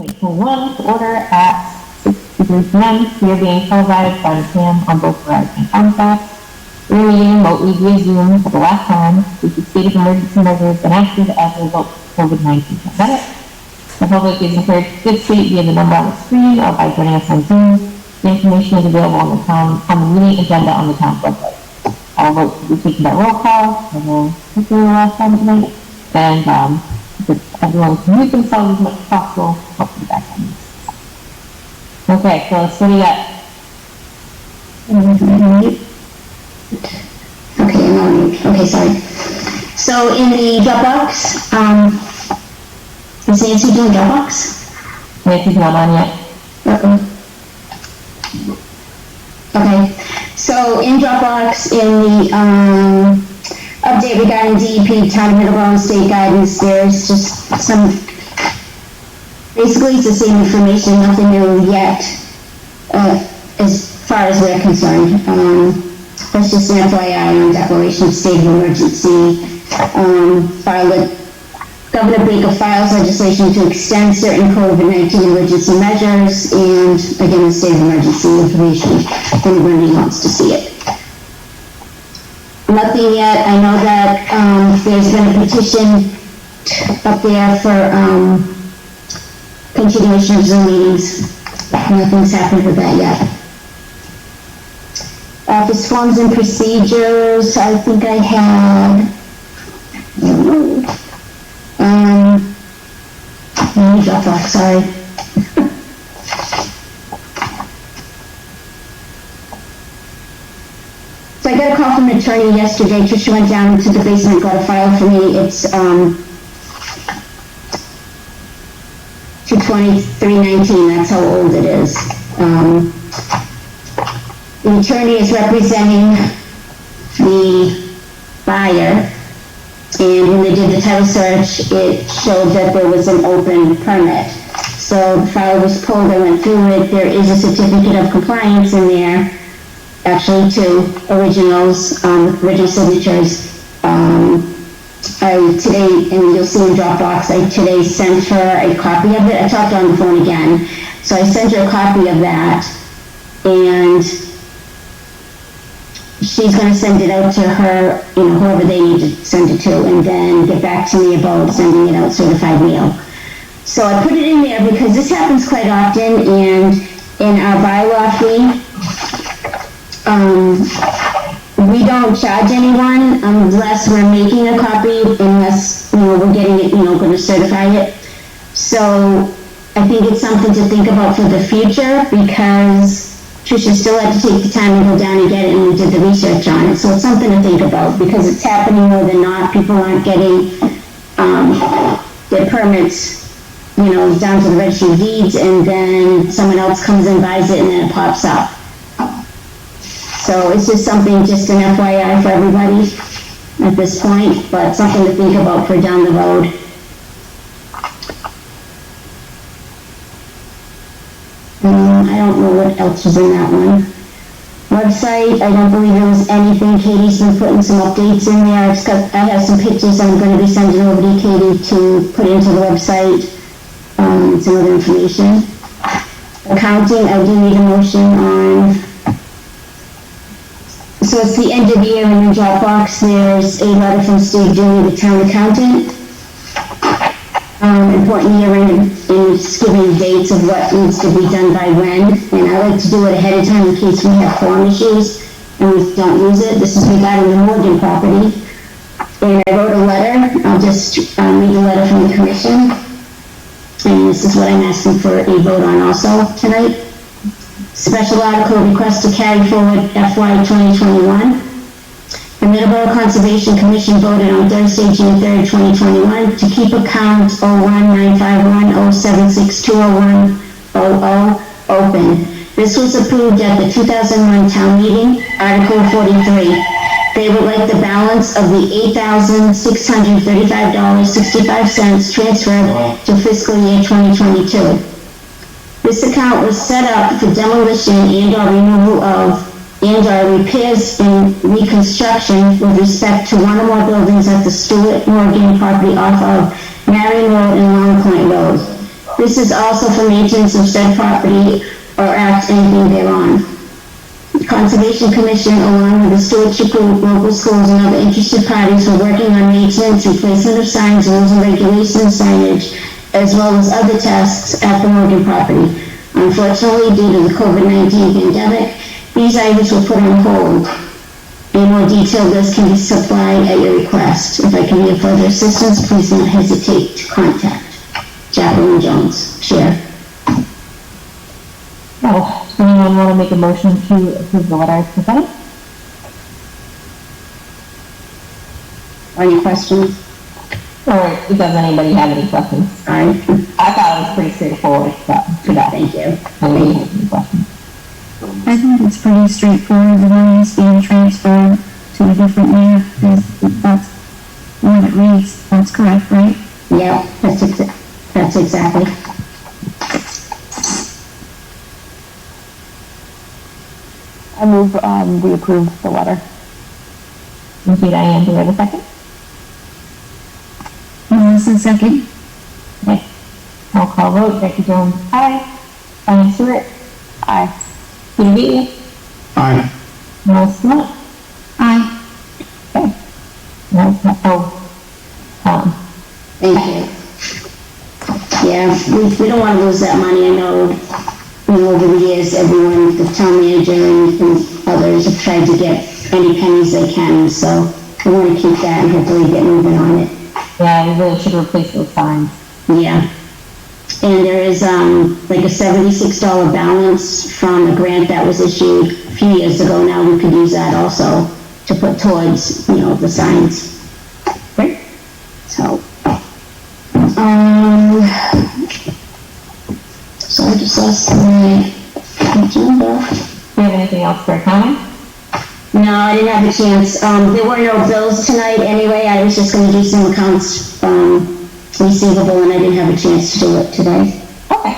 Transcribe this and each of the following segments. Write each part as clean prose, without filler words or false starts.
2021 to order at 6 p.m. We are being televised by the cam on both Verizon and Comcast. We are meeting remotely via Zoom for the last time with the state of emergency measures enacted as a result of the COVID-19 pandemic. The public is encouraged to participate via the number on the screen or by joining us on Zoom. The information is available on the meeting agenda on the town's website. All votes will be taken by roll call. I will take the last time tonight. And if everyone can mute themselves as much as possible, hopefully back on this. Okay, so what do you got? Okay, I'm on mute. Okay, sorry. So in the Dropbox, is Nancy doing Dropbox? Nancy's not on yet. Okay, so in Dropbox, in the update regarding DEP, Town of Middleborough and State Guidance, there's just some, basically it's the same information, nothing new yet, as far as we're concerned. That's just an FYI on declaration of state of emergency. Governor Baker files legislation to extend certain COVID-19 emergency measures, and again, the state of emergency information, if anybody wants to see it. Nothing yet. I know that there's been a petition up there for continuation of Zoom meetings. Nothing's happened with that yet. Office forms and procedures, I think I had, Dropbox, sorry. So I got a call from an attorney yesterday. Tricia went down to the basement, got a file for me. It's 22319, that's how old it is. The attorney is representing the buyer, and when they did the title search, it showed that there was an open permit. So the file was pulled, I went through it. There is a certificate of compliance in there, actually two originals, original signatures. I today, and you'll see in Dropbox, I today sent her a copy of it. I talked on the phone again. So I sent her a copy of that, and she's going to send it out to her, whoever they need to send it to, and then get back to me about sending it out certified mail. So I put it in there because this happens quite often, and in our bylaw fee, we don't charge anyone unless we're making a copy, unless, we're getting it, going to certify it. So I think it's something to think about for the future, because Tricia still had to take the time and go down and get it, and we did the research on it. So it's something to think about, because it's happening more than not. People aren't getting their permits, down to the registry of deeds, and then someone else comes and buys it, and then it pops up. So it's just something, just an FYI for everybody at this point, but something to think about for down the road. I don't know what else was in that one. Website, I don't believe there was anything. Katie's been putting some updates in there. I have some pictures I'm going to be sending over to Katie to put into the website, some other information. Accounting, I do need a motion on. So it's the end of the year in the Dropbox. There's a letter from Steve Dooley, the town accountant. Important year-end is giving dates of what needs to be done by when, and I like to do it ahead of time in case we have form issues and we don't use it. This is regarding the Morgan property. And I wrote a letter. I'll just read the letter from the commission. And this is what I'm asking for a vote on also tonight. Special article request to carry forward FY 2021. The Middleborough Conservation Commission voted on Thursday, June 3rd, 2021 to keep account 0195107620100 open. This was approved at the 2001 town meeting, Article 43. They would like the balance of the $8,635.65 transferred to fiscal year 2022. This account was set up for demolition and/or removal of and/or repairs and reconstruction with respect to one or more buildings at the Stewart Morgan property off of Marion Road and Long Point Road. This is also for maintenance of said property or act anything thereon. The Conservation Commission, along with the stewardship group, local schools, and other interested parties, were working on maintenance, replacement of signs, rules and regulations, signage, as well as other tasks at the Morgan property. Unfortunately, due to the COVID-19 pandemic, these items were put on hold. A more detailed list can be supplied at your request. If I can be of further assistance, please don't hesitate to contact Jacqueline Jones, Chair. Oh, does anyone want to make a motion to approve the letter as presented? Any questions? Or does anybody have any questions? Sorry. I thought it was pretty straightforward, but too bad. Thank you. Anybody have any questions? I think it's pretty straightforward. The money is being transferred to a different year. That's what it reads. That's correct, right? Yeah, that's exactly. I move we approve the letter. Thank you, Diane. Do we have a second? Melissa, second. Okay. Roll call vote. Jackie Jones, aye. Diane Stewart, Aye. Peter Beatty, Aye. Melissa Smith. Aye. Okay. Melissa, Thank you. Yeah, we don't want to lose that money. I know, over the years, everyone, the town manager and others have tried to get any pennies they can, so we want to keep that and hopefully get moving on it. yeah, we really should replace those signs. Yeah. And there is like a $76 balance from a grant that was issued a few years ago now. We could use that also to put towards, the signs. Great. So, so I just lost my agenda. Do you have anything else for accounting? No, I didn't have a chance. There were no bills tonight anyway. I was just going to do some accounts receivable, and I didn't have a chance to do it today. Okay.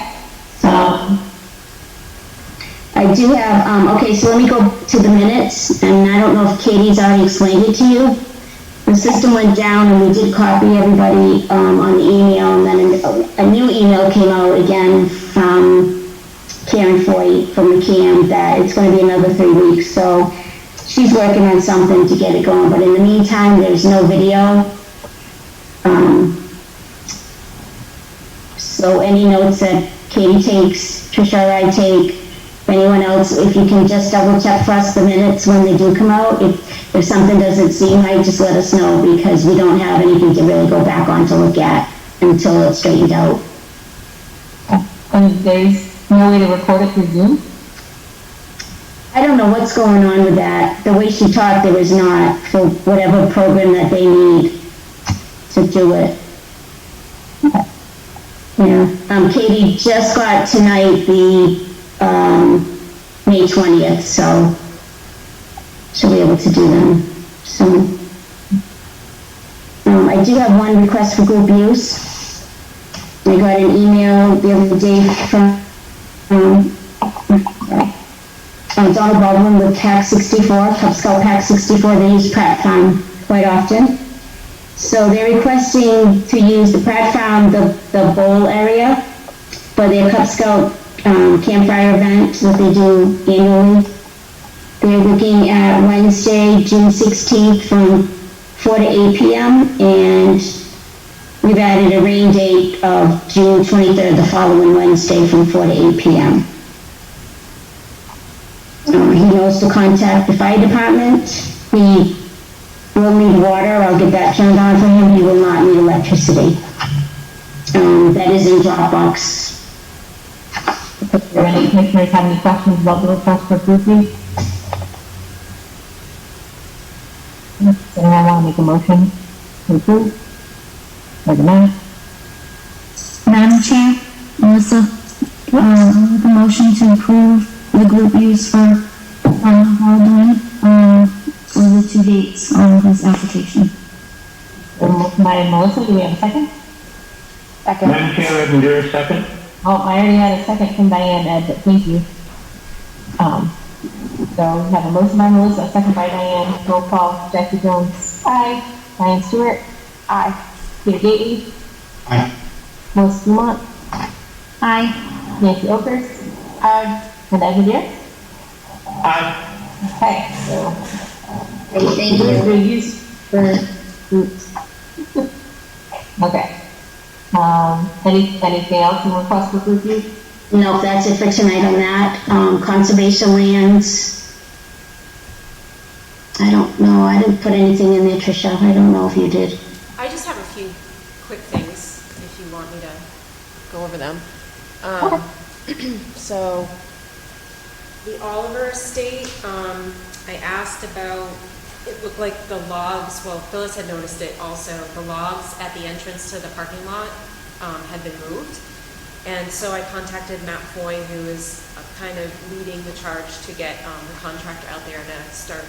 I do have, okay, so let me go to the minutes, and I don't know if Katie's already explained it to you. The system went down, and we did copy everybody on the email, and then a new email came out again from Karen Foy from the CAM that it's going to be another 3 weeks, so she's working on something to get it going, but in the meantime, there's no video. So any notes that Katie takes, Trisha or I take, anyone else, if you can just double check for us the minutes when they do come out. If something doesn't seem right, just let us know, because we don't have anything to really go back on to look at until it's straightened out. And there's no way to record it through Zoom? I don't know what's going on with that. The way she talked, there was not, for whatever program that they need to do it. Okay. Yeah. Katie just got tonight the May 20th, so she'll be able to do them soon. I do have one request for group use. I got an email the other day from Donald Baldwin with Pack 64, Cub Scout Pack 64. They use Pratt Farm quite often. So they're requesting to use the Pratt Farm, the bowl area, for their Cub Scout campfire event that they do annually. They're looking at Wednesday, June 16th from 4 to 8 p.m. and we've added a rain date of June 23rd, the following Wednesday from 4 to 8 p.m. He knows to contact the fire department. He will need water. I'll get that turned on for him. He will not need electricity. That is in Dropbox. Do any commissioners have any questions about the request for group use? Does anyone want to make a motion to approve? Or deny? Madam Chair, Melissa, make a motion to approve the group use for Baldwin for the 2 dates on his application. Motion by Melissa, do we have a second? Second. Madam Chair, I can do a second. Oh, I already had a second from Diane, Ed, but thank you. So we have a motion by Melissa, a second by Diane. Roll call, Jackie Jones, aye. Diane Stewart, Aye. Peter Gately, Aye. Melissa Dumont, Aye. Nancy Okers. Aye. And Ed Medear. Aye. Okay, so. Thank you. Reviews for groups. Okay. Anything else you request for review? No, that's it for tonight on that. Conservation lands. I don't know. I didn't put anything in there, Tricia. I don't know if you did. I just have a few quick things, if you want me to go over them. So, the Oliver estate, I asked about, it looked like the logs, well, Phyllis had noticed it also, the logs at the entrance to the parking lot had been moved. And so I contacted Matt Foy, who is kind of leading the charge to get the contractor out there to start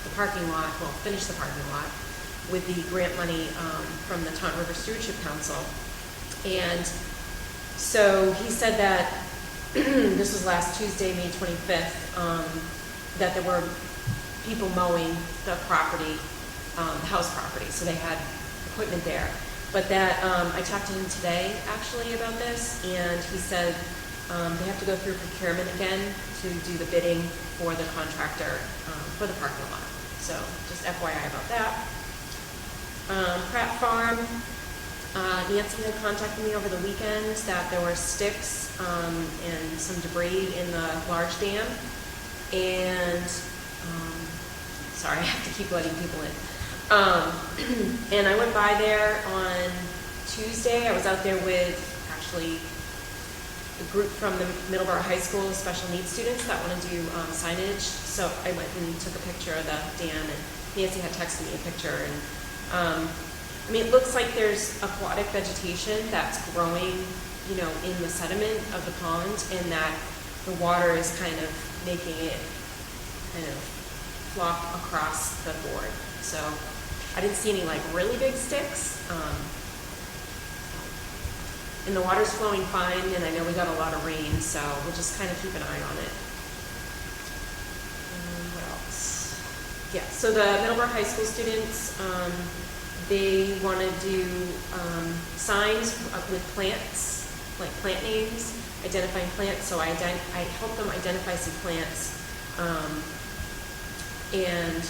the parking lot, well, finish the parking lot with the grant money from the Taunton River Stewardship Council. And so he said that, this was last Tuesday, May 25th, that there were people mowing the property, the house property, so they had equipment there. But that, I talked to him today, actually, about this, and he said they have to go through procurement again to do the bidding for the contractor for the parking lot. So, just FYI about that. Pratt Farm, Nancy had contacted me over the weekend that there were sticks and some debris in the large dam. And, sorry, I have to keep letting people in. And I went by there on Tuesday. I was out there with actually a group from the Middleborough High School special needs students that want to do signage. So I went and took a picture of the dam, and Nancy had texted me a picture. And I mean, it looks like there's aquatic vegetation that's growing, you know, in the sediment of the pond, and that the water is kind of making it kind of flop across the board. So I didn't see any like really big sticks. And the water's flowing fine, and I know we got a lot of rain, so we'll just kind of keep an eye on it. What else? Yeah, so the Middleborough High School students, they want to do signs with plants, like plant names, identifying plants. So I helped them identify some plants, and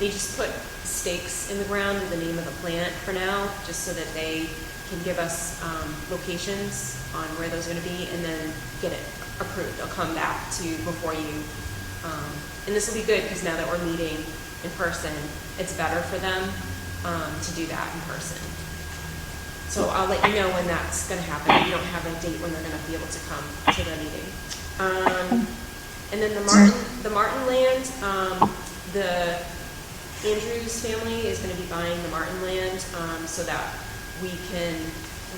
they just put stakes in the ground with the name of the plant for now, just so that they can give us locations on where those are going to be, and then get it approved. They'll come back to before you, and this will be good because now that we're meeting in person, it's better for them to do that in person. So I'll let you know when that's going to happen. We don't have a date when they're going to be able to come to the meeting. And then the Martin land, the Andrews family is going to be buying the Martin land, so that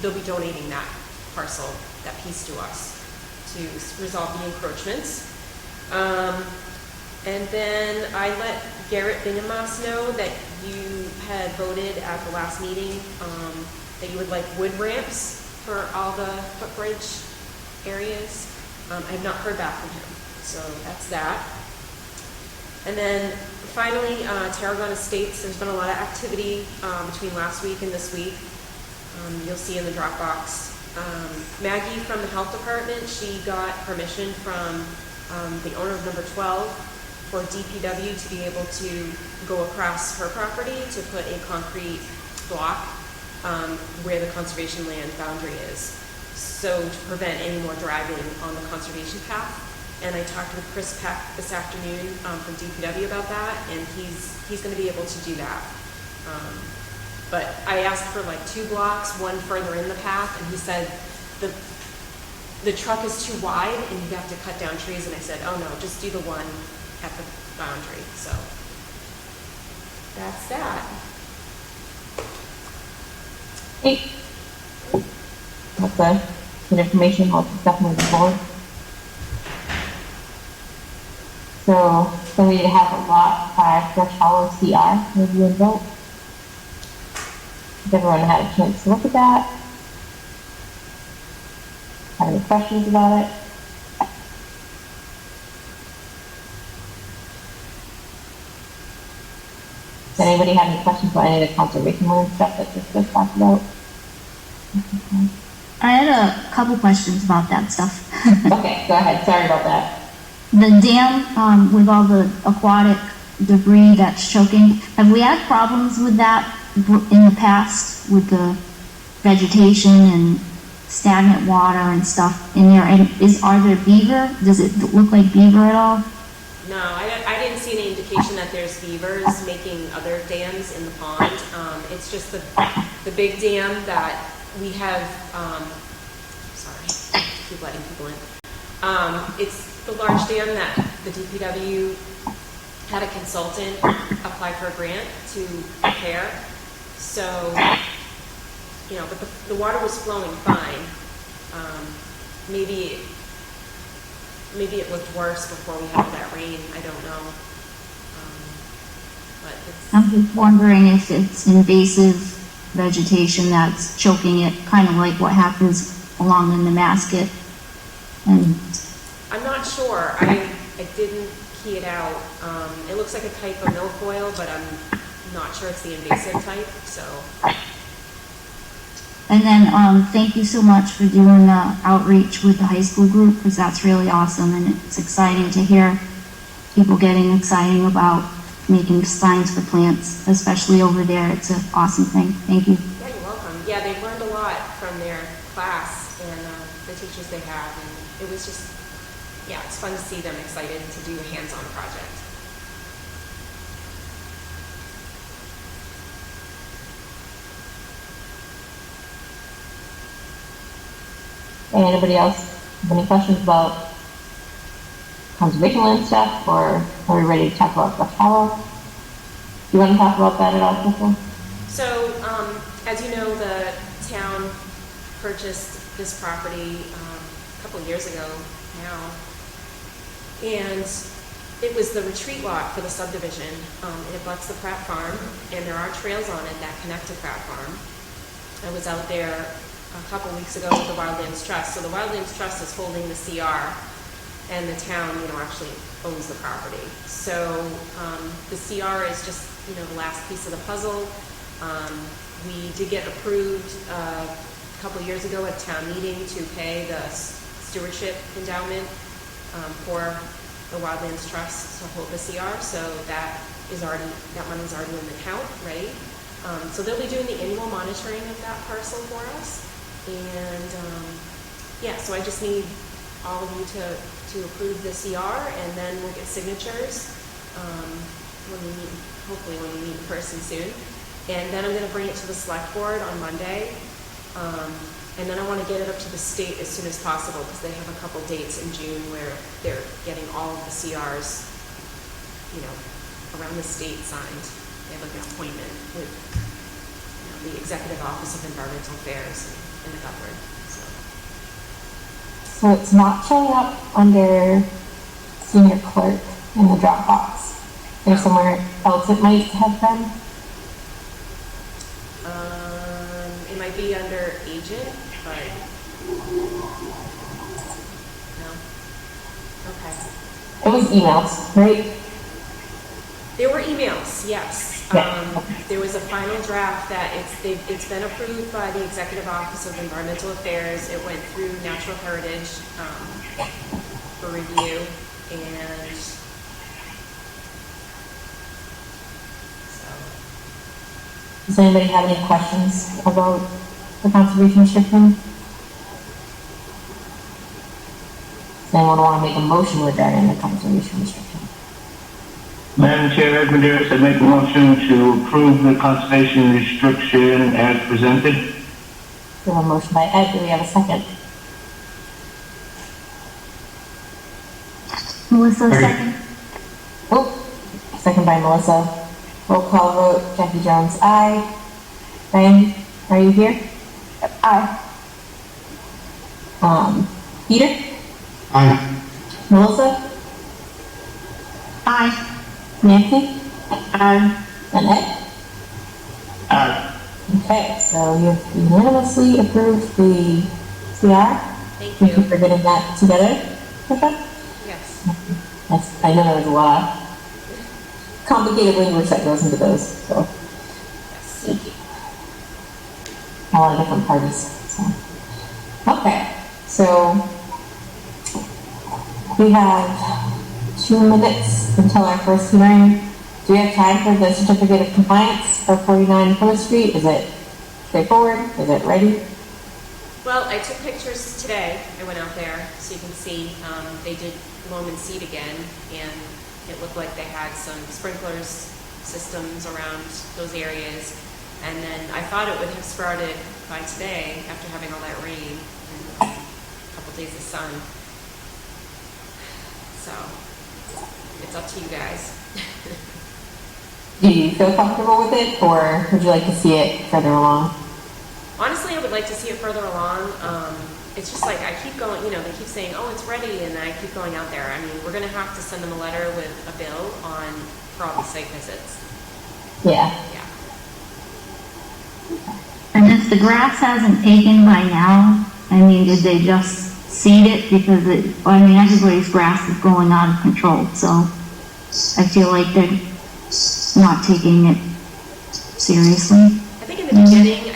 they'll be donating that parcel, that piece to us to resolve the encroachments. And then I let Garrett Bingamas know that you had voted at the last meeting that you would like wood ramps for all the footbridge areas. I have not heard back from him, so that's that. And then finally, Tarragon Estates, there's been a lot of activity between last week and this week. You'll see in the Dropbox. Maggie from the health department, she got permission from the owner of number 12 for DPW to be able to go across her property to put a concrete block where the conservation land boundary is, so to prevent any more driving on the conservation path. And I talked with Chris Peck this afternoon from DPW about that, and he's going to be able to do that. But I asked for like 2 blocks, one further in the path, and he said the truck is too wide and you have to cut down trees. And I said, oh no, just do the one at the boundary. So that's that. Hey. That's good information. Lots of stuff moving forward. So we have a lot 5 Fresh Hollow CR review and vote. Has everyone had a chance to look at that? Have any questions about it? Does anybody have any questions about any of the conservation land stuff that just talked about? Okay. I had a couple questions about that stuff. Okay, go ahead, sorry about that. The dam, with all the aquatic debris that's choking, have we had problems with that in the past with the vegetation and stagnant water and stuff in there? And are there beaver? Does it look like beaver at all? No, I didn't see any indication that there's beavers making other dams in the pond. It's just the big dam that we have, sorry, I keep letting people in. It's the large dam that the DPW had a consultant apply for a grant to repair. So, you know, but the water was flowing fine. Maybe it looked worse before we had all that rain. I don't know. But it's, I'm just wondering if it's invasive vegetation that's choking it, kind of like what happens along in the Nemasket. And I'm not sure. I didn't key it out. It looks like a type of milfoil, but I'm not sure it's the invasive type. So. And then, thank you so much for doing the outreach with the high school group, because that's really awesome, and it's exciting to hear people getting excited about making signs for plants, especially over there. It's an awesome thing. Thank you. Yeah, you're welcome. Yeah, they've learned a lot from their class and the teachers they have, and it was just, yeah, it's fun to see them excited to do a hands-on project. Anybody else have any questions about conservation land stuff, or are we ready to talk about Brush Hollow? Do you want to talk about that at all, Crystal? So, as you know, the town purchased this property a couple of years ago now, and it was the retreat lot for the subdivision. It abuts the Pratt Farm, and there are trails on it that connect to Pratt Farm. I was out there a couple weeks ago with the Wildlands Trust. So the Wildlands Trust is holding the CR, and the town, actually owns the property. So the CR is just, the last piece of the puzzle. We did get approved a couple of years ago at town meeting to pay the stewardship endowment for the Wildlands Trust to hold the CR. So that money's already in the account, ready. So they'll be doing the annual monitoring of that parcel for us. And yeah, so I just need all of you to approve the CR, and then we'll get signatures hopefully when we meet in person soon. And then I'm going to bring it to the select board on Monday. And then I want to get it up to the state as soon as possible, because they have a couple dates in June where they're getting all of the CRs, around the state signed. They have like an appointment with the Executive Office of Environmental Affairs and the governor. So it's not showing up under senior clerk in the Dropbox. There's somewhere else it might have been. It might be under agent, but no. Okay. It was emails, right? There were emails, yes. There was a final draft that it's been approved by the Executive Office of Environmental Affairs. It went through Natural Heritage for review, and so. Does anybody have any questions about the conservation restriction? Does anyone want to make a motion regarding the conservation restriction? Madam Chair, Ed Medeiros, I make a motion to approve the conservation restriction as presented. We have a motion by Ed. Do we have a second? Melissa, second. Oh, second by Melissa. Roll call vote. Jackie Jones, aye. Diane, are you here? Aye. Peter? Aye. Melissa? Aye. Nancy? Aye. And Ed? Aye. Okay, so you've unanimously approved the CR. Thank Thank you you. for getting that together, Trisha. Yes. I know there's a lot of complicated language that goes into those, so Yes. a lot of different parties. So. Okay, so we have 2 minutes until our first hearing. Do we have time for the certificate of compliance for 49 Plymouth Street? Is it straightforward? Is it ready? Well, I took pictures today. I went out there, so you can see they did loam and seed again, and it looked like they had some sprinklers systems around those areas. And then I thought it would have sprouted by today after having all that rain and a couple days of sun. So it's up to you guys. Do you feel comfortable with it, or would you like to see it further along? Honestly, I would like to see it further along. It's just like I keep going, they keep saying, oh, it's ready, and I keep going out there. I mean, we're going to have to send them a letter with a bill for all the site visits. Yeah. Yeah. And if the grass hasn't taken by now, I mean, did they just seed it? Because everybody's grass is going out of control, so I feel like they're not taking it seriously. I think in the beginning,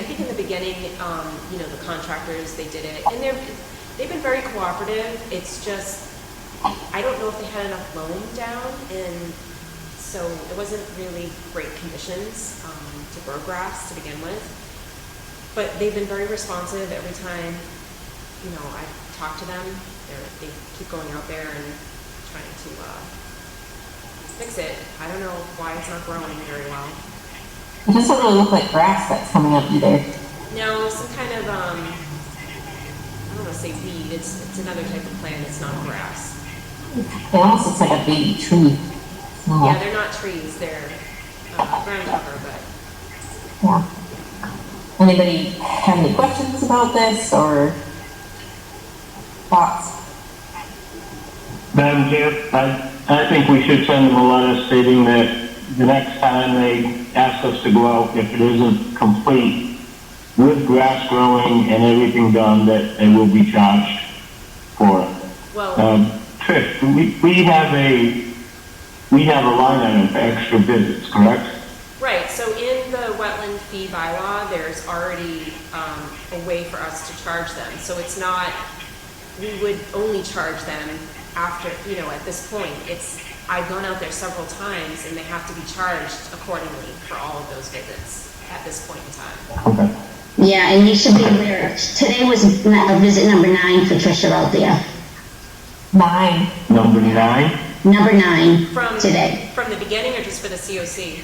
the contractors, they did it, and they've been very cooperative. It's just, I don't know if they had enough loam down, and so it wasn't really great conditions to grow grass to begin with. But they've been very responsive every time, I talk to them. They keep going out there and trying to fix it. I don't know why it's not growing very well. It doesn't really look like grass that's coming up either. No, some kind of, I don't want to say weed. It's another type of plant. It's not grass. It almost looks like a baby tree. Yeah, they're not trees. They're ground cover, but. Yeah. Anybody have any questions about this or thoughts? Madam Chair, I think we should send them a letter stating that the next time they ask us to go out, if it isn't complete, with grass growing and everything done, that they will be charged for it. Well, Trish, we have a line item for extra visits, correct? right. So in the wetland fee bylaw, there's already a way for us to charge them. So it's not, we would only charge them after, at this point. I've gone out there several times, and they have to be charged accordingly for all of those visits at this point in time. Okay. Yeah, and you should be aware, today was visit number 9 for Tricia out there. 9. Number 9? Number 9 From today, From the beginning or just for the COC?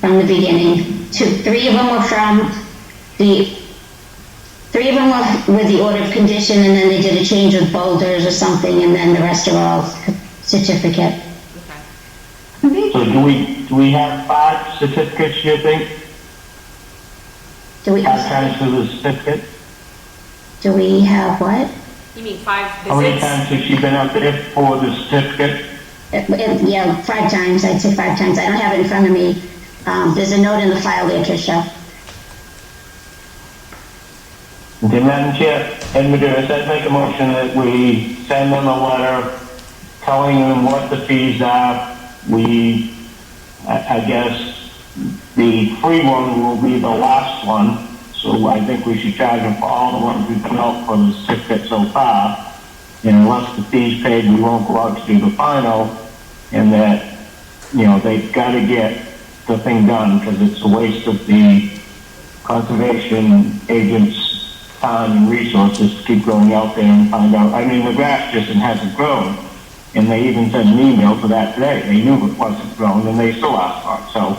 from the beginning. 3 of them were from the, 3 of them were with the order of condition, and then they did a change of boulders or something, and then the rest are all certificate. Okay. So do we have 5 certificates, you think? Do we 5 times for the certificate? Do we have what? You mean 5 visits? How many times has she been out there for the certificate? Yeah, 5 times. I'd say 5 times. I don't have it in front of me. There's a note in the file there, Tricia. Okay, Madam Chair, Ed Maderas, I'd make a motion that we send them a letter telling them what the fees are. I guess the free one will be the last one, so I think we should charge them for all the ones we've put out for the certificate so far. And unless the fee's paid, we won't go out to do the final, and that, they've got to get the thing done, because it's a waste of the conservation agents' time and resources to keep going out there and find out. I mean, the grass just hasn't grown, and they even sent an email for that today. They knew it wasn't grown, and they still asked for it, so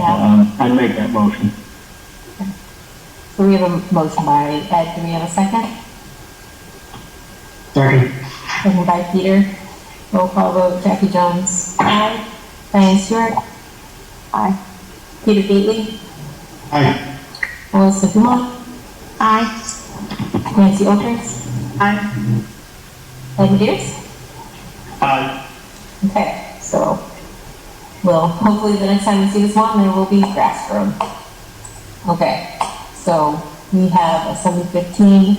I'd make that motion. So we have a motion by Ed. Do we have a second? Second. Second by Peter. Roll call vote. Jackie Jones. Aye. Diane Stewart. Aye. Peter Gately. Aye. Melissa Dumont. Aye. Nancy Oakers. Aye. Ed Maderas. Aye. Okay, so hopefully the next time we see this one, there will be grass grown. Okay, so we have a 715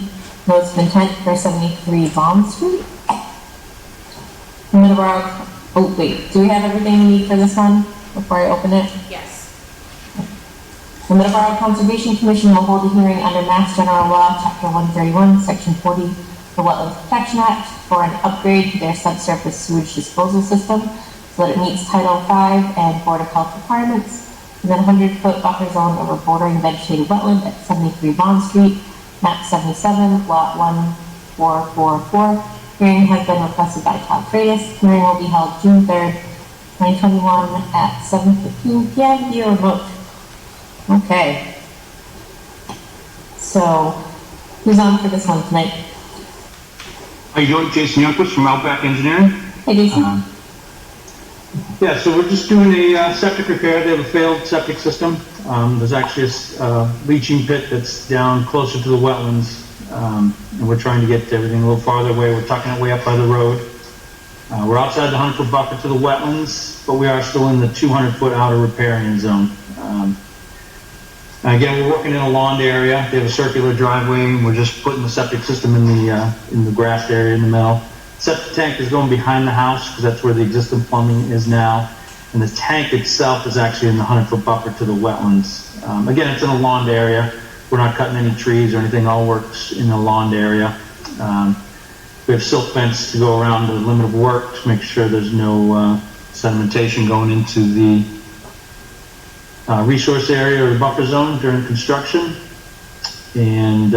notice of intent for 73 Bond Street. Middleborough, oh wait, do we have everything we need for this one before I open it? Yes. The Middleborough Conservation Commission will hold a hearing under Mass General Law, Chapter 131, Section 40, the Wetland Protection Act, for an upgrade to their subsurface sewage disposal system so that it meets Title V and Board of Health requirements, within a 100-foot buffer zone over bordering vegetated wetland at 73 Bond Street, map 77, lot 1444. Hearing has been requested by Todd Freitas. Hearing will be held June 3rd, 2021 at 7:15 p.m. via remote. Okay. So, who's on for this one tonight? How you doing? Jason Youngquist from Outback Engineering. Hey, Jason. Yeah, so we're just doing a septic repair. They have a failed septic system. There's actually a leaching pit that's down closer to the wetlands, and we're trying to get everything a little farther away. We're tucking it way up by the road. We're outside the 100-foot buffer to the wetlands, but we are still in the 200-foot outer riparian zone. Again, we're working in a lawned area. They have a circular driveway, and we're just putting the septic system in the grassed area in the middle. Septic tank is going behind the house because that's where the existing plumbing is now, and the tank itself is actually in the 100-foot buffer to the wetlands. Again, it's in a lawned area. We're not cutting any trees or anything. All works in a lawned area. We have silk fence to go around the limit of work to make sure there's no sedimentation going into the resource area or the buffer zone during construction. And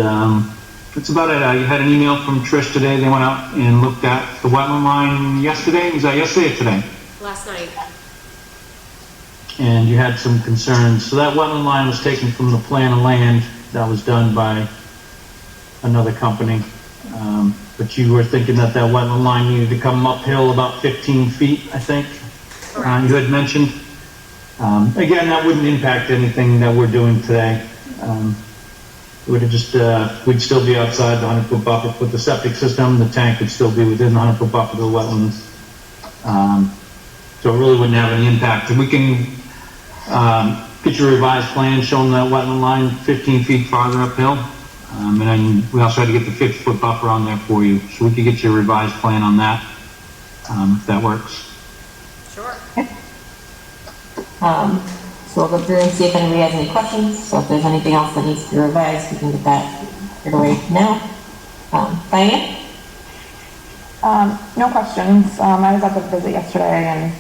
that's about it. I had an email from Trish today. They went out and looked at the wetland line yesterday. Was that yesterday or today? Last night. And you had some concerns. So that wetland line was taken from the plan of land that was done by another company. But you were thinking that that wetland line needed to come uphill about 15 feet, I think. You had mentioned. Again, that wouldn't impact anything that we're doing today. It would have just, we'd still be outside the 100-foot buffer with the septic system. The tank would still be within the 100-foot buffer of the wetlands. So it really wouldn't have any impact. And we can get your revised plan showing that wetland line 15 feet farther uphill. And then we also had to get the 50-foot buffer on there for you. So we could get your revised plan on that, if that works. Sure. So we'll go through and see if anybody has any questions. So if there's anything else that needs to be revised, we can get that right away now. Diane? No questions. I was at the visit yesterday and,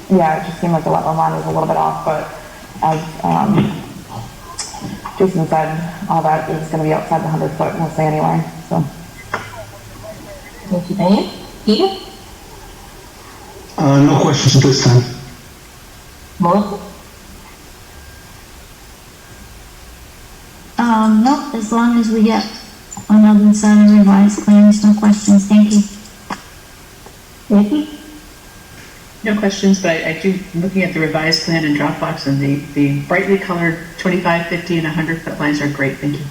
yeah, it just seemed like the wetland line was a little bit off, but as Jason said, all that is going to be outside the 100-foot mostly anyway, so. Thank you, Diane. Peter? No questions at this time. Melissa? No, as long as we get another set of revised plans, no questions, thank you. Nancy? No questions, but I do, looking at the revised plan in Dropbox, and the brightly colored 25, 50, and 100-foot lines are great, thank you.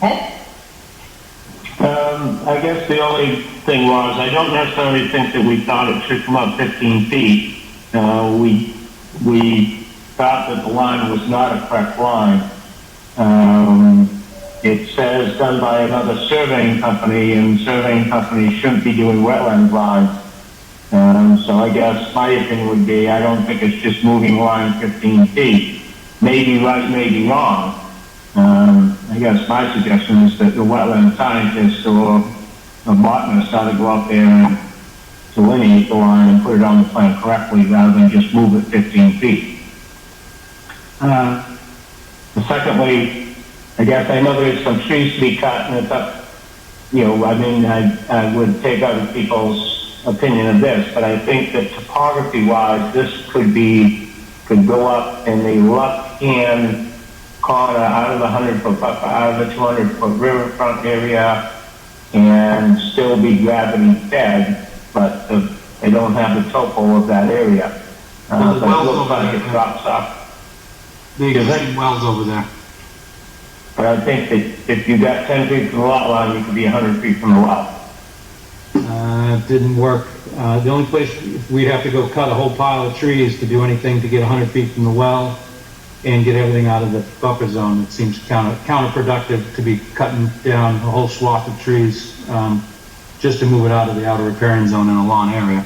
Ed? I guess the only thing was, I don't necessarily think that we thought it should come up 15 feet. We thought that the line was not a correct line. It says done by another surveying company, and surveying companies shouldn't be doing wetland lines. So I guess my opinion would be, I don't think it's just moving the line 15 feet. Maybe right, maybe wrong. I guess my suggestion is that the wetland scientist or a botanist ought to go up there and delineate the line and put it on the plan correctly rather than just move it 15 feet. Secondly, I guess I know there's some trees to be cut, and it's up, I mean, I would take other people's opinion of this, but I think that topography-wise, this could go up in the left-hand corner out of the 100-foot buffer, out of the 200-foot riverfront area, and still be gravity-fed, but they don't have the topo of that area. Well, but it looks like it drops off. The existing wells over there. But I think that if you got 10 feet from the lot line, you could be 100 feet from the well. It didn't work. The only place we'd have to go cut a whole pile of trees to do anything to get 100 feet from the well and get everything out of the buffer zone. It seems counterproductive to be cutting down a whole swath of trees just to move it out of the outer riparian zone in a lawn area.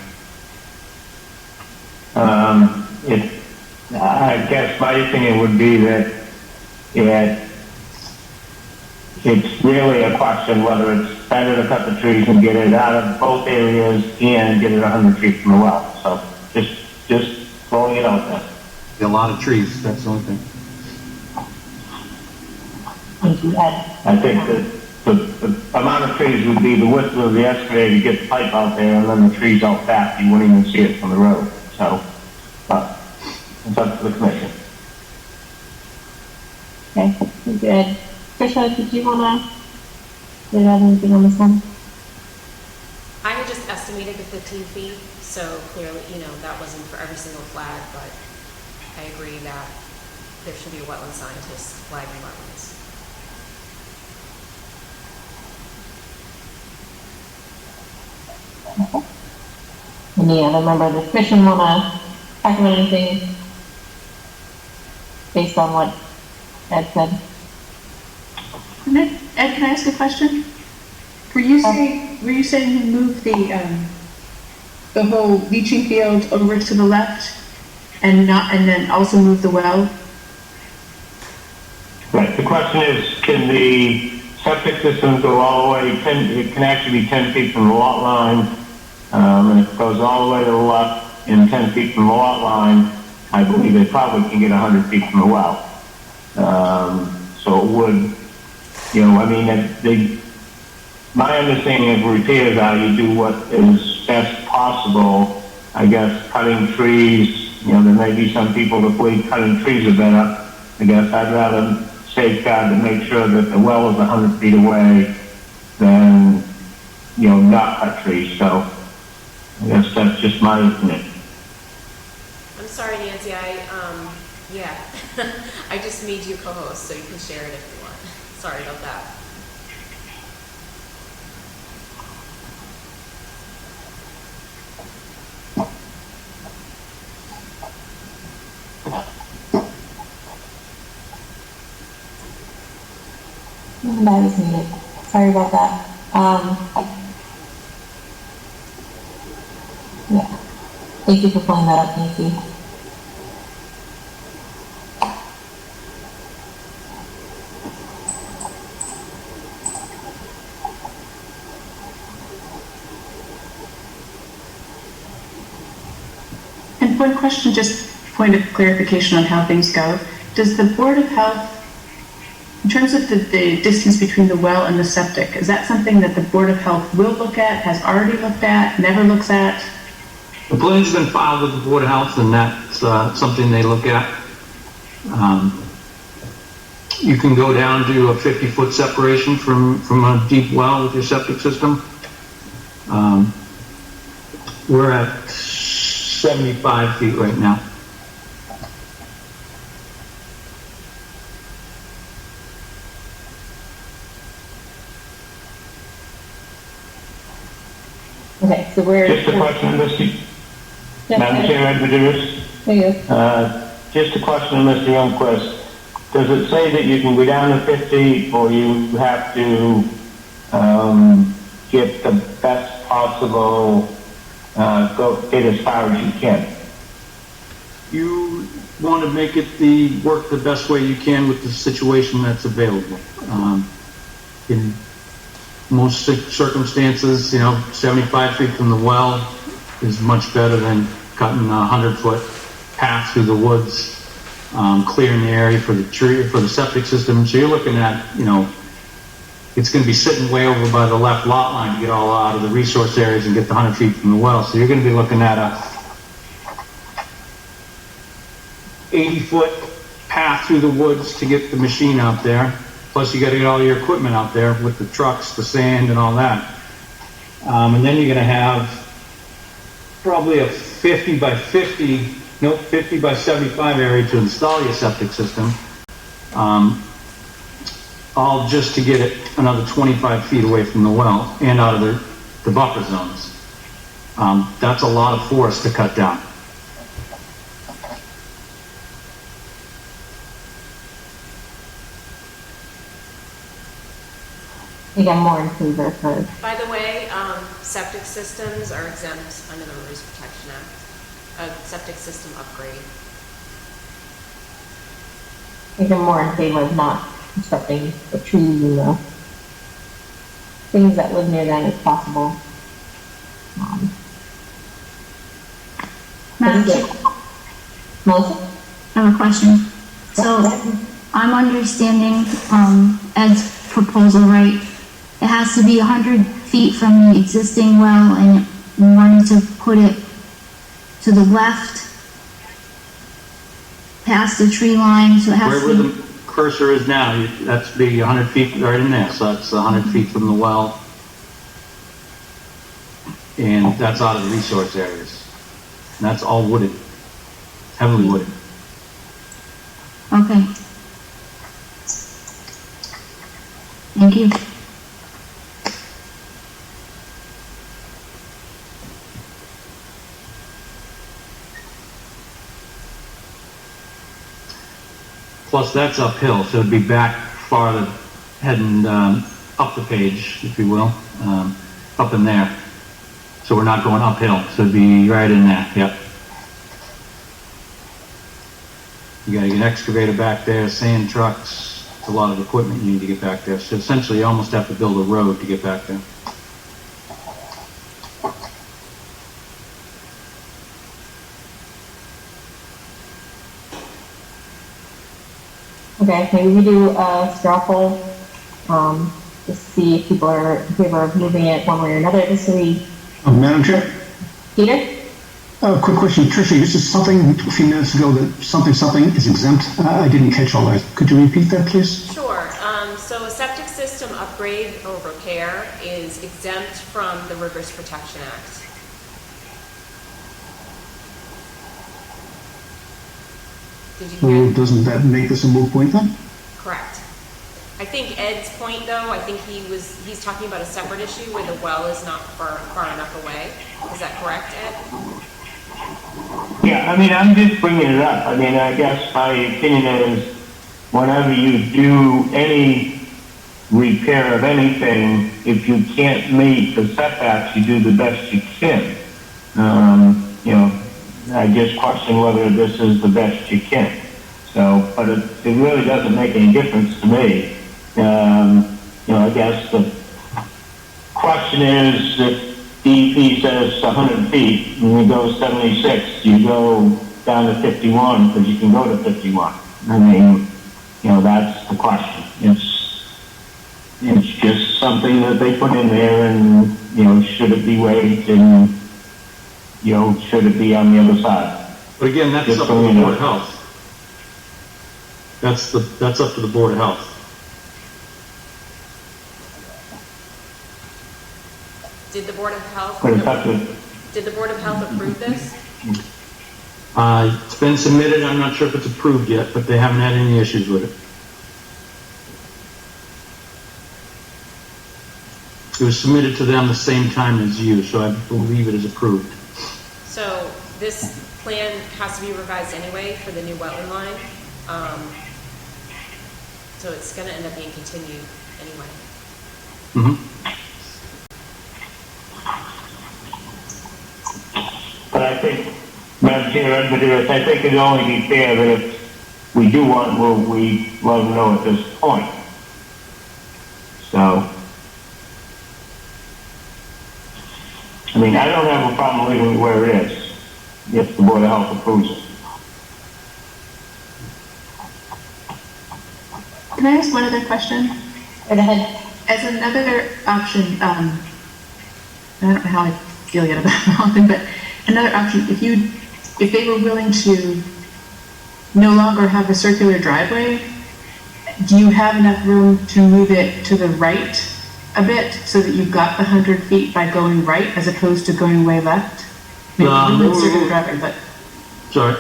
I guess my opinion would be that it's really a question whether it's better to cut the trees and get it out of both areas and get it 100 feet from the well. So just throwing it out there. A lot of trees, that's the only thing. Thank you, Ed. I think that the amount of trees would be the width of the excavator to get the pipe out there, and then the trees out back, you wouldn't even see it from the road. So, but it's up to the commission. Okay, thank you, Ed. Tricia, did you have anything on this one? I had just estimated the 15 feet, so clearly, that wasn't for every single flag, but I agree that there should be a wetland scientist flagging wetlands. Any other member of the commission want to talk about anything based on what Ed said? Ed, can I ask a question? Were you saying you moved the whole leaching field over to the left and then also move the well? Right. The question is, can the septic system go all the way? It can actually be 10 feet from the lot line, and if it goes all the way to the left and 10 feet from the lot line, I believe they probably can get 100 feet from the well. So it would. My understanding of repairs are you do what is best possible. I guess cutting trees, there may be some people that believe cutting trees are better. I guess I'd rather safeguard to make sure that the well is 100 feet away than, not cut trees. So I guess that's just my opinion. I'm sorry, Nancy, I just made you co-host, so you can share it if you want. Sorry about that. That was muted. Sorry about that. Yeah. Thank you for pulling that up, Nancy. And one question, just point of clarification on how things go. Does the Board of Health, in terms of the distance between the well and the septic, is that something that the Board of Health will look at, has already looked at, never looks at? The plan's been filed with the Board of Health, and that's something they look at. You can go down to a 50-foot separation from a deep well with your septic system. We're at 75 feet right now. Okay, so we're... Just a question, Mr. Madam Chair, Ed Medeiros. There you go. Just a question, Mr. Youngquist. Does it say that you can go down to 50, or you have to get the best possible, get as far as you can? You want to make it work the best way you can with the situation that's available. In most circumstances, 75 feet from the well is much better than cutting a 100-foot path through the woods, clearing the area for the septic system. So you're looking at, it's going to be sitting way over by the left lot line to get all out of the resource areas and get the 100 feet from the well. So you're going to be looking at a 80-foot path through the woods to get the machine out there. Plus you got to get all your equipment out there with the trucks, the sand, and all that. And then you're going to have probably a 50 by 75 area to install your septic system. All just to get it another 25 feet away from the well and out of the buffer zones. That's a lot of forest to cut down. I think I'm more in favor for... By the way, septic systems are exempt under the Rivers Protection Act. a septic system upgrade. I think I'm more in favor of not constructing the trees and the things that live near them if possible. Madam Chair, Melissa? I have a question. So, I'm understanding, Ed's proposal right. It has to be 100 feet from the existing well, and we wanted to put it to the left, past the tree line, so it has Where to the cursor is now, that's be 100 feet right in there, so that's 100 feet from the well. And that's out of the resource areas. And that's all wooded, heavily wooded. Okay. Thank you. Plus that's uphill, so it'd be back farther, heading up the page, if you will, up in there. So we're not going uphill, so it'd be right in there, yep. You gotta get an excavator back there, sand trucks, it's a lot of equipment you need to get back there. So essentially you almost have to build a road to get back there. Okay, maybe we do a straw poll, just to see if people are in favor of moving it one way or another, just so we... Madam Chair? Peter? Quick question, Tricia, you said something a few minutes ago that something is exempt. I didn't catch all that. Could you repeat that, please? Sure. So a septic system upgrade or repair is exempt from the Rivers Protection Act. Did you hear? Doesn't that make this a moot point then? Correct. I think Ed's point, though, I think he's talking about a separate issue where the well is not far enough away. Is that correct, Ed? Yeah, I mean, I'm just bringing it up. I mean, I guess my opinion is whenever you do any repair of anything, if you can't meet the setbacks, you do the best you can. You know, I just question whether this is the best you can. So, but it really doesn't make any difference to me. You know, I guess the question is that DEP says 100 feet, and you go 76, you go down to 51 because you can go to 51. I mean, you know, that's the question. It's just something that they put in there, and you know, should it be waived, and you know, should it be on the other side? But again, that's Just up to so the you Board know. of Health. That's up to the Board of Health. Did the Board of Health But it's up to, did the Board of Health approve this? It's been submitted. I'm not sure if it's approved yet, but they haven't had any issues with it. It was submitted to them the same time as you, so I believe it is approved. So this plan has to be revised anyway for the new wetland line. So it's going to end up being continued anyway. Mm-hmm. but I think, Madam Chair, I think it'd only be fair that if we do want, we let them know at this point. So, I mean, I don't have a problem leaving it where it is, if the Board of Health approves it. Can I ask one other question? Right ahead. As another option, I don't know how I feel yet about the whole thing, but another option, if they were willing to no longer have a circular driveway, do you have enough room to move it to the right a bit so that you've got the 100 feet by going right as opposed to going way left? Maybe circular driveway, but Sorry.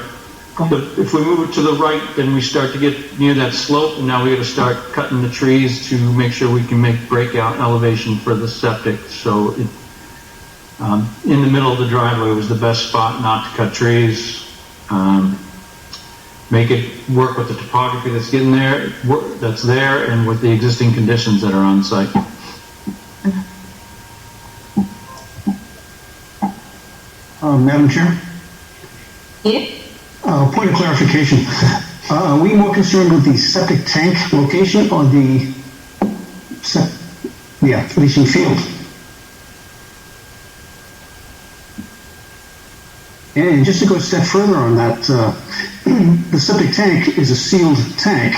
go ahead. But if we move it to the right, then we start to get near that slope, and now we got to start cutting the trees to make sure we can make breakout elevation for the septic. So it, in the middle of the driveway was the best spot not to cut trees. Make it work with the topography that's getting there, that's there, and with the existing conditions that are on site. Madam Chair? Peter? Point of clarification. Are we more concerned with the septic tank location or the leaching field? And just to go a step further on that, the septic tank is a sealed tank.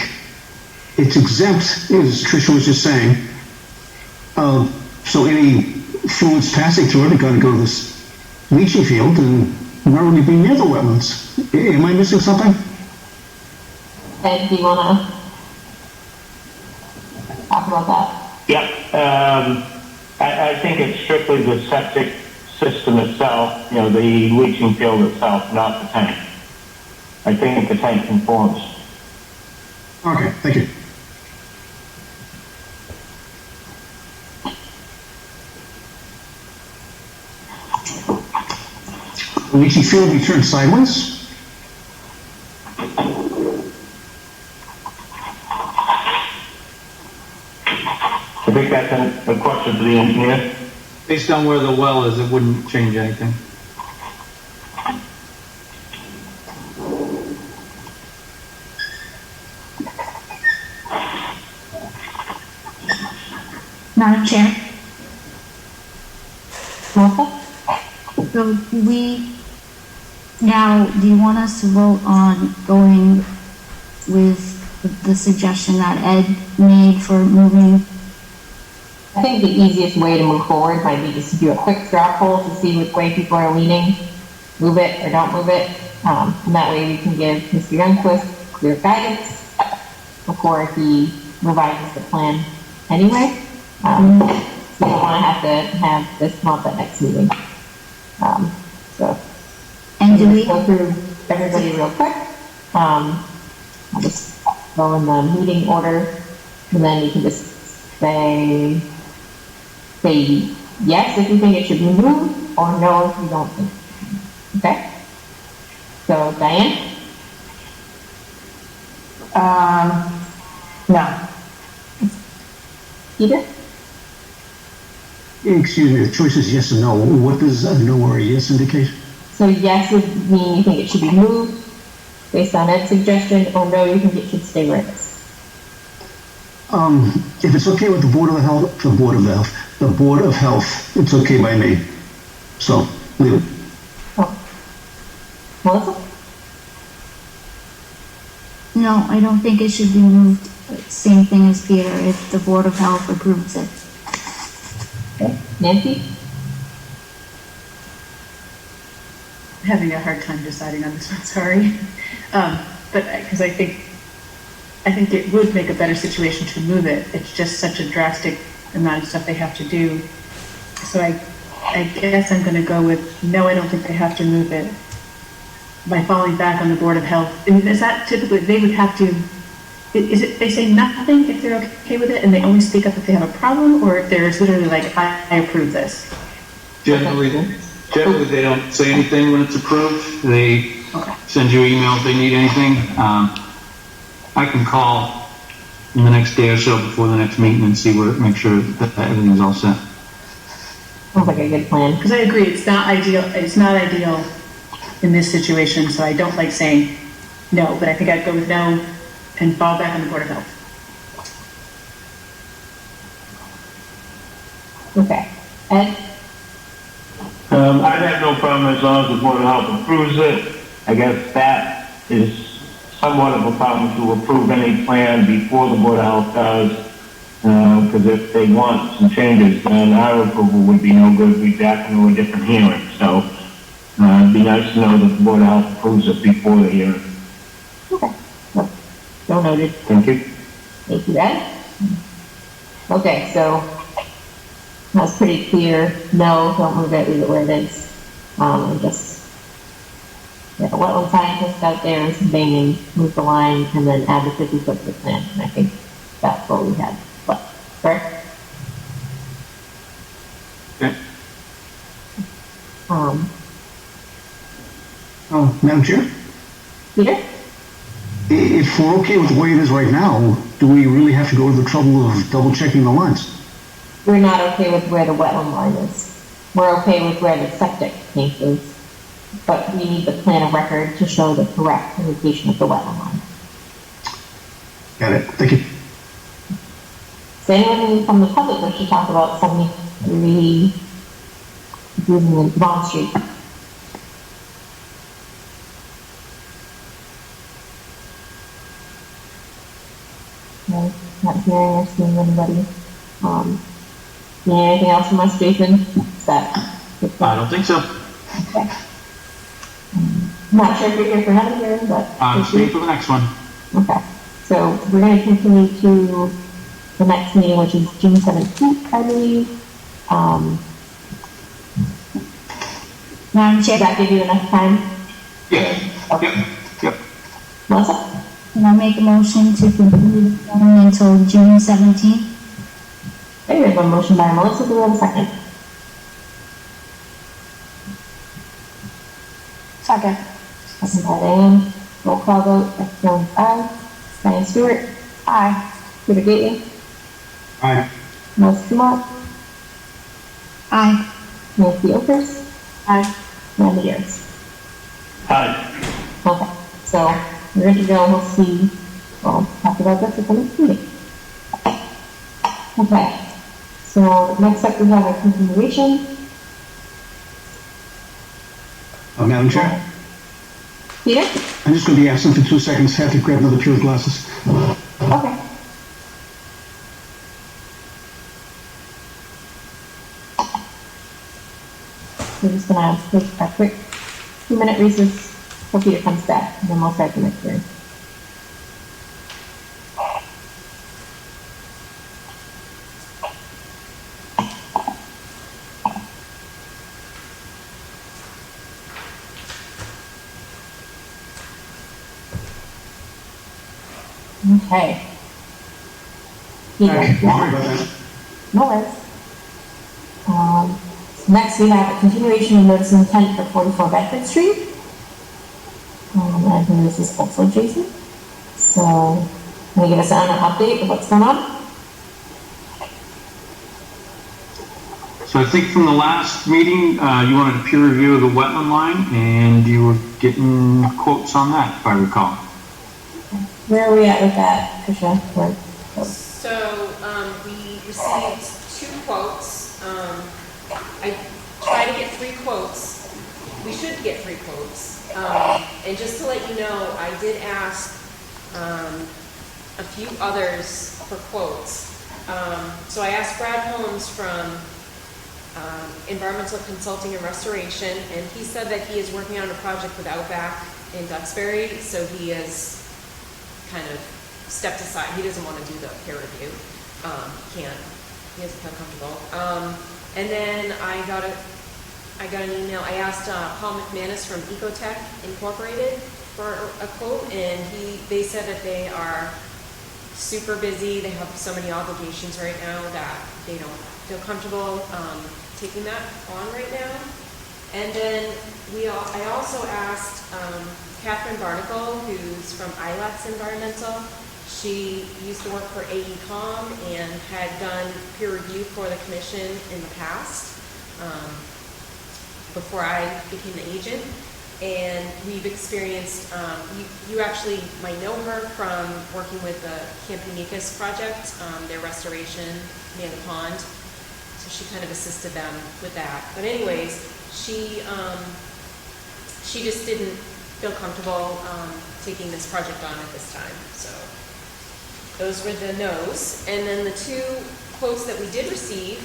It's exempt, as Tricia was just saying. So any fluids passing through it are going to go to this leaching field and not really be near the wetlands. Am I missing something? Ed, do you want to talk about that? Yep. I think it's strictly the septic system itself, the leaching field itself, not the tank. I think the tank conforms. Okay, thank you. The leaching field will be turned sideways. I think that's a question for the engineer. Based on where the well is, it wouldn't change anything. Madam Chair? Melissa? So do you want us to vote on going with the suggestion that Ed made for moving? I think the easiest way to move forward might be just to do a quick straw poll to see which way people are leaning, move it or don't move it. And that way we can give Mr. Youngquist clear guidance before he revises the plan anyway. So we don't want to have this come up at next meeting. And do we go through everybody real quick? I'll just go in the meeting order, and then you can just say yes if you think it should be moved, or no if you don't think. Okay? So, Diane? No. Peter? Excuse me, the choice is yes or no. What does a no or a yes indicate? So yes would mean you think it should be moved based on Ed's suggestion, or no, you think it should stay where it is. If it's okay with the Board of Health, it's okay by me. So, leave it. Oh. Melissa? No, I don't think it should be moved. Same thing as Peter, if the Board of Health approves it. Okay. Nancy? I'm having a hard time deciding on this one, sorry. But because I think it would make a better situation to move it. It's just such a drastic amount of stuff they have to do. So I guess I'm going to go with no, I don't think they have to move it. By falling back on the Board of Health. And is that typically, they would have to, is it, they say nothing if they're okay with it and they only speak up if they have a problem, or if there's literally like, I approve this? Generally they don't say anything when it's approved. They send you emails if they need anything. I can call in the next day or so before the next meeting and see make sure that everything's all set. Sounds like a good plan. Because I agree, it's not ideal in this situation, so I don't like saying no, but I think I'd go with no and fall back on the Board of Health. Okay. Ed? I'd have no problem as long as the Board of Health approves it. I guess that is somewhat of a problem to approve any plan before the Board of Health does, because if they want some changes, then our approval would be no good. We'd back into a different hearing. So it'd be nice to know that the Board of Health approves it before the hearing. Okay. So noted. Thank you. Thank you, Ed. Okay, so that's pretty clear. No, don't move it, leave it where it is. Just the wetland scientist out there is banging, move the line, and then add the 50 foot to the plan. And I think that's what we had. But, correct? Okay. Madam Chair? Peter? If we're okay with the way it is right now, do we really have to go to the trouble of double checking the lines? We're not okay with where the wetland line is. We're okay with where the septic tank is. but we need the plan of record to show the correct location of the wetland line. Got it. Thank you. So anyone from the public wish to talk about 73 Bond Street? No, not hearing or seeing anybody. You need anything else from us, Jason? Is that? I don't think so. Okay. Not sure if you're here for another hearing, but. I'm staying for the next one. Okay. So we're going to continue to the next meeting, which is June 17th, I believe. Madam Chair, Does that give you enough time? Yeah. Okay. Yep. Melissa? can I make a motion to continue the hearing until June 17th? Okay, we have a motion by Melissa. Do we have a second? Second. Second by Diane. Roll call vote. Beth Jones, aye. Diane Stewart. Aye. Peter Gately. Aye. Melissa Kumar. Aye. Nancy Okers. Aye. Randy Ayers. Hi. Okay, so we're ready to go. We'll see. We'll talk about this at the next meeting. Okay, so next up we have a continuation. Madam Chair, Peter? I'm just going to be absent for 2 seconds. Have to grab another pair of glasses. Okay. We're just gonna take a quick 2-minute recess till Peter comes back, and then we'll start the next hearing. Okay. Peter, Sorry yeah. about that. No worries. Next, we have a continuation of notice of intent for 44 Bedford Street. And here this is also Jason. So, can you give us an update of what's going on? So I think from the last meeting, you wanted a peer review of the wetland line, and you were getting quotes on that, if I recall. Where are we at with that, Tricia? So, we received 2 quotes. I tried to get 3 quotes. We should get 3 quotes. And just to let you know, I did ask a few others for quotes. So I asked Brad Holmes from Environmental Consulting and Restoration, and he said that he is working on a project with Outback in Duxbury, so he has kind of stepped aside. He doesn't want to do the peer review. He doesn't feel comfortable. And then I got an email. I asked Paul McManus from Ecotech Incorporated for a quote, and they said that they are super busy. They have so many obligations right now that they don't feel comfortable taking that on right now. And then I also asked Catherine Barnacle, who's from ILATS Environmental. She used to work for AECom and had done peer review for the commission in the past, before I became the agent. And we've experienced, you actually might know her from working with the Camp Unicus project, their restoration near the pond. So she kind of assisted them with that. But anyways, she just didn't feel comfortable taking this project on at this time. So those were the no's. And then the 2 quotes that we did receive,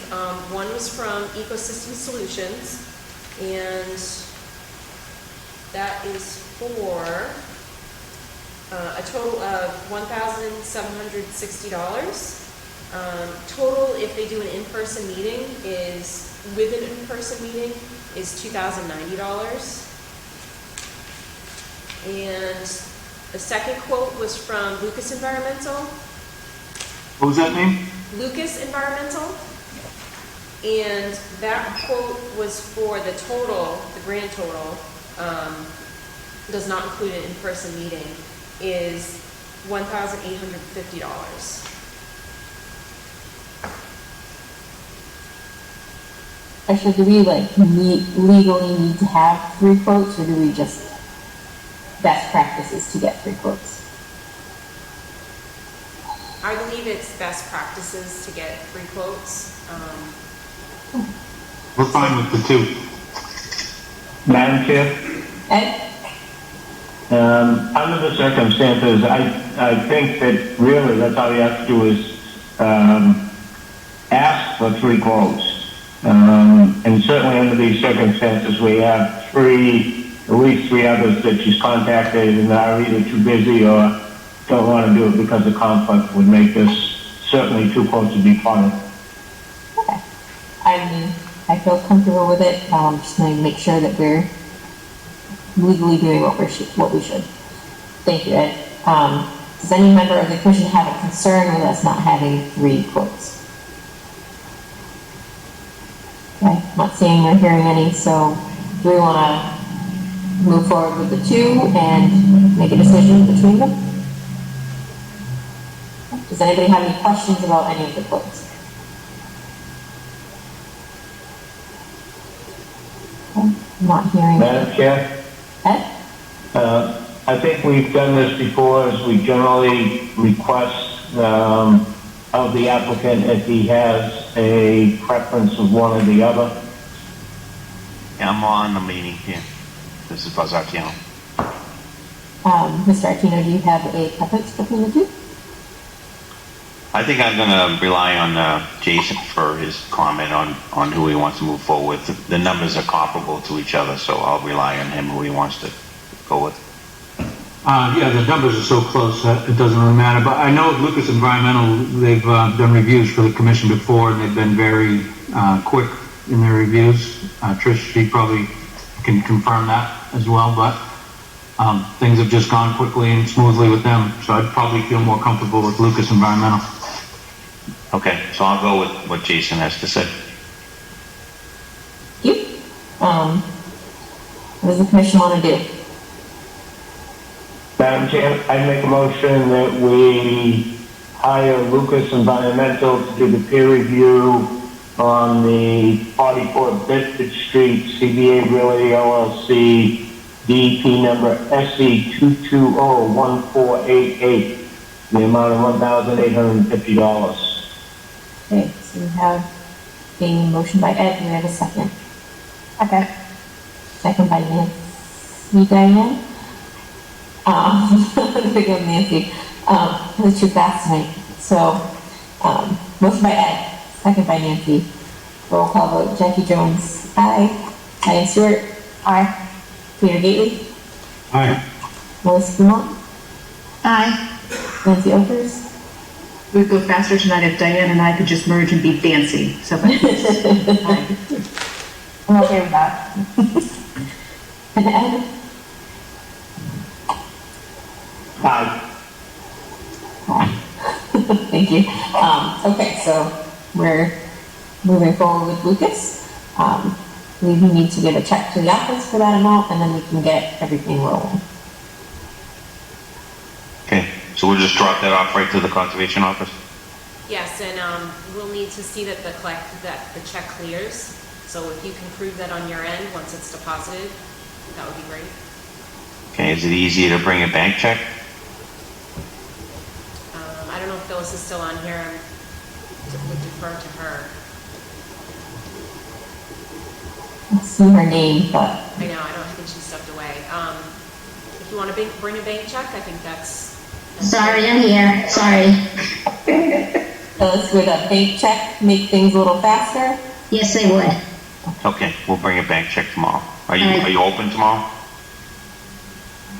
one was from Ecosystem Solutions, and that is for a total of $1,760. Total, if they do an in-person meeting, with an in-person meeting, is $2,090. And the second quote was from Lucas Environmental. What was that name? Lucas Environmental. And that quote was for the total, the grand total, does not include an in-person meeting, is $1,850. Actually, do we legally need to have 3 quotes, or do we just best practices to get 3 quotes? I believe it's best practices to get 3 quotes. We're fine with the 2. Madam Chair? Ed? Under the circumstances, I think that really that's all you have to do is ask for 3 quotes. And certainly under these circumstances, we have at least 3 others that she's contacted and are either too busy or don't want to do it because of conflict would make this, certainly 2 quotes would be fine. Okay. I mean, I feel comfortable with it. Just going to make sure that we're legally doing what we should. Thank you, Ed. Does any member of the commission have a concern with us not having 3 quotes? Okay, I'm not seeing or hearing any, so do we want to move forward with the 2 and make a decision between them? Does anybody have any questions about any of the quotes? Okay, I'm not hearing. Madam Chair? Ed? I think we've done this before, as we generally request of the applicant if he has a preference of one or the other. Yeah, I'm on the meeting here. This is Buzz Artiano. Mr. Artino, do you have a preference between the 2? I think I'm going to rely on Jason for his comment on who he wants to move forward with. The numbers are comparable to each other, so I'll rely on him who he wants to go with. Yeah, the numbers are so close that it doesn't really matter. But I know Lucas Environmental, they've done reviews for the commission before, and they've been very quick in their reviews. Trish, she probably can confirm that as well. But things have just gone quickly and smoothly with them, so I'd probably feel more comfortable with Lucas Environmental. Okay, so I'll go with what Jason has to say. Thank you. What does the commission want to do? Madam Chair, I make a motion that we hire Lucas Environmental to do the peer review on the 44 Bedford Street, CBA Realty LLC, DEP number SC2201488, the amount of $1,850. Okay, so we have a motion by Ed. Do we have a second? Okay. Second by Nancy. Diane? Big old Nancy. That's too fast tonight. So, motion by Ed, second by Nancy. Roll call vote. Jackie Jones, aye. Diane Stewart, Aye. Peter Gately, Aye. Melissa Dumont, Aye. Nancy Opers. It would go faster tonight if Diane and I could just merge and be fancy. So, I'm okay with that. And Ed? Aye. Thank you. Okay, so we're moving forward with Lucas. We need to give a check to the office for that amount, and then we can get everything rolling. Okay, so we'll just drop that off right to the conservation office? Yes, and we'll need to see that the check clears. So if you can prove that on your end, once it's deposited, that would be great. Okay, is it easier to bring a bank check? I don't know if Phyllis is still on here. I would defer to her. I see her name, but I know, I think she stepped away. If you want to bring a bank check, I think that's Sorry, I'm here. Sorry. Phyllis, would a bank check make things a little faster? Yes, they would. Okay, we'll bring a bank check tomorrow. Are you open tomorrow?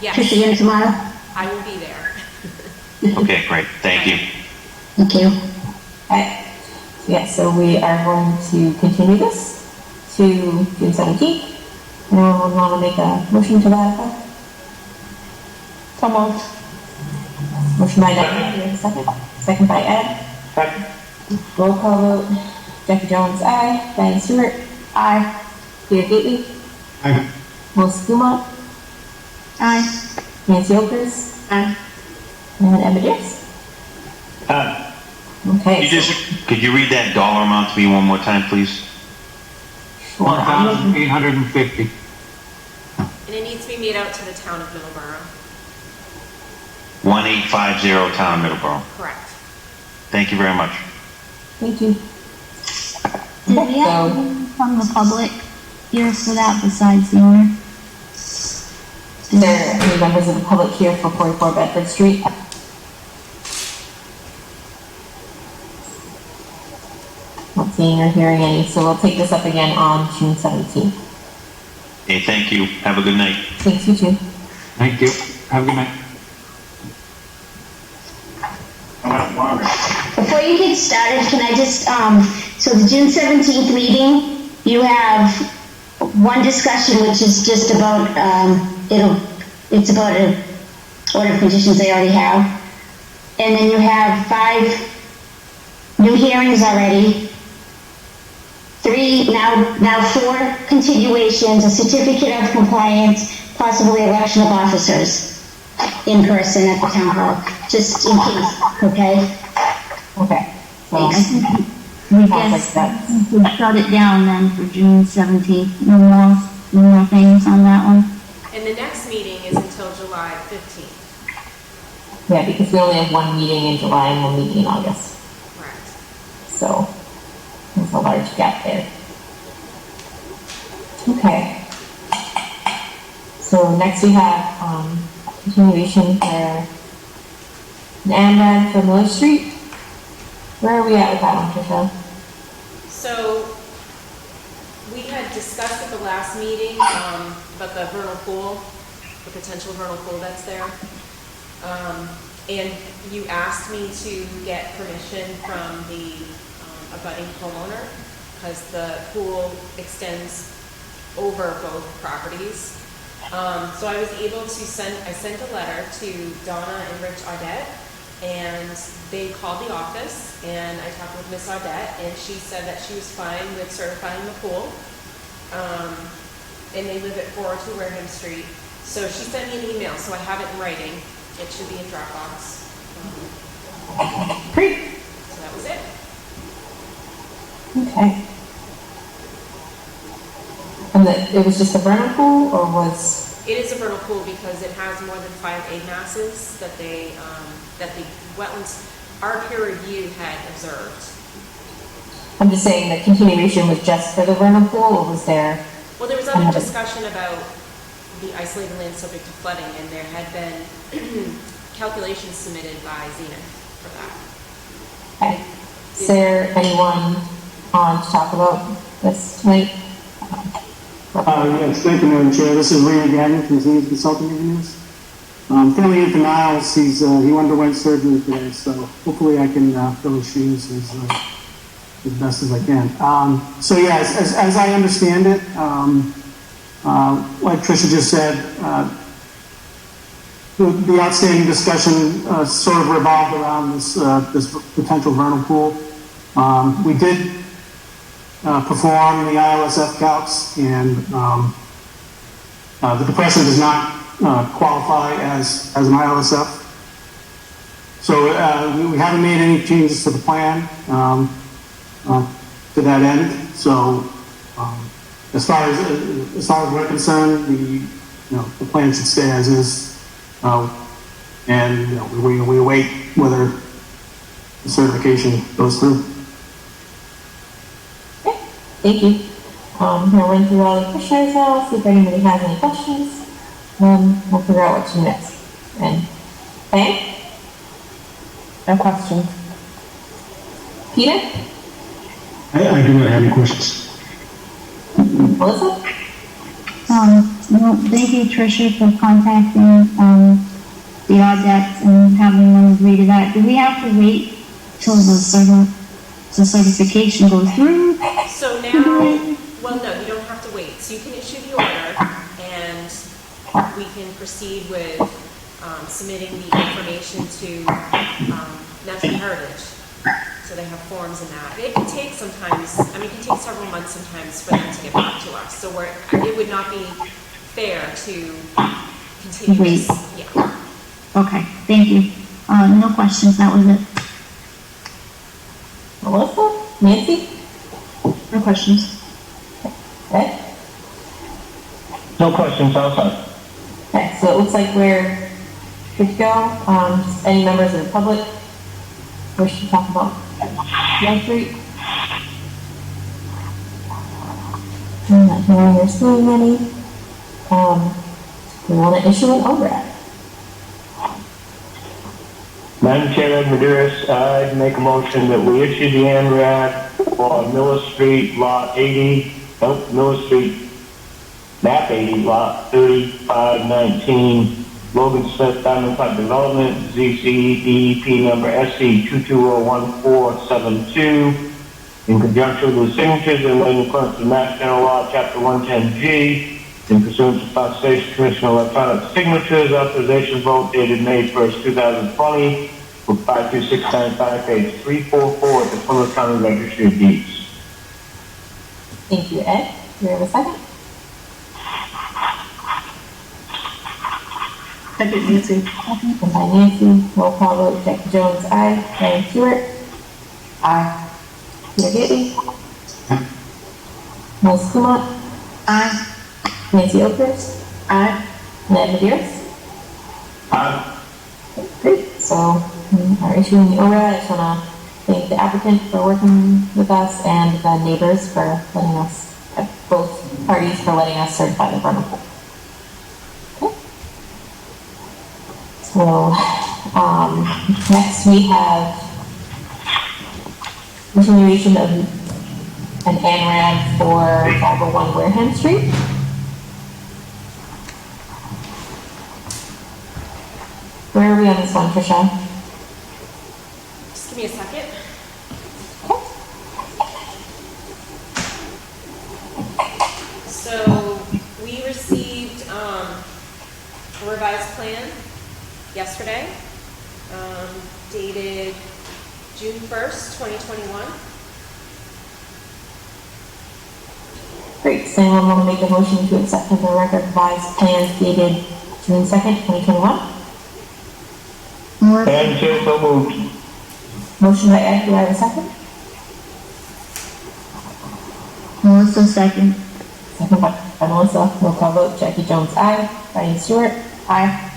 yes. Tricia in tomorrow? I will be there. Okay, great. Thank you. Thank you. Okay. Yeah, so we are going to continue this to June 17th. Anyone want to make a motion to that effect? So moved. Motion by Diane, second. Second by Ed. Second. Roll call vote. Jackie Jones, aye. Diane Stewart, Aye. Peter Gately, Aye. Melissa Dumont, Aye. Nancy Opers, Aye. and Emma Dix. Okay. Could you read that dollar amount to me one more time, please? $1,850. And it needs to be made out to the town of Middleborough. 1850 Town of Middleborough. Correct. Thank you very much. Thank you. Did we have anyone from the public here for that besides the owner? Is there any members of the public here for 44 Bedford Street? Not seeing or hearing any, so we'll take this up again on June 17th. Hey, thank you. Have a good night. Thanks, you too. Thank you. Have a good night. Before you get started, can I just, so the June 17th meeting, you have one discussion which is just about, it's about a order of conditions they already have. And then you have 5 new hearings already. 4 continuations, a certificate of compliance, possibly election of officers in person at the town hall, just in case, okay? Okay. So I think we guess we shut it down then for June 17th. No more things on that one. And the next meeting is until July 15th. yeah, because we only have one meeting in July and one meeting in August. Correct. So there's a large gap there. Okay. So next we have continuation for an AMRAD for Miller Street. Where are we at with that one, Tricia? So we had discussed at the last meeting about the vernal pool, the potential vernal pool that's there. And you asked me to get permission from the abutting homeowner because the pool extends over both properties. So I was able to sent a letter to Donna and Rich Audette, and they called the office, and I talked with Miss Audette, and she said that she was fine with certifying the pool. And they live at 402 Wareham Street. So she sent me an email, so I have it in writing. It should be in Dropbox. Great. So that was it. Okay. And it was just a vernal pool, or was? It is a vernal pool because it has more than 5 egg masses that the wetlands, our peer review had observed. I'm just saying the continuation was just for the vernal pool, or was there? Well, there was other discussion about the isolated land subject to flooding, and there had been calculations submitted by Zenith for that. Okay. Is there anyone on to talk about this tonight? Yes, thank you, Madam Chair. This is Ray again from Zenith Consulting Engineers. Fairly in denials. He underwent surgery today, so hopefully I can fill his shoes as best as I can. So yeah, as I understand it, like Tricia just said, the outstanding discussion sort of revolved around this potential vernal pool. We did perform the ILSF calcs, and the depression does not qualify as an ILSF. So we haven't made any changes to the plan to that end. So as far as we're concerned, the plan should stay as is, and we await whether the certification goes through. Thank you. I'm going to run through all the questions now, see if anybody has any questions. We'll figure out what to do next. And Frank? No questions. Peter? I do not have any questions. Melissa? Well, thank you, Tricia, for contacting the Audettes and having them agree to that. Do we have to wait till the certification goes through? So now, well, no, you don't have to wait. So you can issue the order, and we can proceed with submitting the information to Natural Heritage. So they have forms and that. It can take sometimes, it can take several months sometimes for them to get back to us. So it would not be fair to continue this. Yeah. Okay, thank you. No questions, that was it. Melissa? Nancy? No questions. No questions outside. Okay, so it looks like we're good to go. Just any members of the public wish to talk about Young Street? I'm not hearing or seeing any. We want to issue an ORAD. Madam Chair, Ed Maderas, I make a motion that we issue the ANRAD for Miller Street, lot 80, Miller Street, map 80, lot 3519, Logan Smith Diamond Club Development, ZCDEP number SC2201472, in conjunction with the signatures and in accordance with Mass General Law, Chapter 110G, in pursuant to Conservation Commission electronic signatures, authorization vote dated May 1st, 2020, with 52695, page 344 at the Plymouth County Registry of Deeds. Thank you, Ed. Do we have a second? Second, Nancy. Second by Nancy. Roll call vote. Jackie Jones, aye. Diane Stewart. Aye. Peter Gately. Melissa Kumot. Aye. Nancy Oakers. Aye. And Ed Maderas. Aye. Great. So we are issuing the ORA. I just want to thank the applicant for working with us and the neighbors for letting us, both parties for letting us certify the vernal pool. Okay. So next we have continuation of an ANRAD for 501 Wareham Street. Where are we on this one, Tricia? Just give me a second. So we received a revised plan yesterday, dated June 1st, 2021. Great. Does anyone want to make a motion to accept the record revised plans dated June 2nd, 2021? Madam Chair, so moved. Motion by Ed. Do I have a second? Melissa, second. Second by Melissa. Roll call vote. Jackie Jones, aye. Diane Stewart. Aye.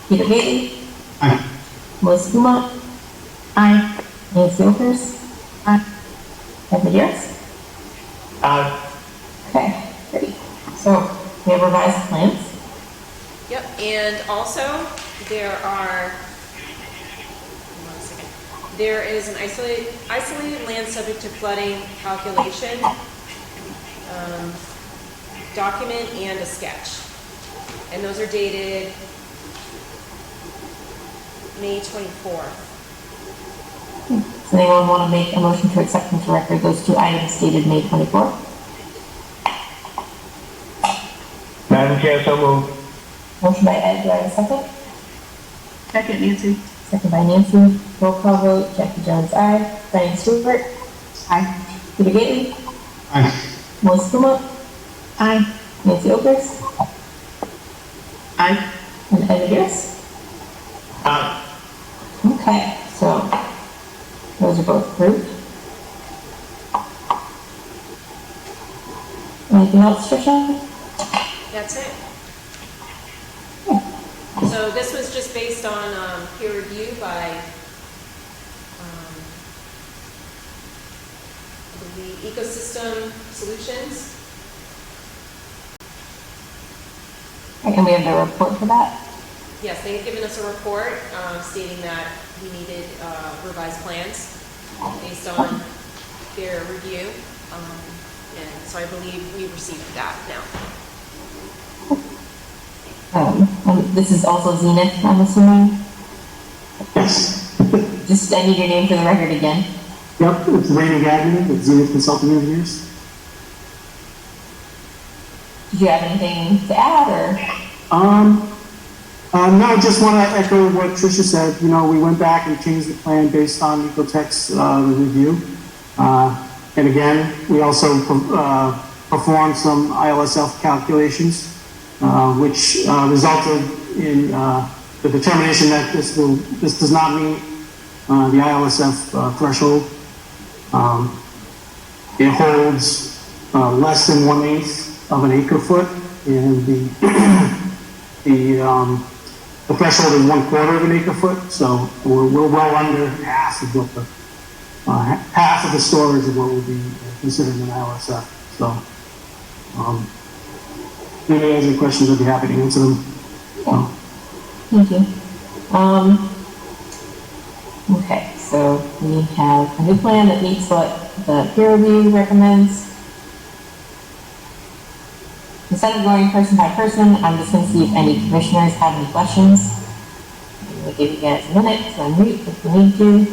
Peter Gately. Aye. Melissa Kumot. Aye. Nancy Oakers. Aye. Ed Maderas. Aye. Okay, great. So we have revised plans. Yep, and also there are, hold on a second. There is an isolated land subject to flooding calculation document and a sketch. And those are dated May 24th. Does anyone want to make a motion to accept into record those two items dated May 24th? Madam Chair, so moved. Motion by Ed. Do I have a second? Second, Nancy. Second by Nancy. Roll call vote. Jackie Jones, aye. Diane Stewart. Aye. Peter Gately. Aye. Melissa Kumot. Aye. Nancy Oakers. Aye. And Ed Maderas. Aye. Okay, so those are both approved. Anything else, Tricia? That's it. So this was just based on peer review by the Ecosystem Solutions. And we have the report for that? Yes, they had given us a report stating that we needed revised plans based on their review. And so I believe we received that now. This is also Zenith, I'm assuming? Yes. Just, I need your name for the record again. Yep, it's Raymond Gagnon with Zenith Consulting Engineers. Did you have anything to add, or? No, I just want to echo what Tricia said. You know, we went back and changed the plan based on Ecotech's review. And again, we also performed some ILSF calculations, which resulted in the determination that this does not meet the ILSF threshold. It holds less than 1/8 of an acre foot and the threshold is 1/4 of an acre foot, so we're well under half of what half of the storage of what would be considered an ILSF. So, if anybody has any questions, I'd be happy to answer them. Thank you. Okay, so we have a new plan that meets what the peer review recommends. Instead of going person by person, I'm just going to see if any commissioners have any questions. I'm going to give you guys a minute to unmute if you need to.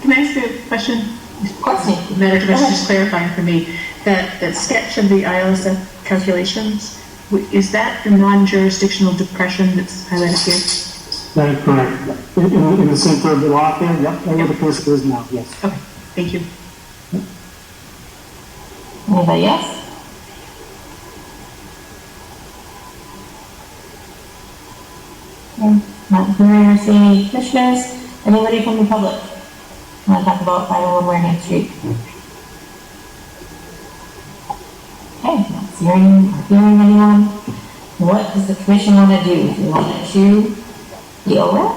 Can I ask you a question? Of course. Madam Commissioner, just clarifying for me, that sketch of the ILSF calculations, is that the non-jurisdictional depression that's highlighted here? That is correct. In the center of the lot there, yep, where the cursor is now, yes. Okay, thank you. Anybody else? Okay. Not hearing or seeing any commissioners. Anybody from the public want to talk about 501 Wareham Street? Okay, not seeing or hearing anyone. What does the commission want to do? Do you want to issue the OREC?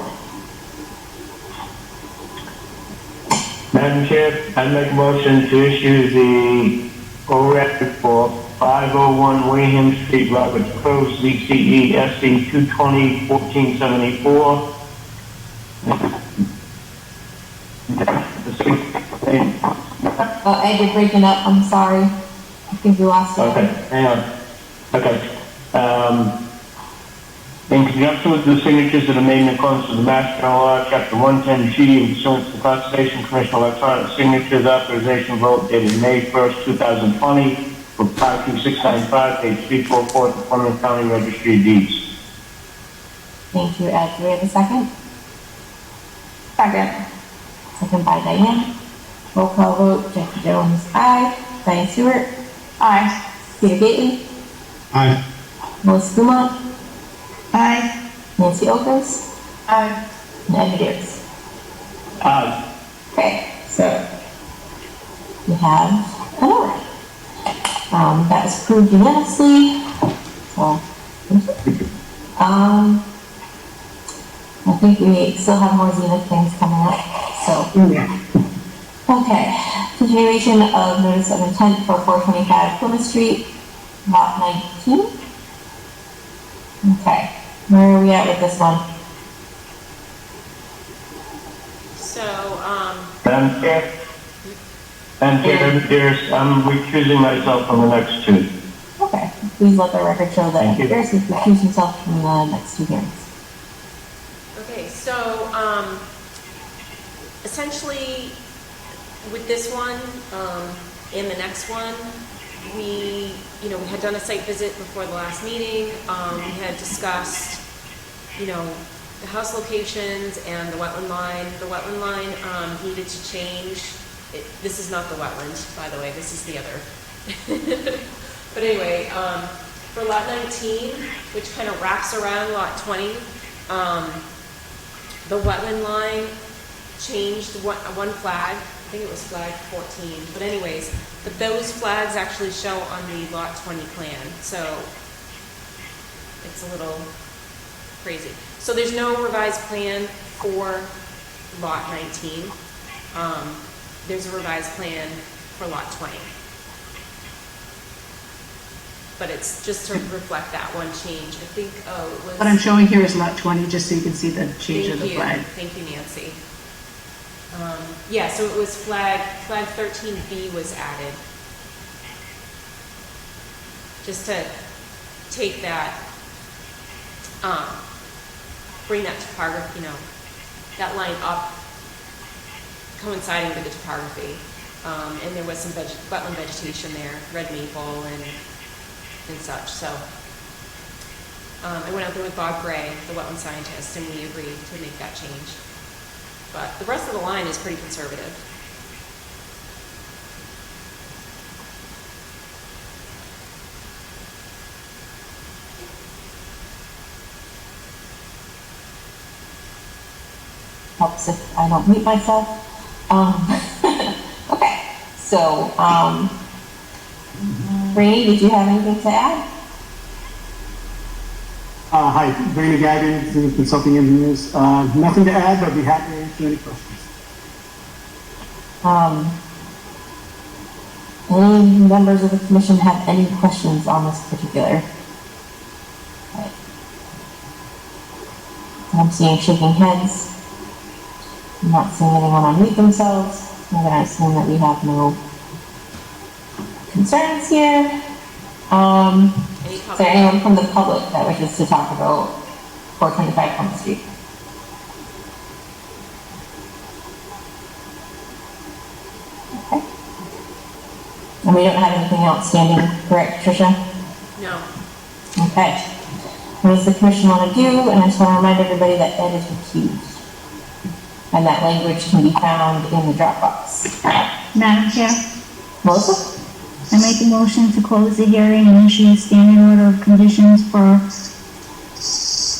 Madam Chair, I make a motion to issue the OREC for 501 Wareham Street, Roberts Cove, ZCE SC 220 1474. Ed, you're breaking up. I'm sorry. I think we lost you. Okay, hang on. Okay. In conjunction with the signatures that are made in accordance with the Mass General Law, Chapter 110G, and pursuant to the Conservation Commission electronic signatures authorization vote dated May 1st, 2020, for 52695, page 344, the Plymouth County Registry of Deeds. Thank you, Ed. Do we have a second? Second. Second by Diane. Roll call vote. Jackie Jones, aye. Diane Stewart. Aye. Peter Gately. Aye. Melissa Dumont. Aye. Nancy Oakes. Aye. And Ed McGears. Aye. Okay, so we have an order. That was approved unanimously. So, I think we still have more Zenith things coming up. So, okay. Continuation of notice of intent for 425 Plymouth Street, lot 19. Okay, where are we at with this one? So, Madam Chair, I'm recusing myself from the next two. Okay, please let the record show that Thank you. Harris has recused himself from the next two hearings. okay, so, essentially, with this one, and the next one, we had done a site visit before the last meeting. We had discussed, the house locations and the wetland line. The wetland line needed to change. This is not the wetland, by the way. This is the other. But anyway, for lot 19, which kind of wraps around lot 20, the wetland line changed one flag. I think it was flag 14. But anyways, those flags actually show on the lot 20 plan. So it's a little crazy. So there's no revised plan for lot 19. There's a revised plan for lot 20. But it's just to reflect that one change. I think, it was... What I'm showing here is lot 20, just so you can see the change of the flag. Thank you, Nancy. Yeah, so it was flag 13B was added. Just to take that, bring that topography, that line up, coinciding with the topography. And there was some wetland vegetation there, red maple and such. So I went out there with Bob Gray, the wetland scientist, and we agreed to make that change. But the rest of the line is pretty conservative. Helps if I don't mute myself. Okay, so Rainey, did you have anything to add? Hi, Brandon Gagnon, Senior Consulting Engineers. Nothing to add, but I'd be happy to answer any questions. Any members of the commission have any questions on this particular? Okay. I'm seeing shaking heads. I'm not seeing anyone unmute themselves. I'm going to assume that we have no concerns here. Is there anyone from the public that wishes to talk about 425 Plymouth Street? Okay. And we don't have anything outstanding, correct, Tricia? No. Okay. What does the commission want to do? And I just want to remind everybody that Ed is recused. And that language can be found in the Dropbox. Madam Chair, Melissa? I make a motion to close the hearing and issue a standing order of conditions for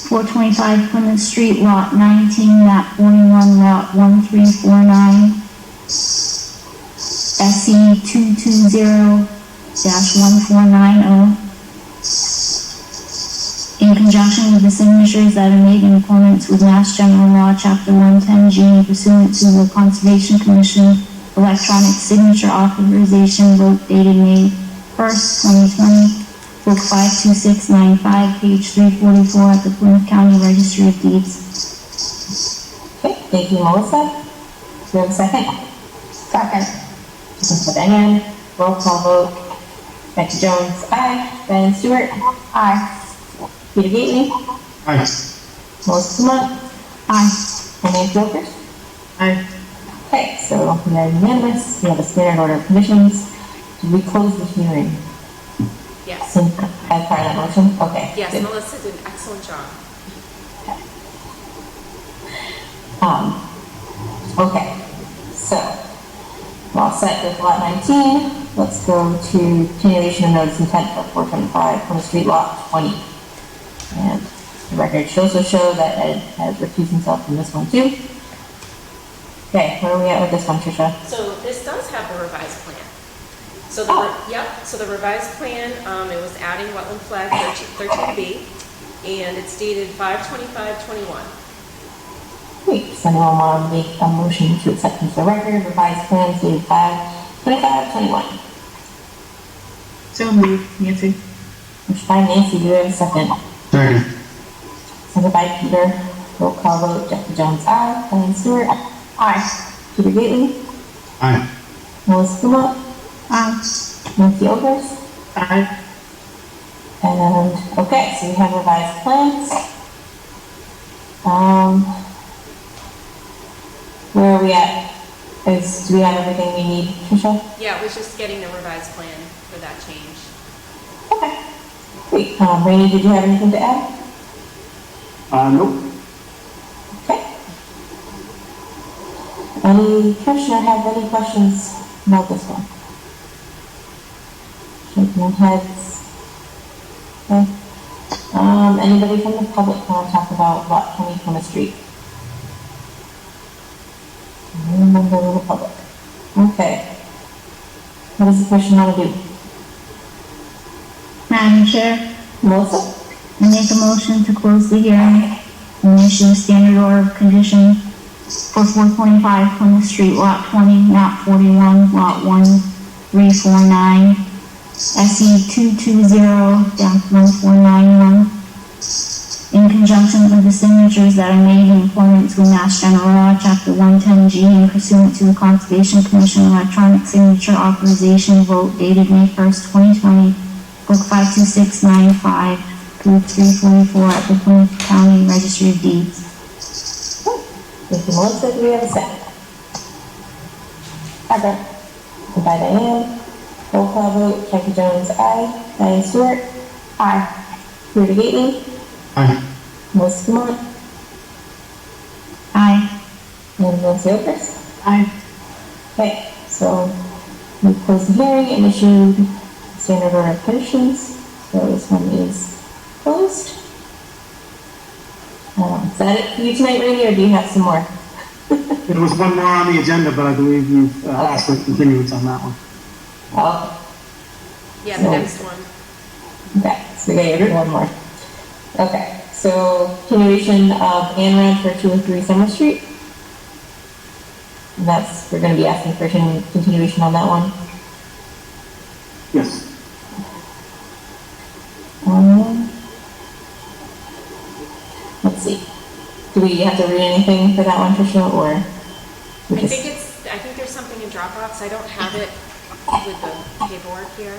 425 Plymouth Street, Lot 19, Map 41, Lot 1349, SE 220-1490, in conjunction with the signatures that are made in accordance with Mass General Law, Chapter 110G, pursuant to the Conservation Commission electronic signature authorization vote dated May 1st, 2020, Book 52695, page 344 at the Plymouth County Registry of Deeds. Okay, thank you, Melissa. Do we have a second? Second. For Diane, roll call vote. Becky Jones, aye. Diane Stewart, aye. Peter Gately, Aye. Melissa Sumont, Aye. and Nancy Wilkers. Aye. Okay, so we are unanimous. We have a standard order of conditions. Did we close the hearing? Yes. As part of that motion? Okay. Yes, good. Melissa did an excellent job. Okay, so we're all set with lot 19. Let's go to continuation of notice intent for 425 Plymouth Street, lot 20. And the record should also show that Ed has recused himself from this one too. Okay, where are we at with this one, Tricia? So this does have a revised plan. So so the revised plan, it was adding wetland flag 13B, and it's dated 5/25/21. Great, does anyone want to make a motion to accept into the record revised plans dated 5/25/21? So moved, Nancy. Motion by Nancy, do we have a second? Second. Second by Peter. Roll call vote, Jeffrey Jones, aye. Diane Stewart, aye. Peter Gately, Aye. Melissa Sumont, Aye. Nancy Wilkers. Aye. And, okay, so we have revised plans. Where are we at? Do we have everything we need, Tricia? Yeah, it was just getting the revised plan for that change. Okay. Great. Rainey, did you have anything to add? Nope. Okay. Any commissioner have any questions about this one? Shaking heads. Okay. Anybody from the public want to talk about lot 20 Plymouth Street? No member of the public. Okay. What does the commission want to do? Madam Chair, Melissa? I make a motion to close the hearing and issue a standard order of condition for 425 Plymouth Street, Lot 20, Map 41, Lot 1349, SE 220-1491, in conjunction with the signatures that are made in accordance with Mass General Law, Chapter 110G, and pursuant to the Conservation Commission electronic signature authorization vote dated May 1st, 2020, Book 52695, through 344 at the Plymouth County Registry of Deeds. Thank you, Melissa. Do we have a second? Second. And by Diane. Roll call vote. Jackie Jones, aye. Diane Stewart, aye. Peter Gately, Aye. Melissa Sumont, Aye. and Nancy Wilkers. Aye. Okay, so we closed the hearing and issued standard order of conditions. So this one is closed. Is that it for you tonight, Rainey, or do you have some more? There was one more on the agenda, but I believe you've asked for continuance on that one. Oh. Yeah, the next one. Okay, so we got one more. Okay, so continuation of Anne Ranch for 203 Summer Street. And we're going to be asking for continuation on that one. Yes. Let's see. Do we have to read anything for that one, Tricia, or? I think there's something in Dropbox. I don't have it with the paperwork here.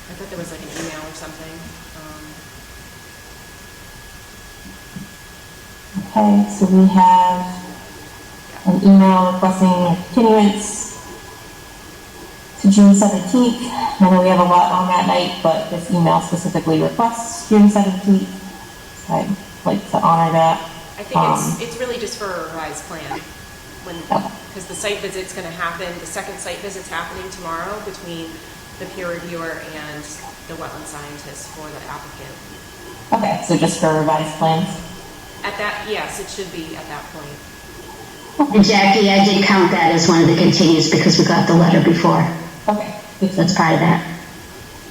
I thought there was like an email or something. Okay, so we have an email requesting a continuance to June 17th. I know we have a lot on that night, but this email specifically requests June 17th. So I'd like to honor that. I think it's really just for a revised plan. Because the site visit's going to happen, the second site visit's happening tomorrow between the peer reviewer and the wetland scientist for the applicant. Okay, so just for revised plans? Yes, it should be at that point. And Jackie, I did count that as one of the continues because we got the letter before. Okay. That's part of that.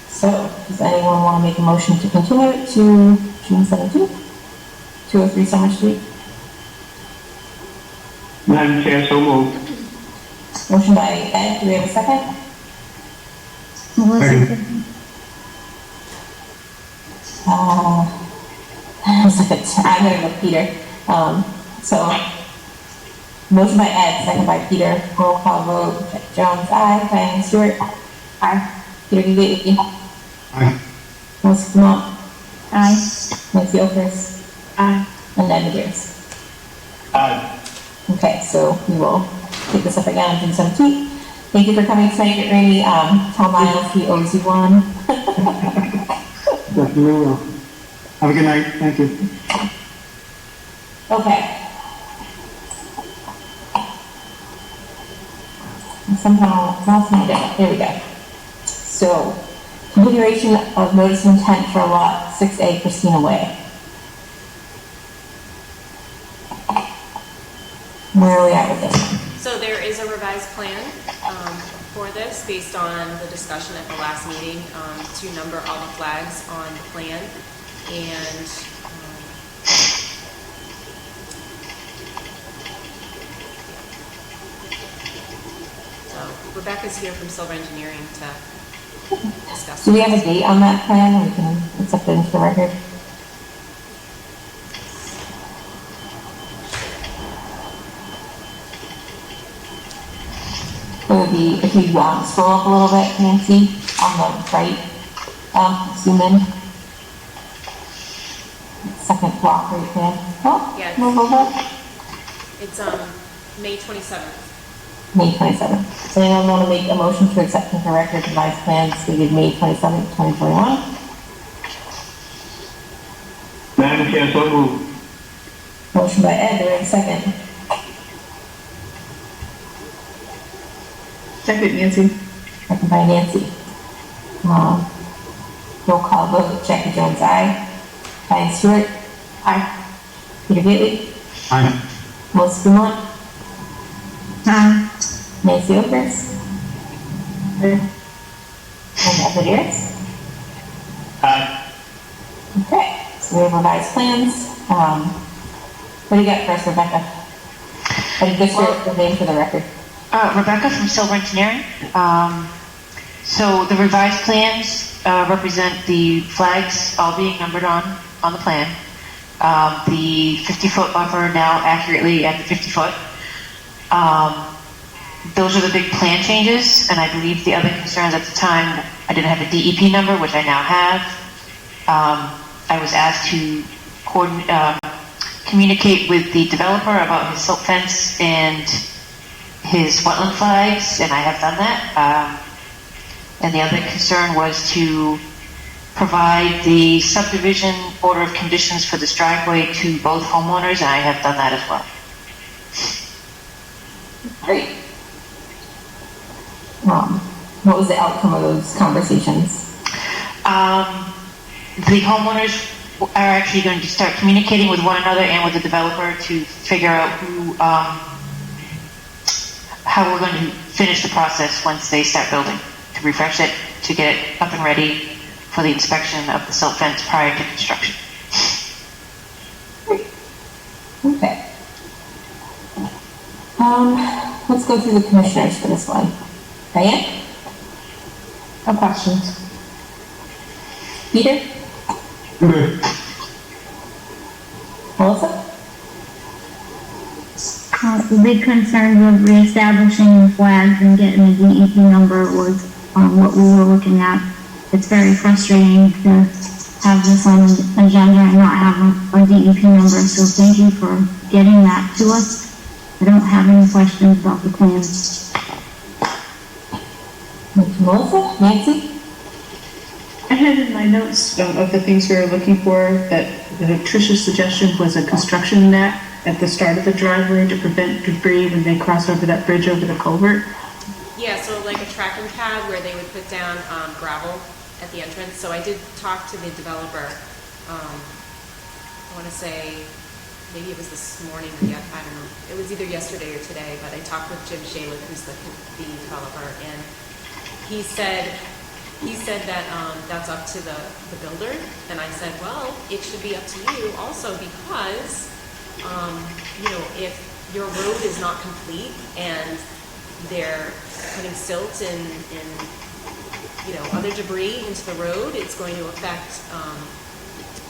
So, does anyone want to make a motion to continue it to June 17th? 203 Summer Street? Madam Chair, so moved. Motion by Ed, do we have a second? Melissa. I'm going to go Peter. So, motion by Ed, second by Peter. Roll call vote. Jack Jones, aye. Diane Stewart, aye. Peter Gugate, Aye. Melissa Dumont, Aye. Nancy Okers, Aye. and Ed McGears. Aye. Okay, so we will pick this up again on June 17th. Thank you for coming tonight, Rainey. Tell Miles he owes you one. Definitely will. Have a good night. Thank you. Okay. Somehow lost my day. There we go. So, continuation of notice of intent for lot 6A Christina Way. Where are we at with this? So there is a revised plan for this based on the discussion at the last meeting to number all the flags on the plan. And so Rebecca's here from Silver Engineering to discuss. Do we have a date on that plan? We can accept it into the record. It would be, if you scroll up a little bit, Nancy, on the right, zoom in. Second block right there. Oh, Yes. move over. It's May 27th. May 27th. Does anyone want to make a motion to accept into record revised plans dated May 27th, 2021? Madam Chair, so moved. Motion by Ed, do we have a second? Second, Nancy. Second by Nancy. Roll call vote, Jackie Jones, aye. Diane Stewart, aye. Peter Gately, Aye. Melissa Dumont, Aye. Nancy Okers, and Ed McGears. Aye. Okay, so we have revised plans. What do you got for us, Rebecca? I did just get the name for the record. Rebecca from Silver Engineering. So the revised plans represent the flags all being numbered on the plan. The 50-foot buffer now accurately at the 50-foot. Those are the big plan changes, and I believe the other concerns at the time, I didn't have a DEP number, which I now have. I was asked to communicate with the developer about his silt fence and his wetland flags, and I have done that. And the other concern was to provide the subdivision order of conditions for this driveway to both homeowners, and I have done that as well. Great. What was the outcome of those conversations? The homeowners are actually going to start communicating with one another and with the developer to figure out how we're going to finish the process once they start building. to refresh it, to get it up and ready for the inspection of the silt fence prior to construction. Okay. Let's go through the commissioners for this one. Diane? No questions. Peter? Melissa? The big concern with reestablishing the flags and getting a DEP number was what we were looking at. It's very frustrating to have this on the agenda and not have a DEP number, so thank you for getting that to us. I don't have any questions about the plans. Melissa? Nancy? I had in my notes of the things we were looking for that Tricia's suggestion was a construction net at the start of the driveway to prevent debris when they cross over that bridge over the culvert. Yeah, so like a tracking pad where they would put down gravel at the entrance. So I did talk to the developer. I want to say maybe it was this morning or yet, I don't know. It was either yesterday or today, but I talked with Jim Shalick, who's the developer, and he said that that's up to the builder. And I said, well, it should be up to you also because, you know, if your road is not complete and they're putting silt and you know, other debris into the road, it's going to affect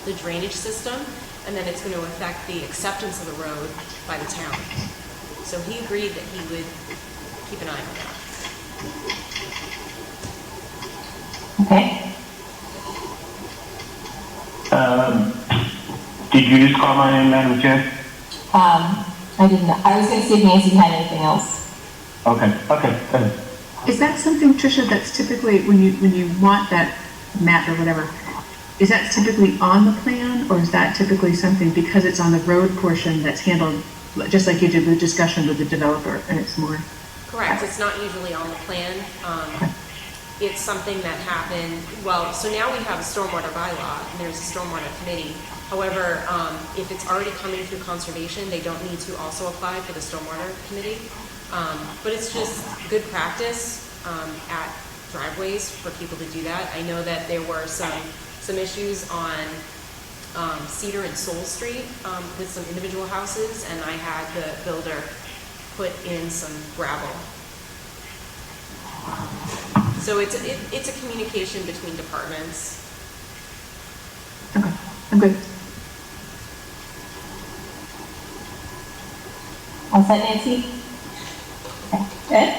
the drainage system, and then it's going to affect the acceptance of the road by the town. So he agreed that he would keep an eye on that. Okay. Did you just call my name, Madam Chair? I didn't. I was going to see if Nancy had anything else. Okay, good. Is that something, Tricia, that's typically when you want that map or whatever, is that typically on the plan, or is that typically something because it's on the road portion that's handled just like you did the discussion with the developer and it's more? Correct. It's not usually on the plan. It's something that happened, well, so now we have a stormwater bylaw and there's a stormwater committee. However, if it's already coming through conservation, they don't need to also apply for the stormwater committee. But it's just good practice at driveways for people to do that. I know that there were some issues on Cedar and Soul Street with some individual houses, and I had the builder put in some gravel. So it's a communication between departments. Okay, I'm good. All set, Nancy? Okay. Good.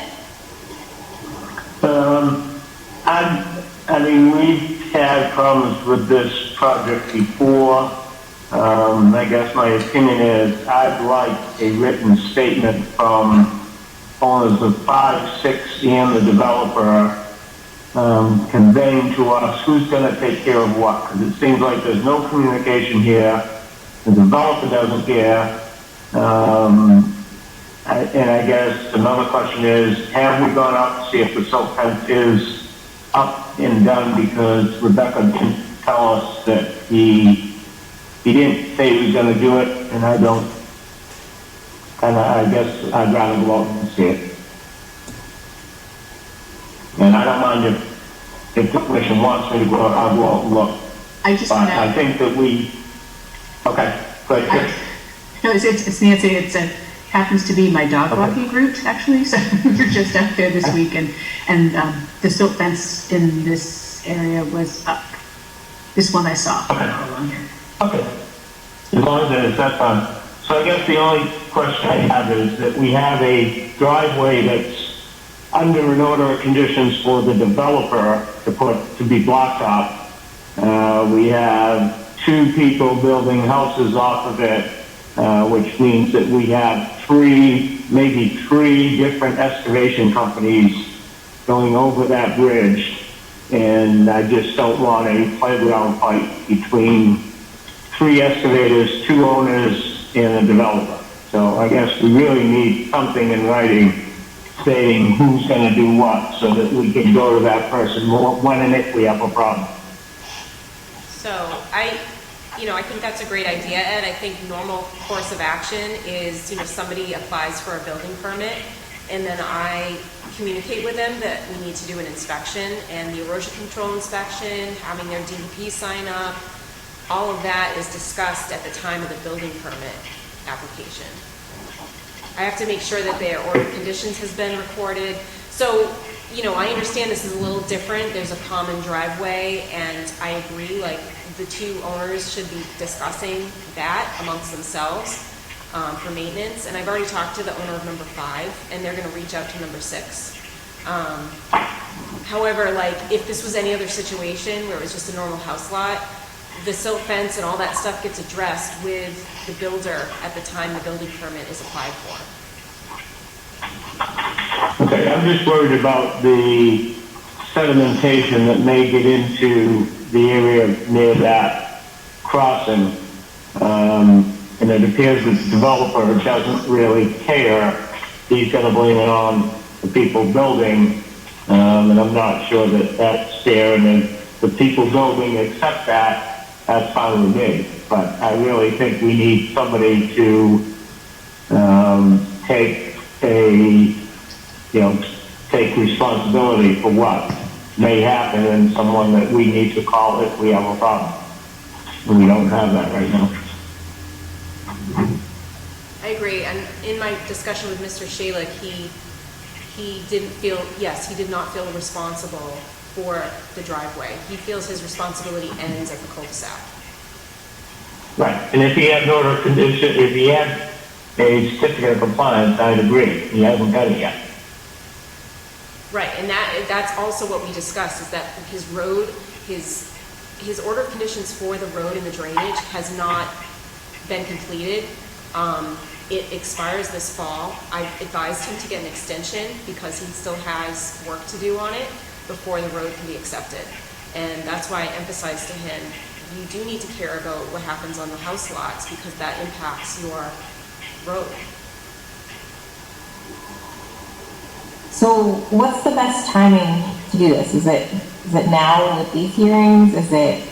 I mean, we've had problems with this project before. I guess my opinion is I'd like a written statement from owners of 5, 6, and the developer conveying to us who's going to take care of what, because it seems like there's no communication here. The developer doesn't care. And I guess another question is, have we gone out to see if the silt fence is up and done? Because Rebecca didn't tell us that he didn't say he was going to do it, and I don't. And I guess I'd rather go out and see it. And I don't mind if the commission wants me to go out, I'll go out and look. I think that we. Okay, good. No, it's Nancy. It happens to be my dog walking route, actually. So we were just out there this week, and the silt fence in this area was up. This one I saw along here. Okay. As long as it is, that's fine. So I guess the only question I have is that we have a driveway that's under an order of conditions for the developer to be blocked off. We have 2 people building houses off of it, which means that we have maybe three different excavation companies going over that bridge. And I just don't want a playground fight between 3 excavators, 2 owners, and a developer. So I guess we really need something in writing saying who's going to do what, so that we can go to that person when and if we have a problem. So I think that's a great idea, Ed. I think normal course of action is, somebody applies for a building permit and then I communicate with them that we need to do an inspection, and the erosion control inspection, having their DEP sign up, all of that is discussed at the time of the building permit application. I have to make sure that their order of conditions has been recorded. So, you know, I understand this is a little different. There's a common driveway, and I agree, like, the two owners should be discussing that amongst themselves for maintenance. And I've already talked to the owner of number 5, and they're gonna reach out to number 6. However, like, if this was any other situation where it was just a normal house lot, the silt fence and all that stuff gets addressed with the builder at the time the building permit is applied for. Okay, I'm just worried about the sedimentation that may get into the area near that crossing. And it appears that the developer doesn't really care. He's going to blame it on the people building, and I'm not sure that that's fair. And if the people building accept that, that's fine with me. But I really think we need somebody to take responsibility for what may happen, and someone that we need to call if we have a problem. And we don't have that right now. I agree, and in my discussion with Mr. Shalick, he did not feel responsible for the driveway. He feels his responsibility ends at the cul-de-sac. Right, and if he had an order of condition, if he had a certificate of compliance, I'd agree. He hasn't got it yet. Right, and that's also what we discussed, is that his road, his order of conditions for the road and the drainage has not been completed. It expires this fall. I advised him to get an extension because he still has work to do on it before the road can be accepted. And that's why I emphasized to him, you do need to care about what happens on the house lots because that impacts your road. So what's the best timing to do this? Is it now with these hearings? Is it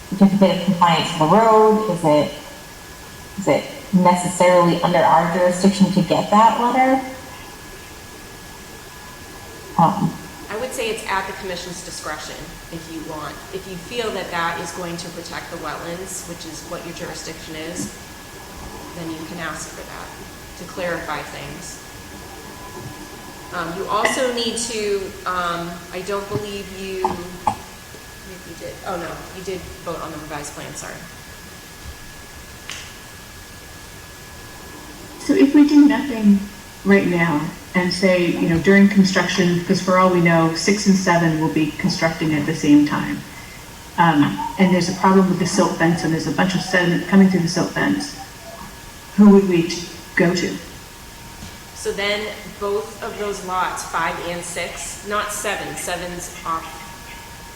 certificate of compliance for the road? Is it necessarily under our jurisdiction to get that letter? I would say it's at the commission's discretion if you want. If you feel that that is going to protect the wetlands, which is what your jurisdiction is, then you can ask for that to clarify things. You also need to, I don't believe you did, oh no, you did vote on the revised plan, sorry. So if we do nothing right now and say, you know, during construction, because for all we know, 6 and 7 will be constructing at the same time, and there's a problem with the silt fence and there's a bunch of sediment coming through the silt fence, who would we go to? So then both of those lots, 5 and 6, not 7, 7's off.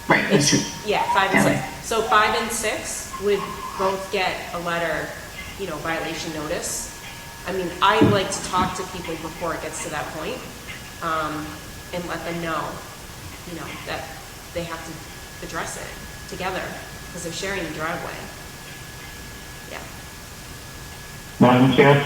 Right, that's true. Yeah, 5 and 6. So 5 and 6 would both get a letter, you know, violation notice. I mean, I like to talk to people before it gets to that point, and let them know, you know, that they have to address it together because they're sharing the driveway. Yeah. Madam Chair?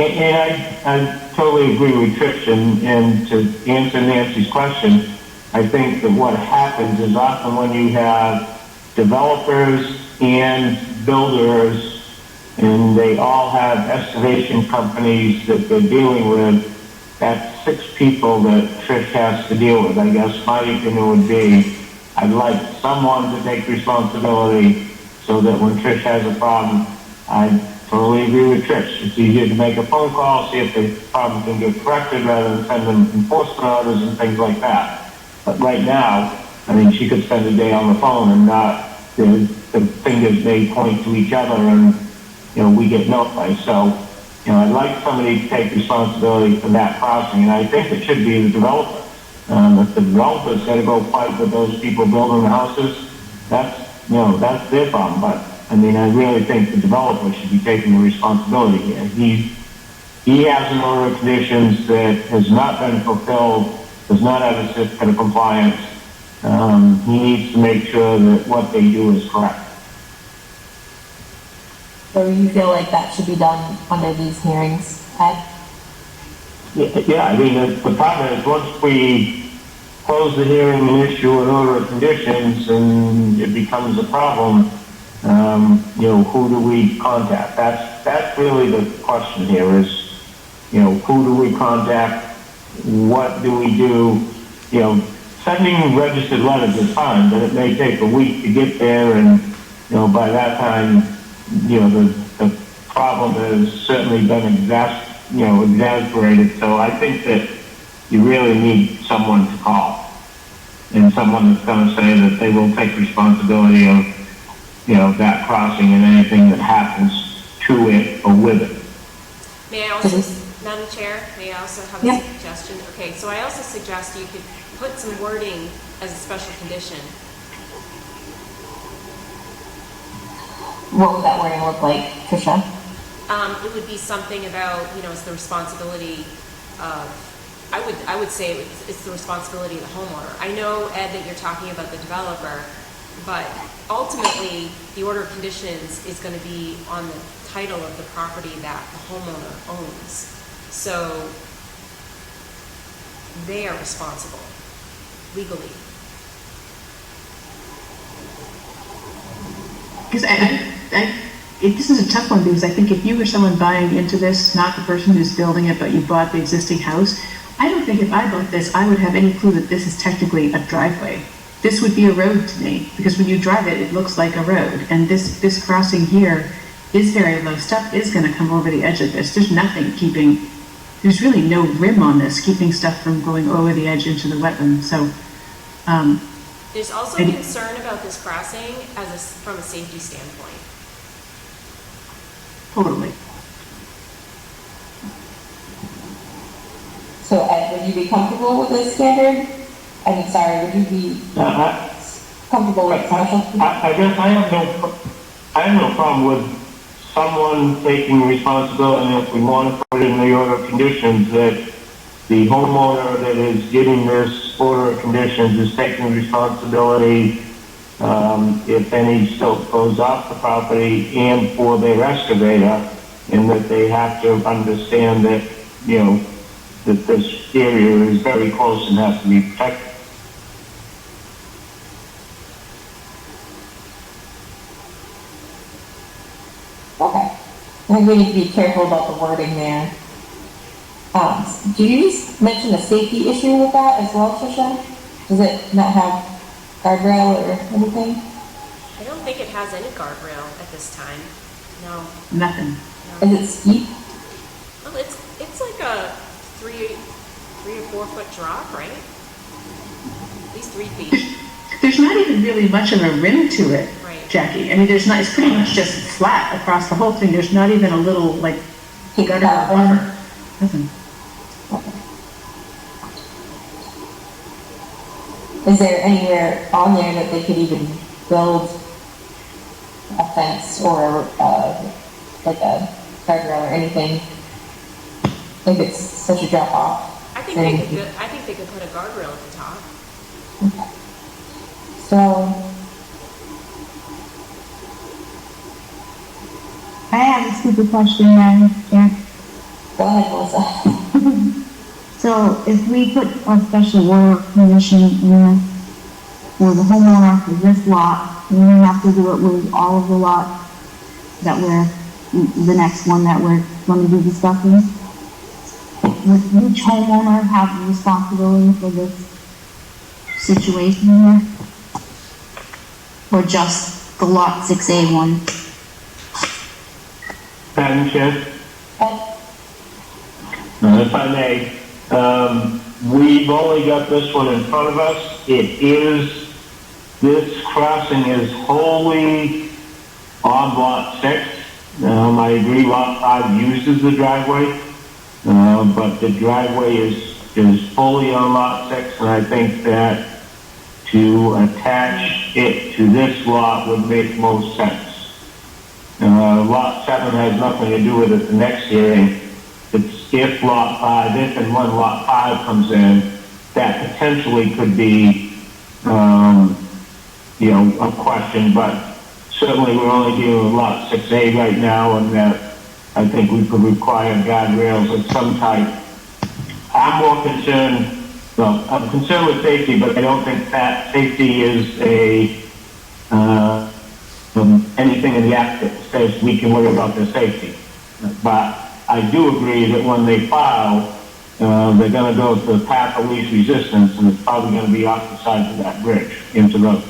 And I totally agree with Trish, and to answer Nancy's question, I think that what happens is often when you have developers and builders and they all have excavation companies that they're dealing with, that's 6 people that Trish has to deal with. I guess my opinion would be I'd like someone to take responsibility so that when Trish has a problem, I totally agree with Trish. It's easier to make a phone call, see if the problem can get corrected rather than send them enforcement orders and things like that. But right now, I mean, she could spend a day on the phone and not, the fingers may point to each other and, you know, we get notified. So, you know, I'd like somebody to take responsibility for that crossing, and I think it should be the developer. If the developer's got to go fight with those people building the houses, that's, you know, that's their problem. But I mean, I really think the developer should be taking the responsibility here. He has an order of conditions that has not been fulfilled, does not have a certificate of compliance. He needs to make sure that what they do is correct. So Or you feel like that should be done under these hearings, Ed? Yeah, I mean, the problem is, once we close the hearing and issue an order of conditions, and it becomes a problem, who do we contact? That's really the question here is, who do we contact? What do we do? Sending registered letters is fine, but it may take a week to get there, and, by that time, the problem has certainly been exasperated. So I think that you really need someone to call, and someone that's going to say that they will take responsibility of, that crossing and anything that happens to it or with it. May I also, Madam Chair, may I also have a suggestion? Okay, so I also suggest you could put some wording as a special condition. What would that wording look like, Tricia? It would be something about, it's the responsibility of, I would say it's the responsibility of the homeowner. I know, Ed, that you're talking about the developer, but ultimately the order of conditions is going to be on the title of the property that the homeowner owns. So they are responsible legally. Because this is a tough one, because I think if you were someone buying into this, not the person who's building it, but you bought the existing house, I don't think if I bought this, I would have any clue that this is technically a driveway. This would be a road to me, because when you drive it, it looks like a road. And this crossing here is very low. Stuff is going to come over the edge of this. There's nothing there's really no rim on this keeping stuff from going over the edge into the wetland. So, there's also concern about this crossing from a safety standpoint. Totally. So Ed, would you be comfortable with this standard? Would you be comfortable with special? I guess I have no problem with someone taking responsibility, and if we want to put it in the order of conditions, that the homeowner that is getting this order of conditions is taking responsibility if any silt goes off the property and for their excavator, and that they have to understand that, that this area is very close and has to be protected. Okay. I think we need to be careful about the wording there. Do you mention a safety issue with that as well, Tricia? Does it not have guardrail or anything? I don't think it has any guardrail at this time. No. Nothing. No. Is it steep? Well, it's like a 3 or 4 foot drop, right? At least 3 feet. There's not even really much of a rim to it, right, Jackie. I mean, it's pretty much just flat across the whole thing. There's not even a little, gutter or buffer. Nothing. Is there anywhere on there that they could even build a fence or like a guardrail or anything? If it's such a drop off. I think they could put a guardrail at the top. Okay. So I have a stupid question, Madam Chair. go ahead, Melissa. So if we put a special order of condition in for the homeowner for this lot, and we have to do it with all of the lots that the next one that we're going to be discussing, would each homeowner have the responsibility for this situation here? Or just the lot 6A one? Madam Chair? If I may, we've only got this one in front of us. This crossing is wholly on lot 6. I agree lot 5 uses the driveway, but the driveway is fully on lot 6, and I think that to attach it to this lot would make most sense. Lot 7 has nothing to do with it the next hearing. It's if lot 5, if and when lot 5 comes in, that potentially could be, a question, but certainly we're only dealing with lot 6A right now, and that I think we could require guardrails of some type. I'm more concerned, well, I'm concerned with safety, but I don't think that safety is anything in the act that says we can worry about their safety. But I do agree that when they plow, they're going to go to the path of least resistance, and it's probably going to be off the side of that bridge into the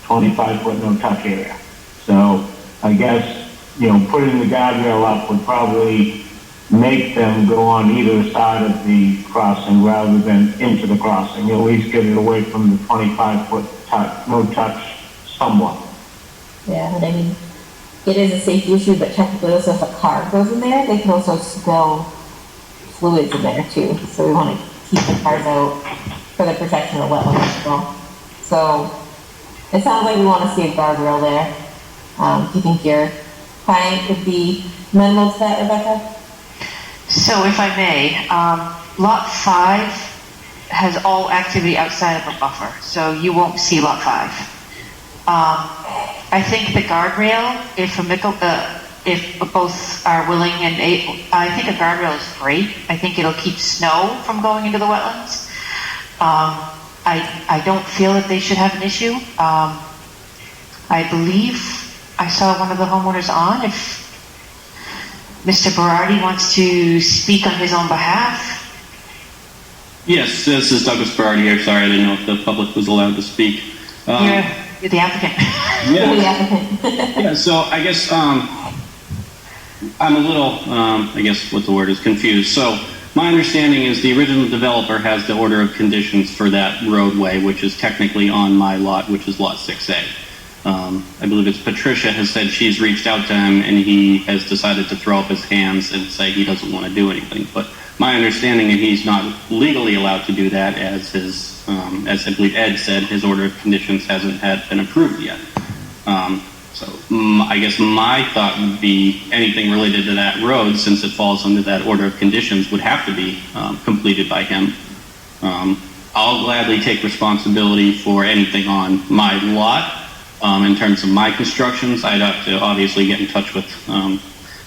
25-foot no-touch area. So I guess, putting the guardrail up would probably make them go on either side of the crossing rather than into the crossing. At least get it away from the 25-foot no-touch somewhat. Yeah, and I mean, it is a safety issue, but technically also if a car goes in there, they can also spill fluids in there too. So we want to keep the cars out for the protection of wetlands as well. So it sounds like we want to see a guardrail there. Do you think your client would be amenable to that, Rebecca? So if I may, lot 5 has all activity outside of a buffer, so you won't see lot 5. I think the guardrail, if both are willing and able, I think a guardrail is great. I think it'll keep snow from going into the wetlands. I don't feel that they should have an issue. I believe I saw one of the homeowners on. If Mr. Berardi wants to speak on his own behalf. Yes, this is Douglas Berardi here. Sorry, I didn't know if the public was allowed to speak. You're the applicant. Yeah. You're the applicant. Yeah, so I guess I'm a little, I guess what the word is, confused. So my understanding is the original developer has the order of conditions for that roadway, which is technically on my lot, which is lot 6A. I believe it's Patricia has said she's reached out to him and he has decided to throw up his hands and say he doesn't want to do anything. But my understanding is he's not legally allowed to do that, as his, as I believe Ed said, his order of conditions hasn't been approved yet. So I guess my thought would be anything related to that road, since it falls under that order of conditions, would have to be completed by him. I'll gladly take responsibility for anything on my lot. In terms of my constructions, I'd have to obviously get in touch with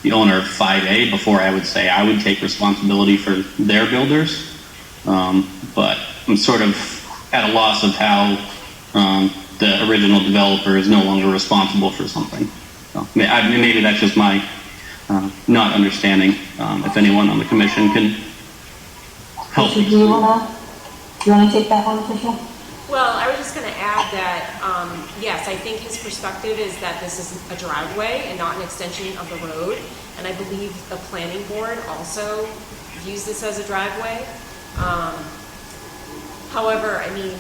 the owner of 5A before I would say I would take responsibility for their builders. But I'm sort of at a loss of how the original developer is no longer responsible for something. So maybe that's just my not understanding. If anyone on the commission can help me. Do you want to take that one, Tricia? Well, I was just going to add that, yes, I think his perspective is that this is a driveway and not an extension of the road. And I believe the planning board also views this as a driveway. However, I mean,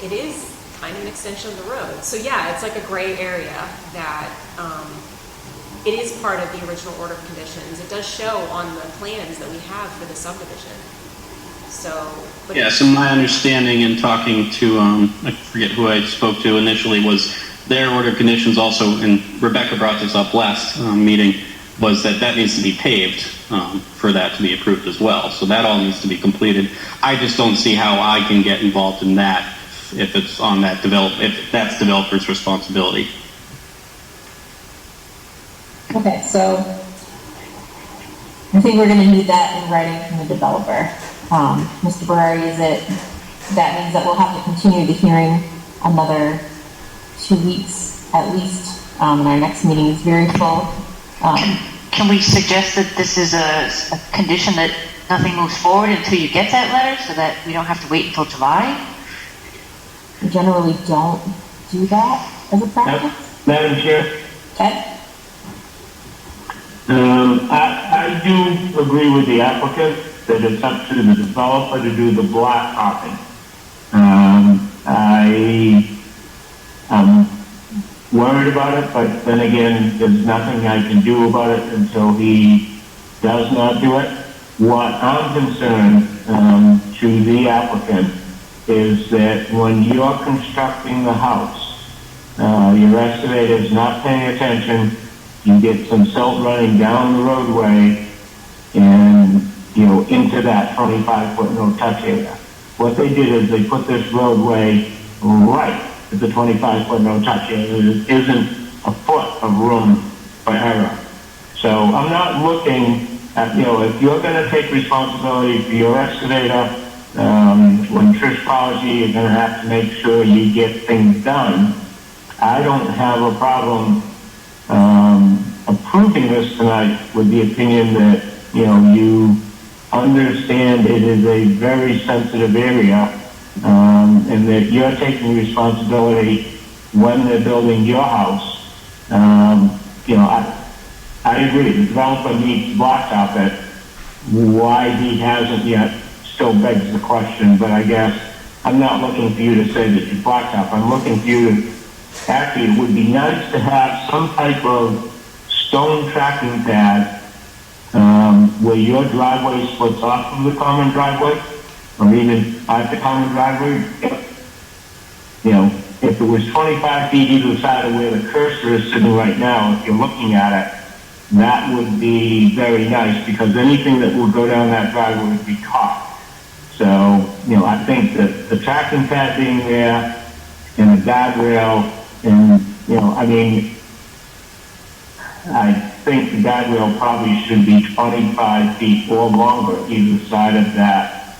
it is kind of an extension of the road. So yeah, it's like a gray area that it is part of the original order of conditions. It does show on the plans that we have for the subdivision. So, yeah, so my understanding in talking to, I forget who I spoke to initially, was their order of conditions also, and Rebecca brought this up last meeting, was that needs to be paved for that to be approved as well. So that all needs to be completed. I just don't see how I can get involved in that if it's on that if that's developer's responsibility. Okay, so I think we're going to need that in writing from the developer. Mr. Berardi, that means that we'll have to continue the hearing another 2 weeks at least, and our next meeting is very full. Can we suggest that this is a condition that nothing moves forward until you get that letter, so that we don't have to wait until July? We generally don't do that as a practice. Madam Chair? Okay. I do agree with the applicant that it's up to the developer to do the black topping. I am worried about it, but then again, there's nothing I can do about it until he does not do it. What I'm concerned to the applicant is that when you're constructing the house, your excavator's not paying attention, you get some silt running down the roadway and into that 25-foot no-touch area. What they did is they put this roadway right at the 25-foot no-touch area. It isn't a foot of room for error. So I'm not looking at, if you're going to take responsibility for your excavator, when Trish calls you, you're going to have to make sure you get things done. I don't have a problem approving this tonight with the opinion that, you understand it is a very sensitive area, and that you're taking responsibility when they're building your house. I agree, the developer needs to blacktop it. Why he hasn't yet still begs the question, but I guess I'm not looking for you to say that you blacktop. I'm looking for you to, actually, it would be nice to have some type of stone tracking pad where your driveway splits off from the common driveway, or even at the common driveway. If it was 25 feet either side of where the cursor is sitting right now, if you're looking at it, that would be very nice, because anything that would go down that driveway would be caught. So, I think that the tracking pad being there and the guardrail, and, I think the guardrail probably should be 25 feet or longer either side of that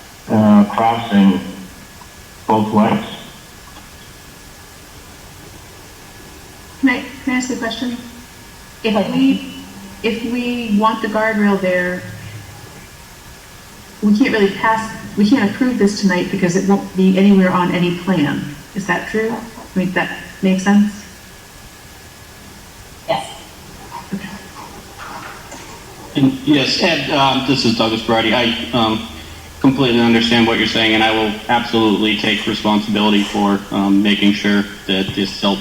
crossing both ways. Can I ask a question? If we want the guardrail there, we can't approve this tonight because it won't be anywhere on any plan. Is that true? That makes sense? Yes. Okay. And yes, Ed, this is Douglas Brady. I completely understand what you're saying, and I will absolutely take responsibility for making sure that this silt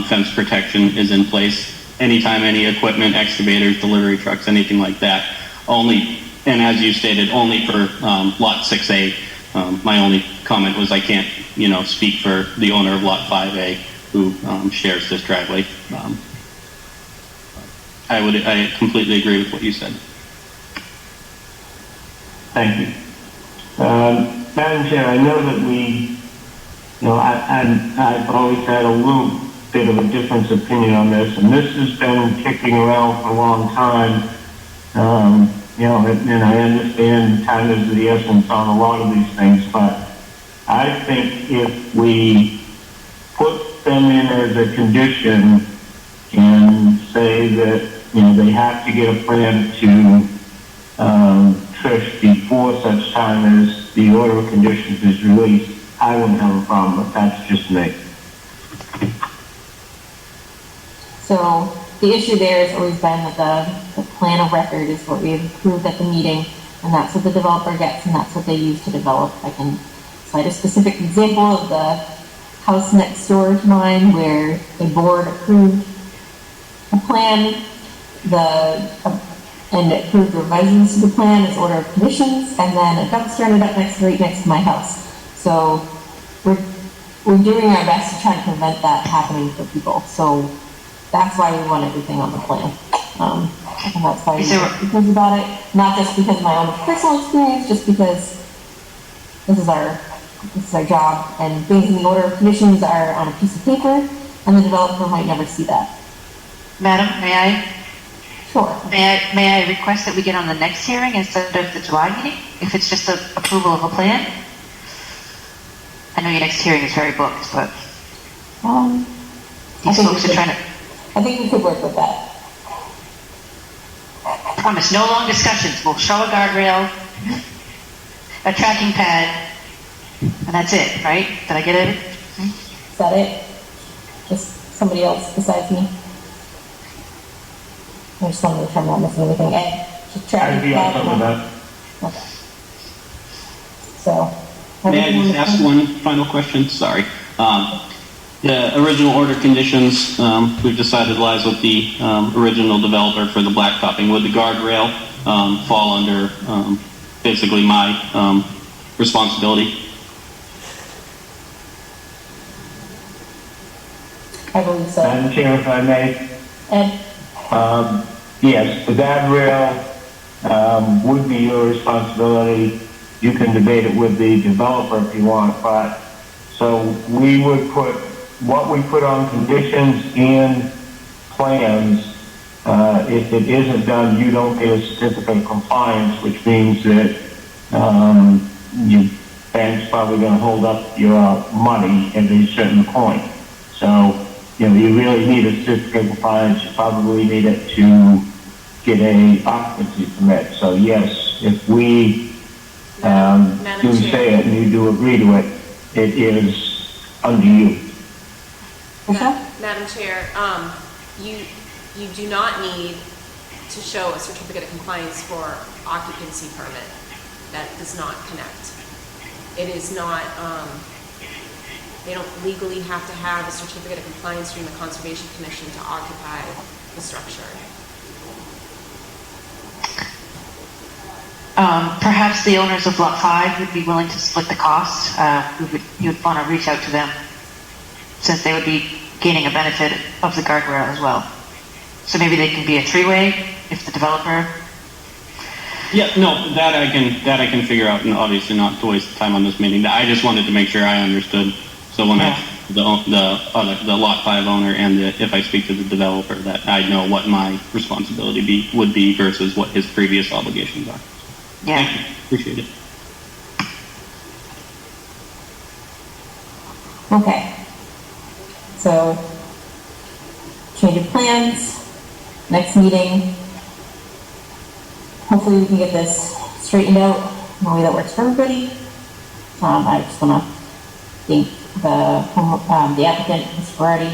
fence protection is in place. Anytime any equipment, excavators, delivery trucks, anything like that, only, and as you stated, only for Lot 6A. My only comment was I can't, speak for the owner of Lot 5A who shares this driveway. I completely agree with what you said. Thank you. Madam Chair, I know that I've always had a little bit of a different opinion on this, and this has been kicking around for a long time. And I understand time is of the essence on a lot of these things, but I think if we put them in as a condition and say that, they have to get a plan to Trish before such time as the order of conditions is released, I wouldn't have a problem, but that's just me. So the issue there has always been that the plan of record is what we have approved at the meeting, and that's what the developer gets, and that's what they use to develop. I can cite a specific example of the house next door to mine where a board approved a plan, and it approved revisions to the plan as order of conditions, and then a dumpster ended up right next to my house. So we're doing our best to try to prevent that happening for people. So that's why we want everything on the plan. And that's why we think about it, not just because of my own personal experience, just because this is our job, and things in the order of conditions are on a piece of paper, and the developer might never see that. Madam, may I? Sure. May I request that we get on the next hearing instead of the July meeting, if it's just the approval of a plan? I know your next hearing is very booked, but these folks are trying to... I think we could work with that. Promise, no long discussions. We'll show a guardrail, a tracking pad, and that's it, right? Did I get it? Is that it? Just somebody else besides me? I just want to make sure I'm not missing anything. Ed, just tracking pad. Okay. So. May I just ask one final question? Sorry. The original order conditions, we've decided lies with the original developer for the blacktopping. Would the guardrail fall under basically my responsibility? I believe so. Madam Chair, if I may. Ed? Yes, the guardrail would be your responsibility. You can debate it with the developer if you want, but so we would put what we put on conditions and plans, if it isn't done, you don't get a certificate of compliance, which means that your bank's probably going to hold up your money at a certain point. So, you really need a certificate of compliance. You probably need it to get a occupancy permit. So yes, if we do say it and you do agree to it, it is under you. Madam Chair, you do not need to show a certificate of compliance for occupancy permit. That does not connect. It is not, they don't legally have to have a certificate of compliance from the Conservation Commission to occupy the structure. Perhaps the owners of Lot 5 would be willing to split the cost. You would want to reach out to them, since they would be gaining a benefit of the guardrail as well. So maybe they can be a three-way if the developer. Yeah, no, that I can figure out, and obviously not to waste time on this meeting. I just wanted to make sure I understood. So when the Lot 5 owner and if I speak to the developer, that I know what my responsibility would be versus what his previous obligations are. Yeah. Thank you. Appreciate it. Okay. So, change of plans, next meeting. Hopefully we can get this straightened out in a way that works for everybody. I just want to thank the applicant, Mr. Berardi,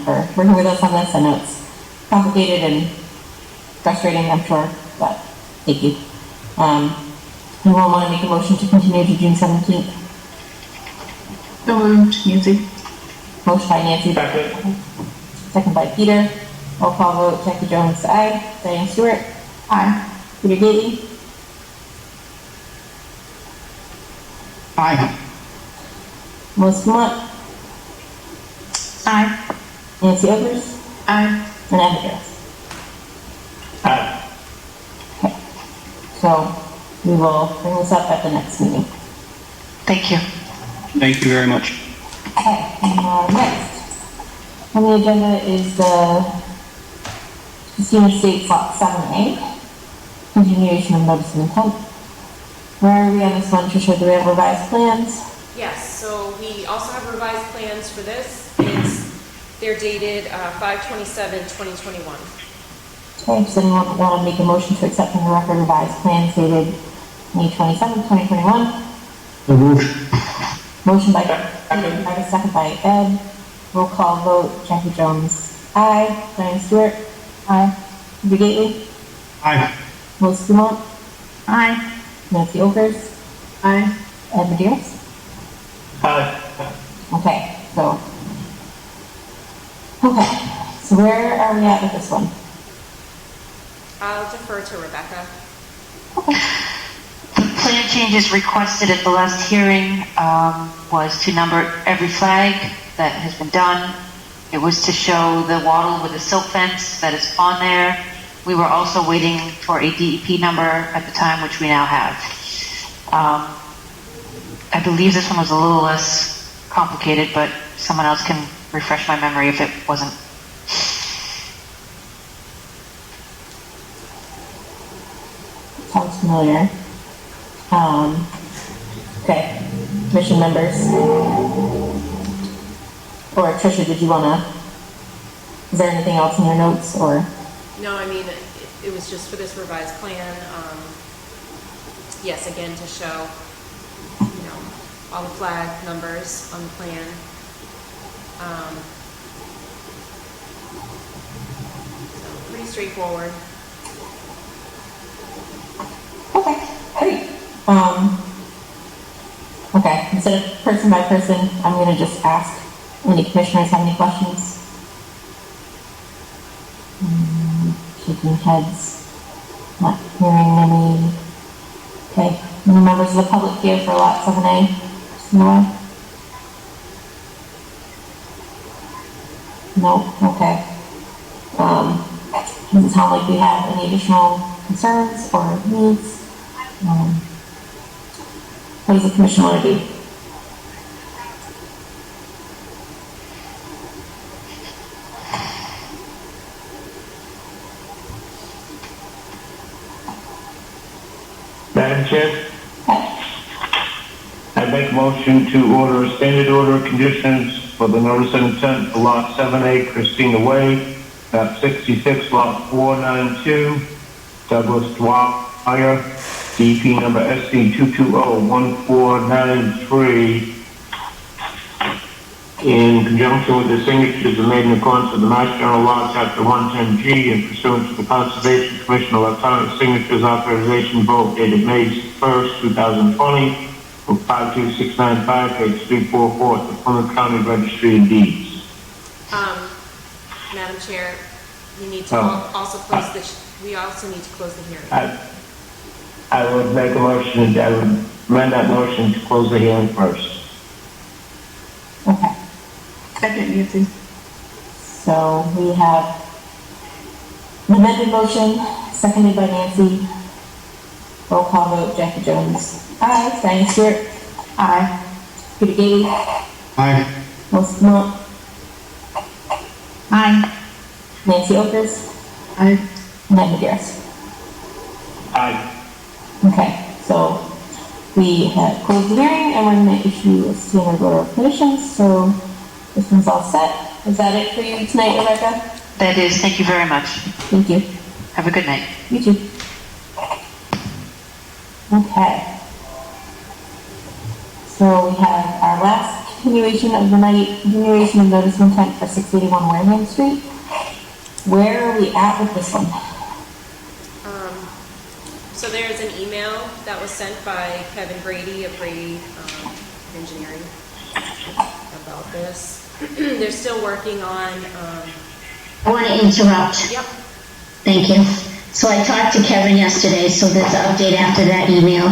for working with us on this. I know it's complicated and frustrating, I'm sure, but thank you. Anyone want to make a motion to continue to June 17th? So moved, Nancy. Motion by Nancy. Second by Peter. Roll call vote, Jackie Jones, aye. Diane Stewart. Aye. Peter Gately. Aye. Melissa Lamont. Aye. Nancy Ogers. Aye. And Ed Harris. Aye. Okay. So we will bring this up at the next meeting. Thank you. Thank you very much. Okay, and next on the agenda is the Casino Estates Lot 7A, continuation of notice of intent. Where are we on this one, Tricia? Do we have revised plans? Yes, so we also have revised plans for this. They're dated 5/27/2021. Okay, does anyone want to make a motion to accept from the record revised plans dated May 27, 2021? So moved. Motion by Peter, second by Ed. Roll call vote, Jackie Jones, aye. Diane Stewart, aye. Peter Gately, Aye. Melissa Lamont, Aye. Nancy Ogers, Aye. Ed Medeiros. Aye. Okay, so where are we at with this one? I'll defer to Rebecca. The plan changes requested at the last hearing was to number every flag that has been done. It was to show the wattle with the silk fence that is on there. We were also waiting for a DEP number at the time, which we now have. I believe this one was a little less complicated, but someone else can refresh my memory if it wasn't. Sounds familiar. Okay, commission members. Or Tricia, did you wanna, is there anything else in your notes or? No, I mean, it was just for this revised plan. Yes, again, to show, all the flag numbers on the plan. So pretty straightforward. Okay, great. Okay, instead of person by person, I'm gonna just ask any commissioners have any questions. Shaking heads, not hearing any. Okay, any members of the public here for lot 7A? No? No, okay. Doesn't sound like we have any additional concerns or needs. What does the commission want to do? Madam Chair? I make a motion to order a standard order of conditions for the notice of intent for Lot 7A, Christina Way, Map 66, Lot 492, Douglas Dwyer, DP number SC 2201493, in conjunction with the signatures are made in accordance with the Mass General Law, Chapter 110G, and pursuant to the Conservation Commission electronic signatures authorization vote dated May 1st, 2020, for 52695, page 344, the Plymouth County Registry of Deeds. Madam Chair, you need to also close we also need to close the hearing. I would make a motion, I would amend that motion to close the hearing first. Okay. Second, Nancy. So we have an amended motion, seconded by Nancy. Roll call vote, Jackie Jones. Aye. Diane Stewart. Aye. Peter Gailey. Aye. Melissa Camillo. Aye. Nancy Okers. Aye. And Ed Medeiros. Aye. Okay, so we have closed the hearing and we're going to issue a standard order of conditions. So this one's all set. Is that it for you tonight, Rebecca? That is, thank you very much. Thank you. Have a good night. You too. Okay. So we have our last continuation of the night, continuation of notice of intent for 681 Wareham Street. Where are we at with this one? So there's an email that was sent by Kevin Brady of Brady Engineering about this. They're still working on... I want to interrupt. Yep. Thank you. So I talked to Kevin yesterday, so there's an update after that email.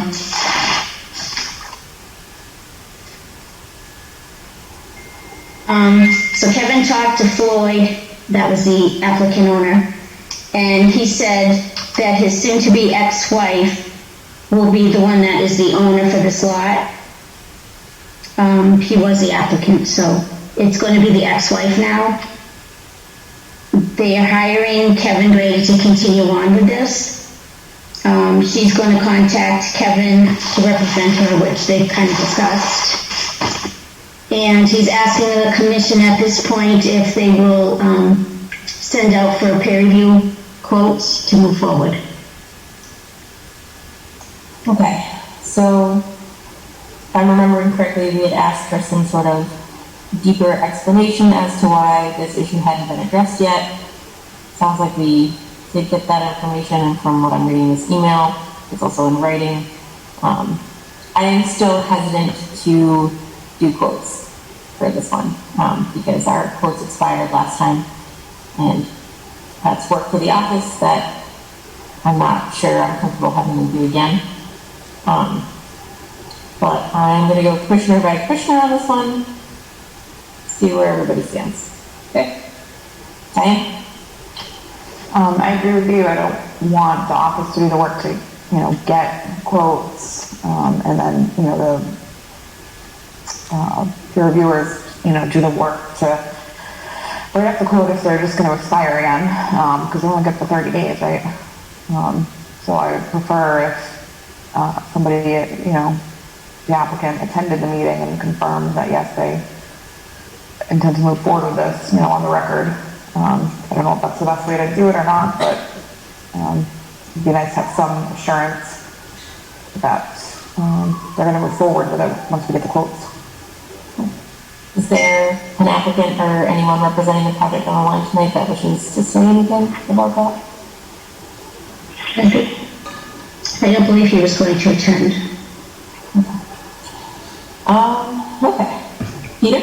So Kevin talked to Floyd, that was the applicant owner, and he said that his soon-to-be ex-wife will be the one that is the owner for this lot. He was the applicant, so it's going to be the ex-wife now. They are hiring Kevin Brady to continue on with this. She's going to contact Kevin to represent her, which they've kind of discussed. And he's asking the commission at this point if they will send out for a peer review quotes to move forward. Okay, so if I'm remembering correctly, we had asked for some sort of deeper explanation as to why this issue hadn't been addressed yet. Sounds like we did get that information, and from what I'm reading in this email, it's also in writing. I am still hesitant to do quotes for this one because our quotes expired last time, and that's work for the office that I'm not sure I'm comfortable having them do again. But I'm going to go commissioner by commissioner on this one, see where everybody stands. Okay? Diane? I agree with you. I don't want the office to do the work to, get quotes, and then, the peer reviewers, do the work to write up the quote if they're just going to expire again, because they only get for 30 days, right? So I would prefer if somebody, the applicant attended the meeting and confirmed that yes, they intend to move forward with this, on the record. I don't know if that's the best way to do it or not, but it'd be nice to have some assurance that they're going to move forward with it once we get the quotes. Is there an applicant or anyone representing the project on the line tonight that wishes to say anything about that? I don't believe he was going to attend. Okay. Peter?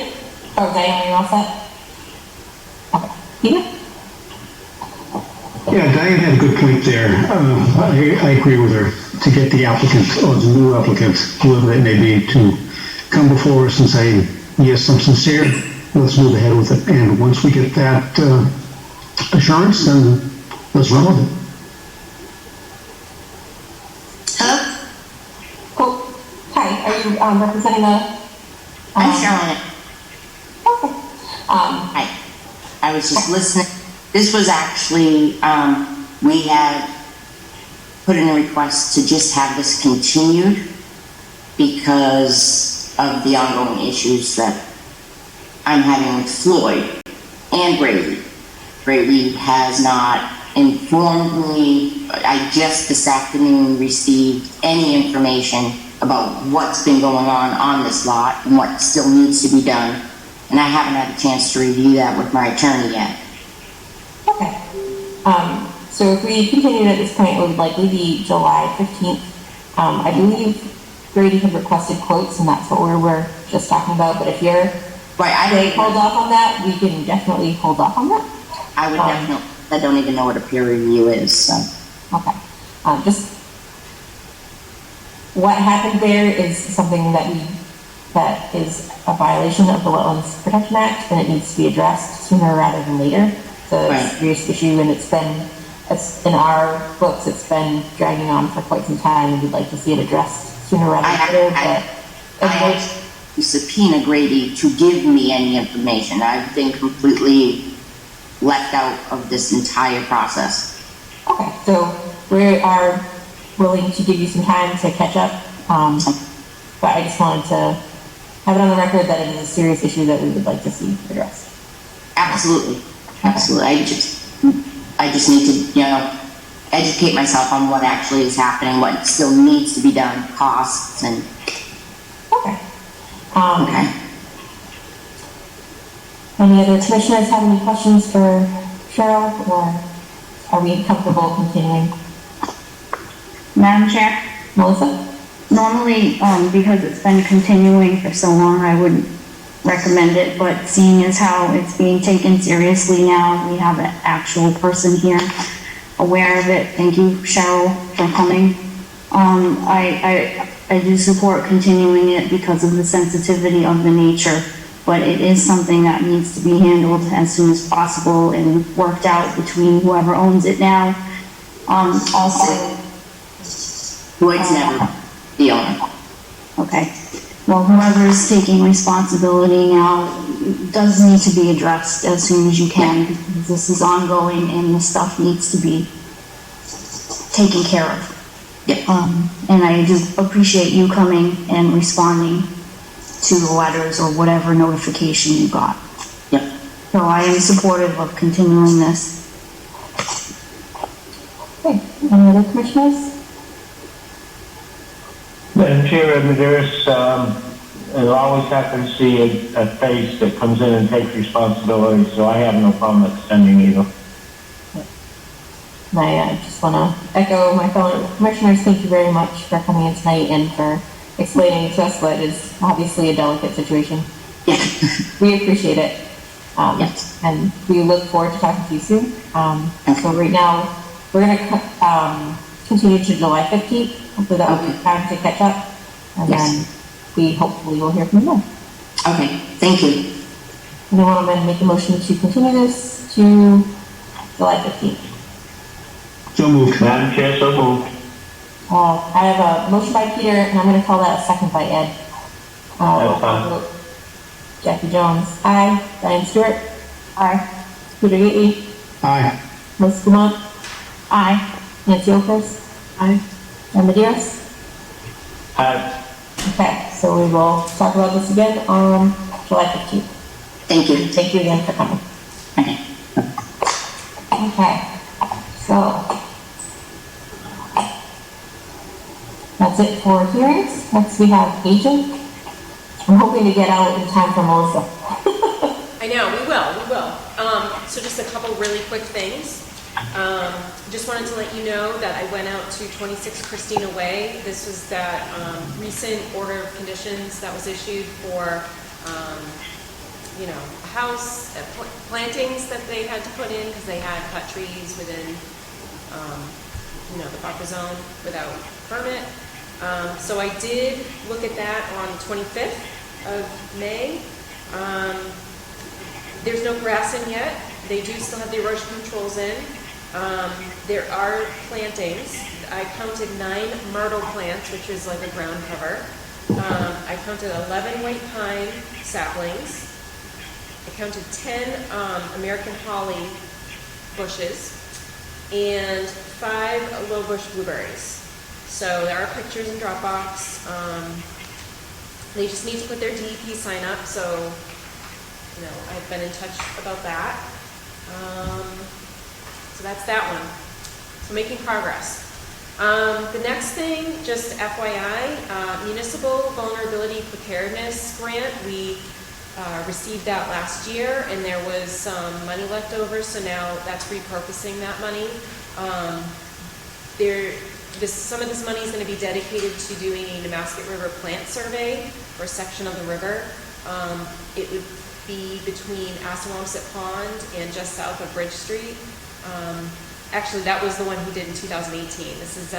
Oh, Diane, are you all set? Okay. Peter? Yeah, Diane had a good point there. I agree with her to get the applicant or the new applicant, whoever it may be, to come before us and say, yes, I'm sincere, let's move ahead with it. And once we get that assurance, then let's run with it. Hello? Cool. Hi, are you representing the... I'm Charlotte. Okay. Hi. I was just listening. This was actually, we had put in a request to just have this continued because of the ongoing issues that I'm having with Floyd and Brady. Brady has not informed me. I just this afternoon received any information about what's been going on this lot and what still needs to be done. And I haven't had a chance to review that with my attorney yet. Okay. So if we continue at this point, it would likely be July 15th. I believe Grady had requested quotes, and that's what we were just talking about. But if you're right, hold off on that, we can definitely hold off on that. I would definitely. I don't even know what a peer review is. So. Okay. Just what happened there is something that is a violation of the Wetlands Protection Act, and it needs to be addressed sooner rather than later. So it's a serious issue, and it's in our books, it's been dragging on for quite some time, and we'd like to see it addressed sooner rather than later. I have to subpoena Grady to give me any information. I've been completely left out of this entire process. Okay, so we are willing to give you some time to catch up, but I just wanted to have it on the record that it is a serious issue that we would like to see addressed. Absolutely. Absolutely. I just need to, educate myself on what actually is happening, what still needs to be done, costs, and... Okay. Okay. Any other commissioners have any questions for Cheryl, or are we comfortable continuing? Madam Chair? Melissa? Normally, because it's been continuing for so long, I wouldn't recommend it, but seeing as how it's being taken seriously now, we have an actual person here aware of it. Thank you, Cheryl, for coming. I do support continuing it because of the sensitivity of the nature, but it is something that needs to be handled as soon as possible and worked out between whoever owns it now. Also, Lloyd's never the owner. Okay. Well, whoever is taking responsibility now does need to be addressed as soon as you can, because this is ongoing and the stuff needs to be taken care of. Yep. And I do appreciate you coming and responding to the letters or whatever notification you got. Yep. So I am supportive of continuing this. Okay. Any other commissioners? Madam Chair, there's, it'll always happen to see a face that comes in and takes responsibility, so I have no problem extending either. I just want to echo my fellow commissioners. Thank you very much for coming in tonight and for explaining to us what is obviously a delicate situation. We appreciate it. Yes. And we look forward to talking to you soon. So right now, we're going to continue to July 15th. Hopefully that will be time to catch up. And then we hopefully will hear from you then. Okay, thank you. Anyone want to make a motion to continue this to July 15th? So moved. Madam Chair, so moved. I have a motion by Peter, and I'm going to call that a second by Ed. That's fine. Jackie Jones, aye. Diane Stewart, aye. Peter Gately, Aye. Melissa Dumont, aye. Nancy Okers, aye. And Medeiros? Aye. Okay, so we will talk about this again on July 15th. Thank you. Thank you again for coming. Okay. Okay, so that's it for hearings. Next we have agent. I'm hoping to get out in time for Melissa. I know, we will. So just a couple really quick things. Just wanted to let you know that I went out to 26 Christina Way. This was that recent order of conditions that was issued for, a house, plantings that they had to put in because they had cut trees within, the buffer zone without permit. So I did look at that on the 25th of May. There's no grass in yet. They do still have the erosion controls in. There are plantings. I counted 9 myrtle plants, which is like a ground cover. I counted 11 white pine saplings. I counted 10 American holly bushes. and 5 low bush blueberries. So there are pictures in Dropbox. They just need to put their DEP sign up, so I've been in touch about that. So that's that one. So making progress. The next thing, just FYI, Municipal Vulnerability Preparedness Grant. We received that last year, and there was some money left over, so now that's repurposing that money. Some of this money is going to be dedicated to doing a Nemasket River plant survey for a section of the river. It would be between Assawamsett Pond and just south of Bridge Street. Actually, that was the one he did in 2018. This is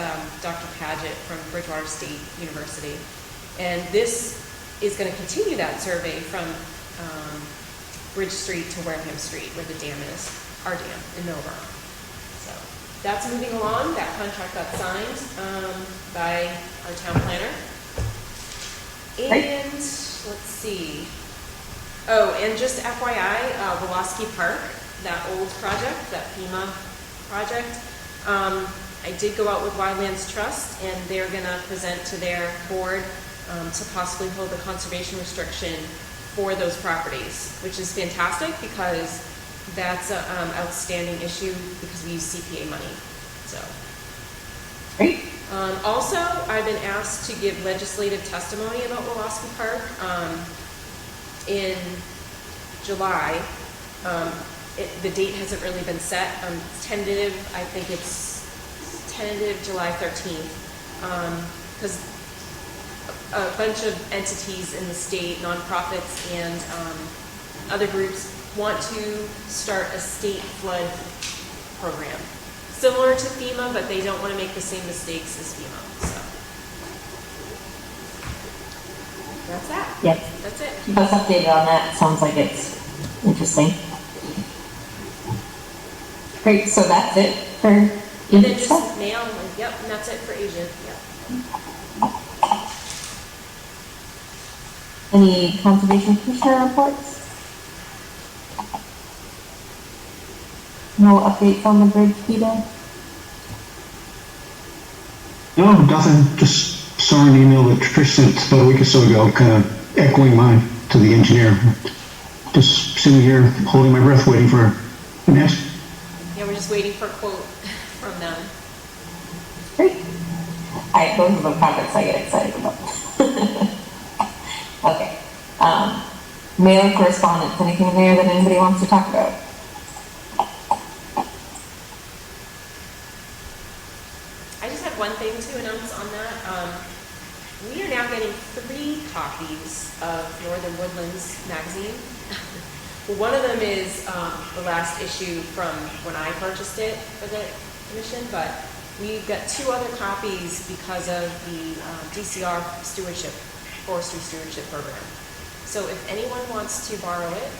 Dr. Paget from Bridgewater State University. And this is going to continue that survey from Bridge Street to Wareham Street, where the dam is, our dam in Middleborough. So that's moving along. That contract got signed by our town planner. And let's see. Oh, and just FYI, Woloski Park, that old project, that FEMA project, I did go out with Wildlands Trust, and they're going to present to their board to possibly hold a conservation restriction for those properties, which is fantastic because that's an outstanding issue because we use CPA money. So, Great. Also, I've been asked to give legislative testimony about Woloski Park in July. The date hasn't really been set. Tentative, I think it's tentative July 13th, because a bunch of entities in the state, nonprofits, and other groups want to start a state flood program. Similar to FEMA, but they don't want to make the same mistakes as FEMA. So that's that. Yep. That's it. Keep us updated on that. Sounds like it's interesting. Great, so that's it for And then agent just stuff? mail, yep, and that's it for agent, yep. Any conservation commissioner reports? No updates on the bridge, Peter? No, nothing. Just saw an email that Trish sent about a week or so ago, kind of echoing mine to the engineer. Just sitting here, holding my breath, waiting for an answer. Yeah, we're just waiting for a quote from them. Great. Those are the projects I get excited about. Okay. Mail correspondence. Anything there that anybody wants to talk about? I just have one thing to announce on that. We are now getting 3 copies of Northern Woodlands magazine. Well, one of them is the last issue from when I purchased it for the commission, but we've got 2 other copies because of the DCR stewardship, forestry stewardship program. So if anyone wants to borrow it,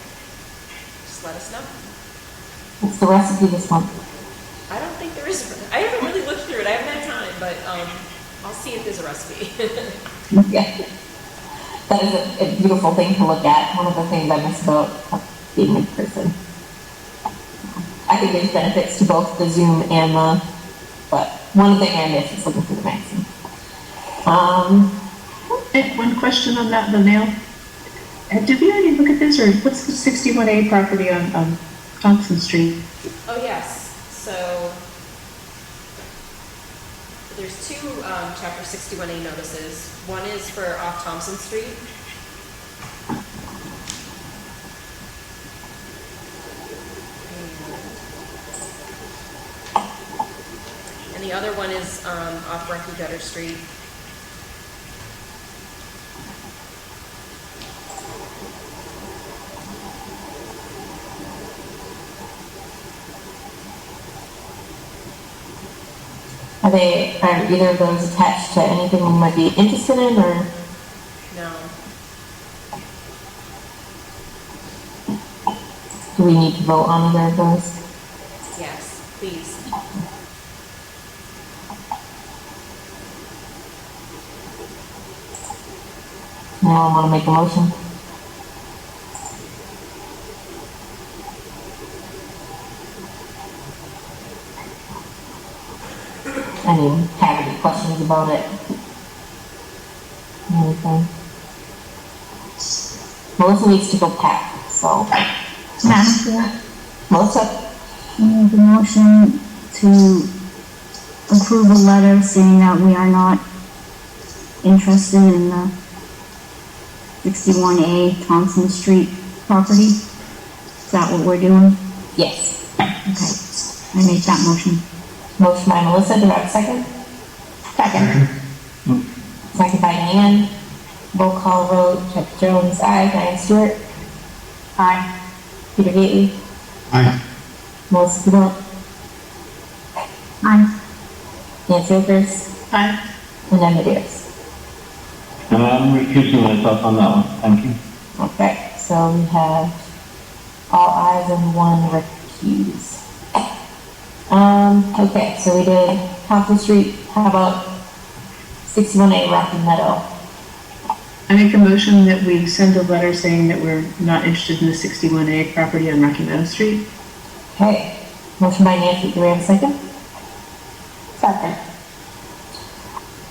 just let us know. What's the recipe this month? I don't think there is. I haven't really looked through it. I haven't had time, but I'll see if there's a recipe. Yeah. That is a beautiful thing to look at. One of the things I miss about being in person. I think there's benefits to both the Zoom and but one thing I miss is looking through the magazine. And one question on that, the mail. Did we already look at this, or what's the 61A property on Thompson Street? Oh, yes. So there's 2 Chapter 61A notices. One is for off Thompson Street. And the other one is off Rocky Gutter Street. Are either of those attached to anything we might be interested in, or? No. Do we need to vote on either of those? Yes, please. Anyone want to make a motion? have any questions about it. Anything? Melissa needs to go pack, so. Madam Chair, Melissa? I make a motion to approve a letter saying that we are not interested in the 61A Thompson Street property. Is that what we're doing? Yes. Okay, I make that motion. Motion by Melissa, do I have a second? Second. Second by Diane. Roll call vote, Chuck Jones, aye. Diane Stewart? Aye. Peter Gately? Aye. Melissa Blunt? Aye. Nancy Akers? Aye. And Emma Dears. I'm recusing myself on that one, thank you. Okay, so we have all ayes and one recuse. Okay, so we did Thompson Street. How about 61A Rocky Meadow? I make a motion that we send a letter saying that we're not interested in the 61A property on Rocky Meadow Street. Okay, motion by Nancy, do we have a second? Second.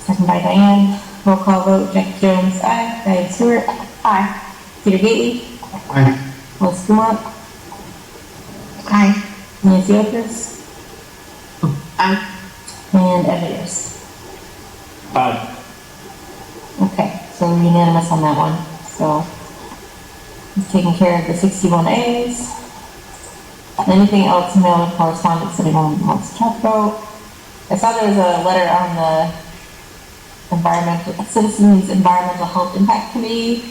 Second by Diane. Roll call vote, Jack Jones, aye. Diane Stewart? Aye. Peter Gately? Aye. Melissa Blunt? Aye. Nancy Akers? Aye. And Emma Dears. Aye. Okay, so we're unanimous on that one. So, we've taken care of the 61As. Anything else, mail or correspondence that anyone wants to talk about? I saw there was a letter on the Citizens Environmental Health Impact Committee.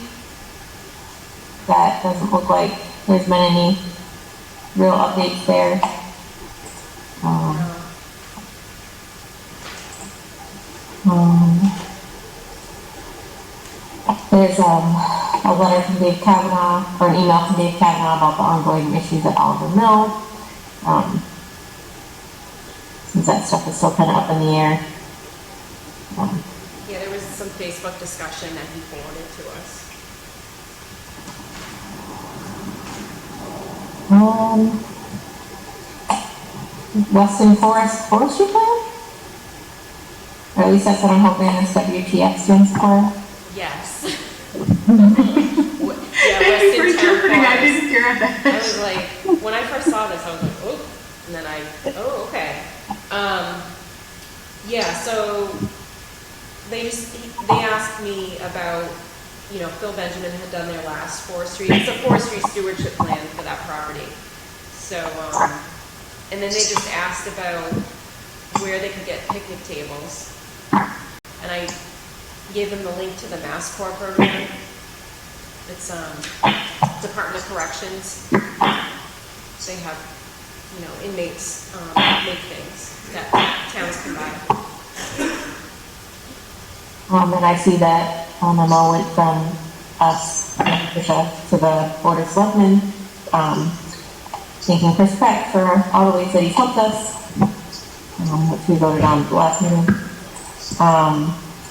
That doesn't look like there's been any real updates there. There's a letter from Dave Kavanaugh, or an email from Dave Kavanaugh about the ongoing issues at Oliver Mill. Since that stuff is still kind of up in the air. Yeah, there was some Facebook discussion that he forwarded to us. Western Forestry Plan? Or at least that's what I'm hoping this WTF stands for. Yes. Thank you for interpreting, I didn't hear that. I was like, when I first saw this, I was like, oh, and then oh, okay. Yeah, so they asked me about, Phil Benjamin had done their last forestry. It's a forestry stewardship plan for that property. So, and then they just asked about where they could get picnic tables. And I gave them the link to the Mass Corps program. It's Department of Corrections. They have, inmates make things that towns can buy. And I see that memo went from us, Tricia, to the Board of Selectmen, thanking Chris Pratt for all the ways that he's helped us, which we voted on at the last meeting.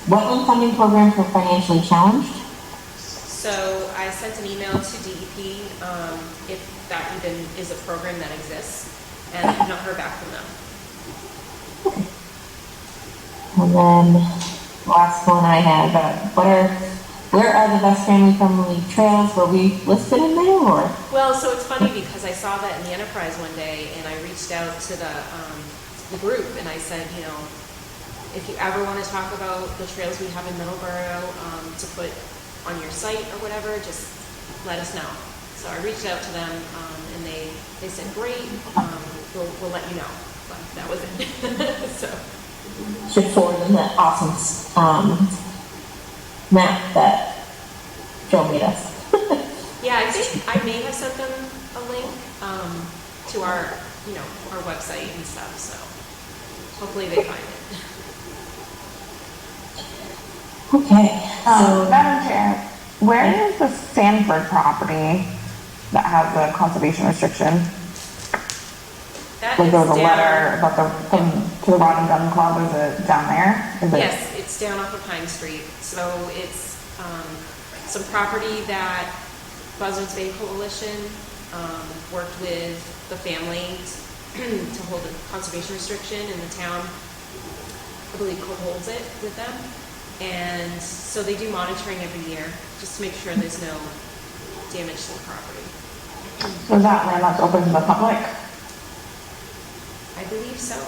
Wetland funding program for financially challenged. So I sent an email to DEP if that even is a program that exists, and I have not heard back from them. And then last one I have, where are the best family-friendly trails? Were we listed in there, or? Well, so it's funny because I saw that in the Enterprise one day, and I reached out to the group, and I said, if you ever want to talk about the trails we have in Middleborough to put on your site or whatever, just let us know. So I reached out to them, and they said, great, we'll let you know. But that was it. So. Should forward them that awesome map that Joe made us. Yeah, I think I may have sent them a link to our website and stuff. So hopefully they find it. Okay. So, Madam Chair, where is the Sanford property that has the conservation restriction? That Like there was a is letter about to the Rod and Gun Club. Is it down there? Yes, it's down off of Pine Street. So it's some property that Buzzards Bay Coalition worked with the families to hold a conservation restriction, and the town I believe co-holds it with them. And so they do monitoring every year, just to make sure there's no damage to the property. So is that land that's open to the public? I believe so.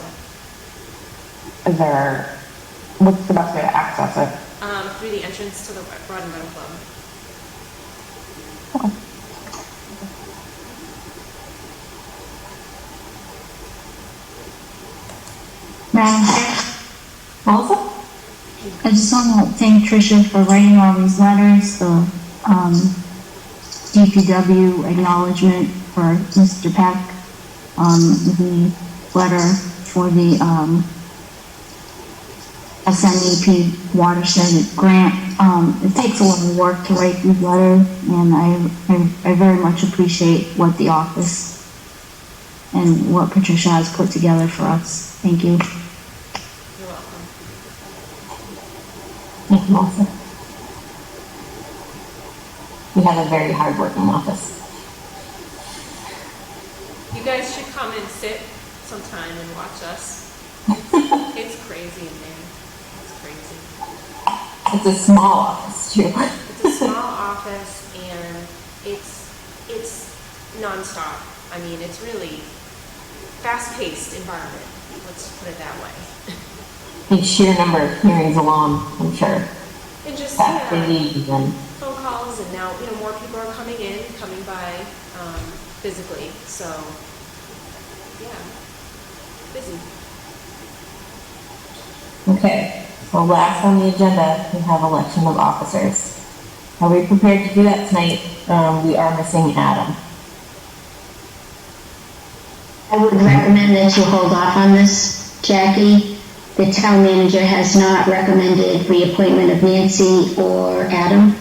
What's the best way to access it? Through the entrance to the Rod and Meadow Club. Okay. Madam Chair, Melissa? I just want to thank Tricia for writing all these letters, the DPW acknowledgement for Mr. Peck, the letter for the SNEP watershed grant. It takes a lot of work to write these letters, and I very much appreciate what the office and what Patricia has put together for us. Thank you. You're welcome. Thank you, Melissa. We have a very hard-working office. You guys should come and sit sometime and watch us. It's crazy in there. It's crazy. It's a small office, too. It's a small office, and it's nonstop. I mean, it's really fast-paced environment. Let's put it that way. The sheer number of hearings alone, I'm sure. And just That's busy and phone calls, and now more people are coming by physically. So yeah, busy. okay. So last on the agenda, we have election of officers. Are we prepared to do that tonight? We are missing Adam. I would recommend that you hold off on this, Jackie. The town manager has not recommended reappointment of Nancy or Adam.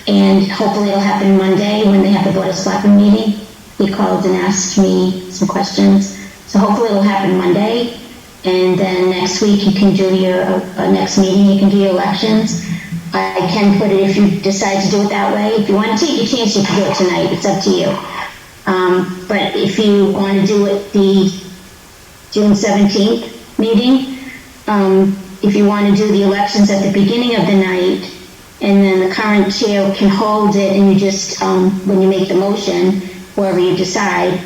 And hopefully it'll happen Monday when they have the Board of Selectmen meeting. He called and asked me some questions. So hopefully it'll happen Monday. And then next week you can do your, next meeting you can do your elections. I can put it, if you decide to do it that way. If you want to take your chance, you can do it tonight. It's up to you. But if you want to do it the June 17th meeting, if you want to do the elections at the beginning of the night, and then the current chair can hold it, and you just, when you make the motion, whoever you decide,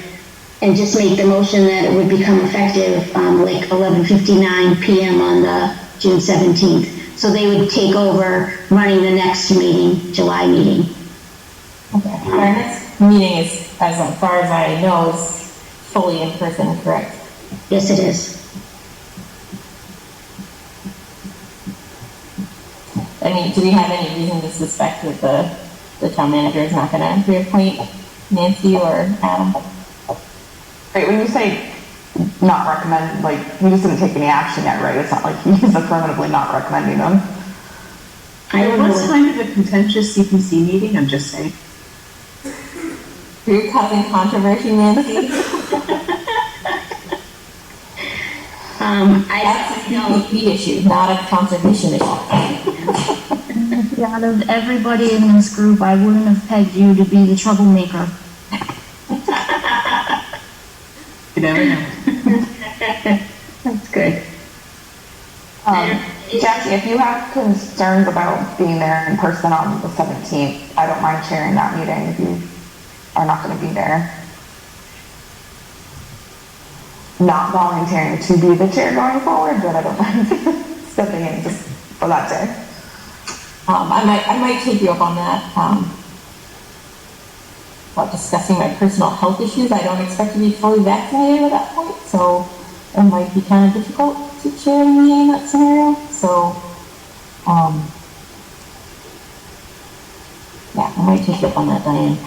and just make the motion that it would become effective like 11:59 p.m. on the June 17th. So they would take over running the next meeting, July meeting. Okay. Our next meeting is, as far as I know, is fully in person, correct? Yes, it is. I mean, do we have any reason to suspect that the town manager is not going to reappoint Nancy or Adam? Wait, when you say not recommend, like, you just didn't take any action yet, right? It's not like he's affirmatively not recommending them. What's kind of a contentious CPC meeting? I'm just saying. You're causing controversy, Nancy. That's a CPC issue, not a conservation issue. Out of everybody in this group, I wouldn't have pegged you to be the troublemaker. You never know. That's good. Jackie, if you have concerns about being there in person on the 17th, I don't mind chairing that meeting if you are not going to be there. Not volunteering to be the chair going forward, but I don't mind stepping in just for that day. I might take you up on that. About discussing my personal health issues, I don't expect to be fully vaccinated at that point, so it might be kind of difficult to chair a meeting in that scenario. So, yeah, I might take you up on that, Diane.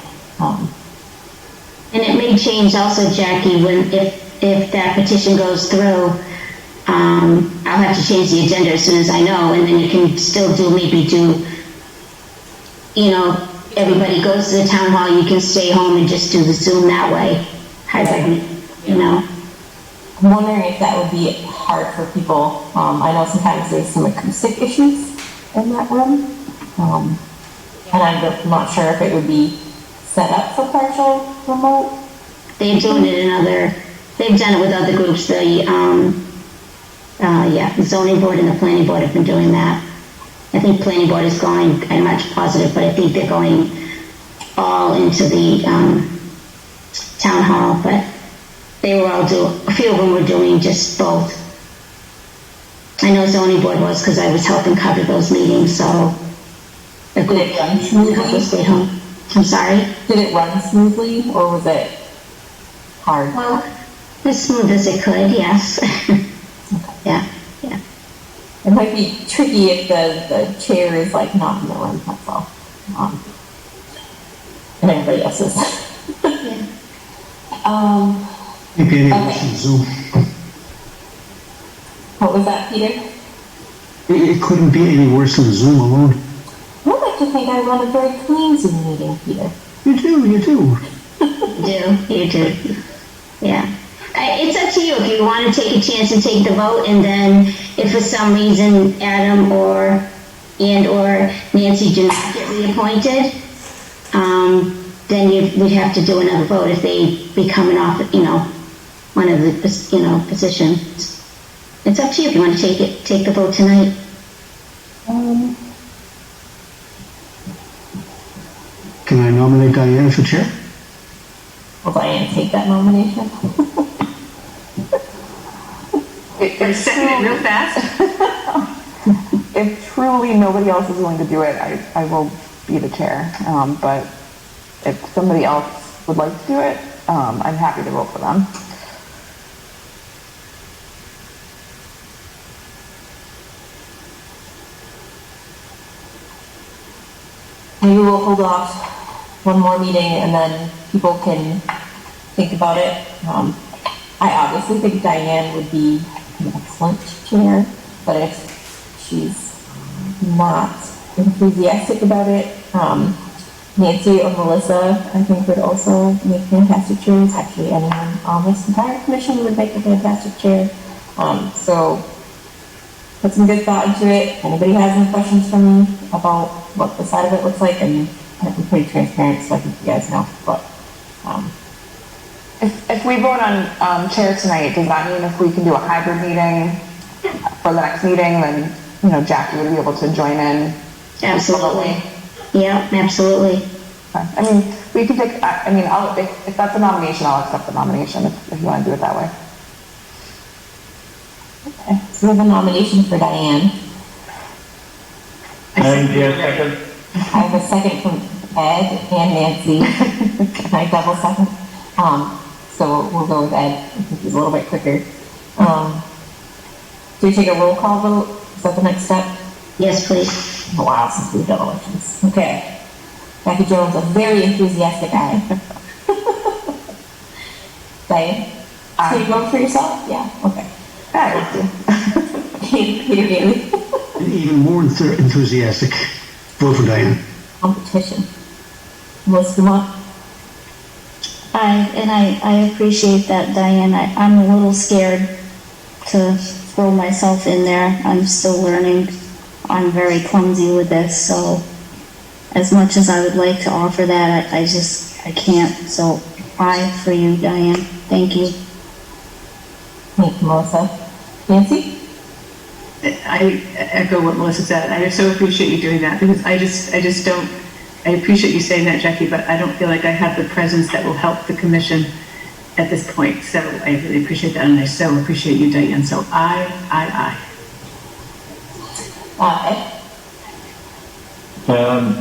And it may change also, Jackie, when if that petition goes through, I'll have to change the agenda as soon as I know, and then you can still everybody goes to the town hall, you can stay home and just do the Zoom that way. Hybrid, I'm wondering if that would be hard for people. I know sometimes there's some acoustic issues in that room. And I'm not sure if it would be set up for partial remote. They're doing it in other they've done it with other groups. The zoning board and the planning board have been doing that. I think planning board is going, I'm not positive, but I think they're going all into the town hall, but they were all a few of them were doing just both. I know zoning board was because I was helping cover those meetings, so a Did it run smoothly? stayed home. I'm sorry? Did it run smoothly, or was it hard? Well, as smooth as it could, yes. Yeah. It might be tricky if the chair is like not in the room, that's all. And everybody else is. Maybe any worse than Zoom. What was that, Peter? It couldn't be any worse than Zoom alone. I would like to think I run a very clean Zoom meeting, Peter. You do. You do. Yeah. It's up to you if you want to take a chance and take the vote, and then if for some reason Adam or Nancy do not get reappointed, then we'd have to do another vote if they become one of the positions. It's up to you if you want to take the vote tonight. Can I nominate Diana for chair? Will Diane take that nomination? You're setting it real fast. If truly nobody else is willing to do it, I will be the chair. But if somebody else would like to do it, I'm happy to vote for them. Maybe we'll hold off one more meeting and then people can think about it. I obviously think Diane would be an excellent chair, but if she's not enthusiastic about it, Nancy or Melissa, I think, would also make fantastic chairs. Actually, anyone on this entire commission would make a fantastic chair. So put some good thought into it. If anybody has any questions for me about what the side of it looks like, and I'm pretty transparent, so I think you guys know. But if we vote on chair tonight, does that mean if we can do a hybrid meeting for the next meeting, then Jackie would be able to join in? Absolutely. Yeah, absolutely. Okay. I mean, we can pick. I mean, if that's a nomination, I'll accept the nomination if you want to do it that way. Okay, so we have a nomination for Diane. I have a second from Ed and Nancy. Can I double second? So we'll go with Ed. I think he's a little bit quicker. Do we take a roll call vote? Is that the next step? Yes, please. Oh, wow, since we've done elections. Okay. Jackie Jones, a very enthusiastic aye. Diane? Can you vote for yourself? Yeah, okay. Peter Daly. Even more enthusiastic. Vote for Diane. Competition. Melissa Dumont. I appreciate that, Diane. I'm a little scared to throw myself in there. I'm still learning. I'm very clumsy with this, so as much as I would like to offer that, I can't. So aye for you, Diane. Thank you. Thank you, Melissa. Nancy? I echo what Melissa said. I so appreciate you doing that, because I just don't, I appreciate you saying that, Jackie, but I don't feel like I have the presence that will help the commission at this point. So I really appreciate that, and I so appreciate you, Diane. So aye.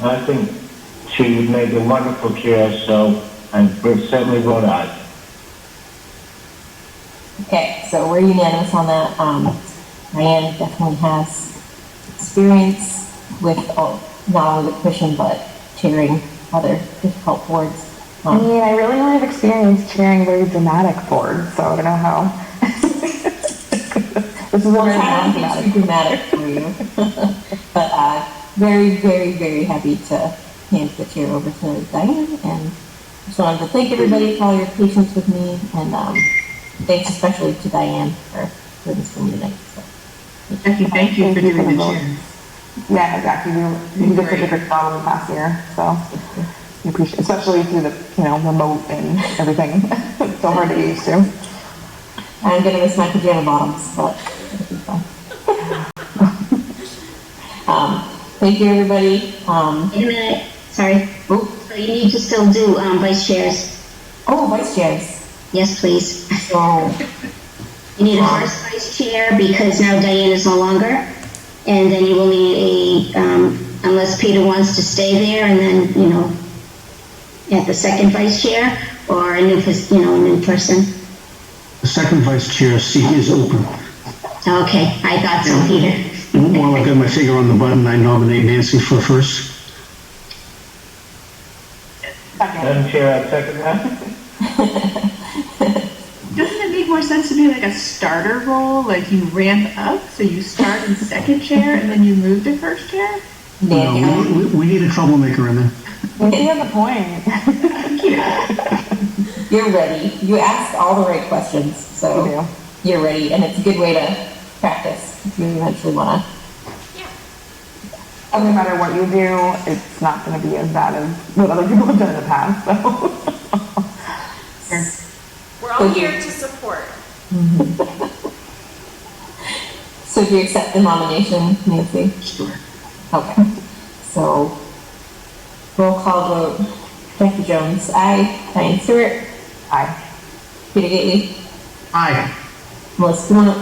I think she would make a wonderful chair, so I would certainly vote aye. Okay, so we're unanimous on that. Diane definitely has experience with not only the commission, but chairing other difficult boards. I mean, I really only have experience chairing very dramatic boards, so I don't know how. This is a very dramatic for you. But very, very, very happy to hand the chair over to Diane, and just wanted to thank everybody for all your patience with me, and thanks especially to Diane for doing this for me tonight. So. Jackie, thank you for doing the chair. Yeah, exactly. You did such a good job in the past year, so we appreciate, especially through the remote and everything. It's so hard to get used to. I'm gonna miss my pajama bottoms, but it'll be fun. Thank you, everybody. Wait a minute, sorry. Oh. So you need to still do, vice chairs. Oh, vice chairs. Yes, please. So, You need a first vice chair because now Diane is no longer. And then you will need a, unless Peter wants to stay there and then, at the second vice chair or a new person. The second vice chair seat is open. Okay, I thought so, Peter. While I've got my finger on the button, I nominate Nancy for first. Madam Chair, I second that. Doesn't it make more sense to be like a starter role? Like you ramp up, so you start in second chair and then you move to first chair? No, we need a troublemaker in there. You have a point. you're ready. You asked all the right questions, so you're ready, and it's a good way to practice if you eventually want to. No matter what you do, it's not going to be as bad as what other people have done in the past, so. We're all here to support. So do you accept the nomination, Nancy? Sure. Okay. So, roll call vote. Jackie Jones, aye. Diane Stewart, Aye. Peter Gately, Aye. Melissa Dumont,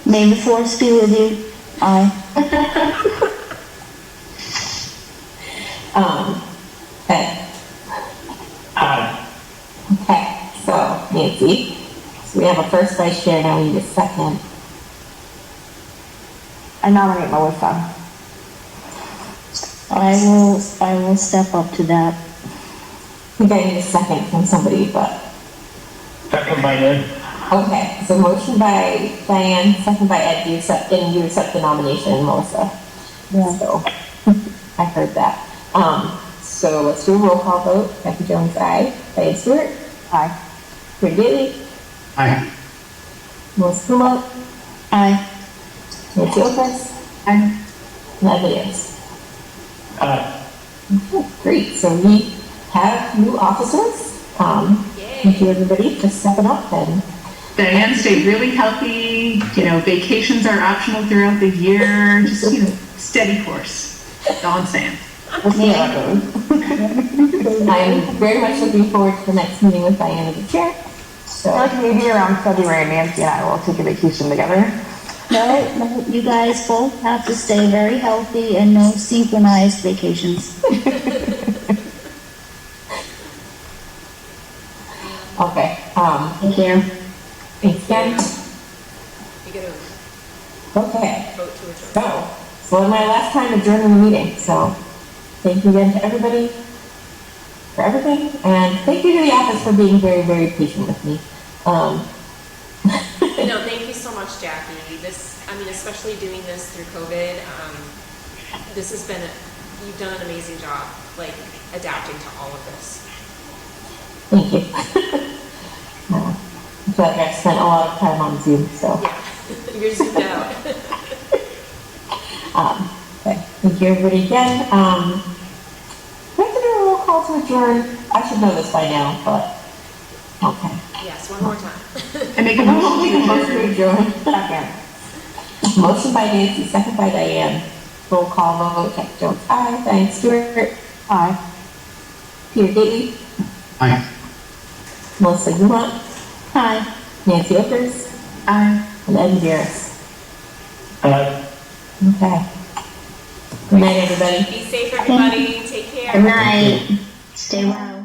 May the force be with you. Aye. Ed. Aye. Okay, so Nancy. So we have a first vice chair, now we need a second. I nominate Melissa. I will step up to that. I think I need a second from somebody, but. Second by Ed. Okay, so motion by Diane, second by Ed, you accept the nomination, Melissa. Yeah. So, I heard that. So let's do a roll call vote. Jackie Jones, aye. Diane Stewart, Aye. Peter Gately, Aye. Melissa Dumont, Aye. Nancy Opus, Aye. and Ed Williams. Aye. Okay, great. So we have new officers. Thank you, everybody, for stepping up and. Diane, stay really healthy. Vacations are optional throughout the year. Just, steady course. That's all I'm saying. I'm very much looking forward to the next meeting with Diane as the chair. So I feel like maybe around February, Nancy and I will take a vacation together. No, you guys both have to stay very healthy and no synchronized vacations. Okay. Thank you. Thanks again. You get a Okay. vote to adjourn. So my last time adjourning the meeting. So thank you again to everybody for everything, and thank you to the office for being very, very patient with me. No, thank you so much, Jackie. Especially doing this through COVID, this has been, you've done an amazing job, adapting to all of this. Thank you. I feel like I've spent a lot of time on Zoom, so. Yeah, you're zoomed out. Okay, thank you everybody again. We have to do a roll call to adjourn. I should know this by now, but, okay. Yes, one more time. And make a motion to adjourn. Second. Motion by Nancy, second by Diane. Roll call vote. Jackie Jones, aye. Diane Stewart, aye. Peter Gately, Aye. Melissa Dumont, Aye. Nancy Opus, Aye. and Ed Garris. Aye. Okay. Good night, everybody. Be safe, everybody. Take care. Good night. Stay well.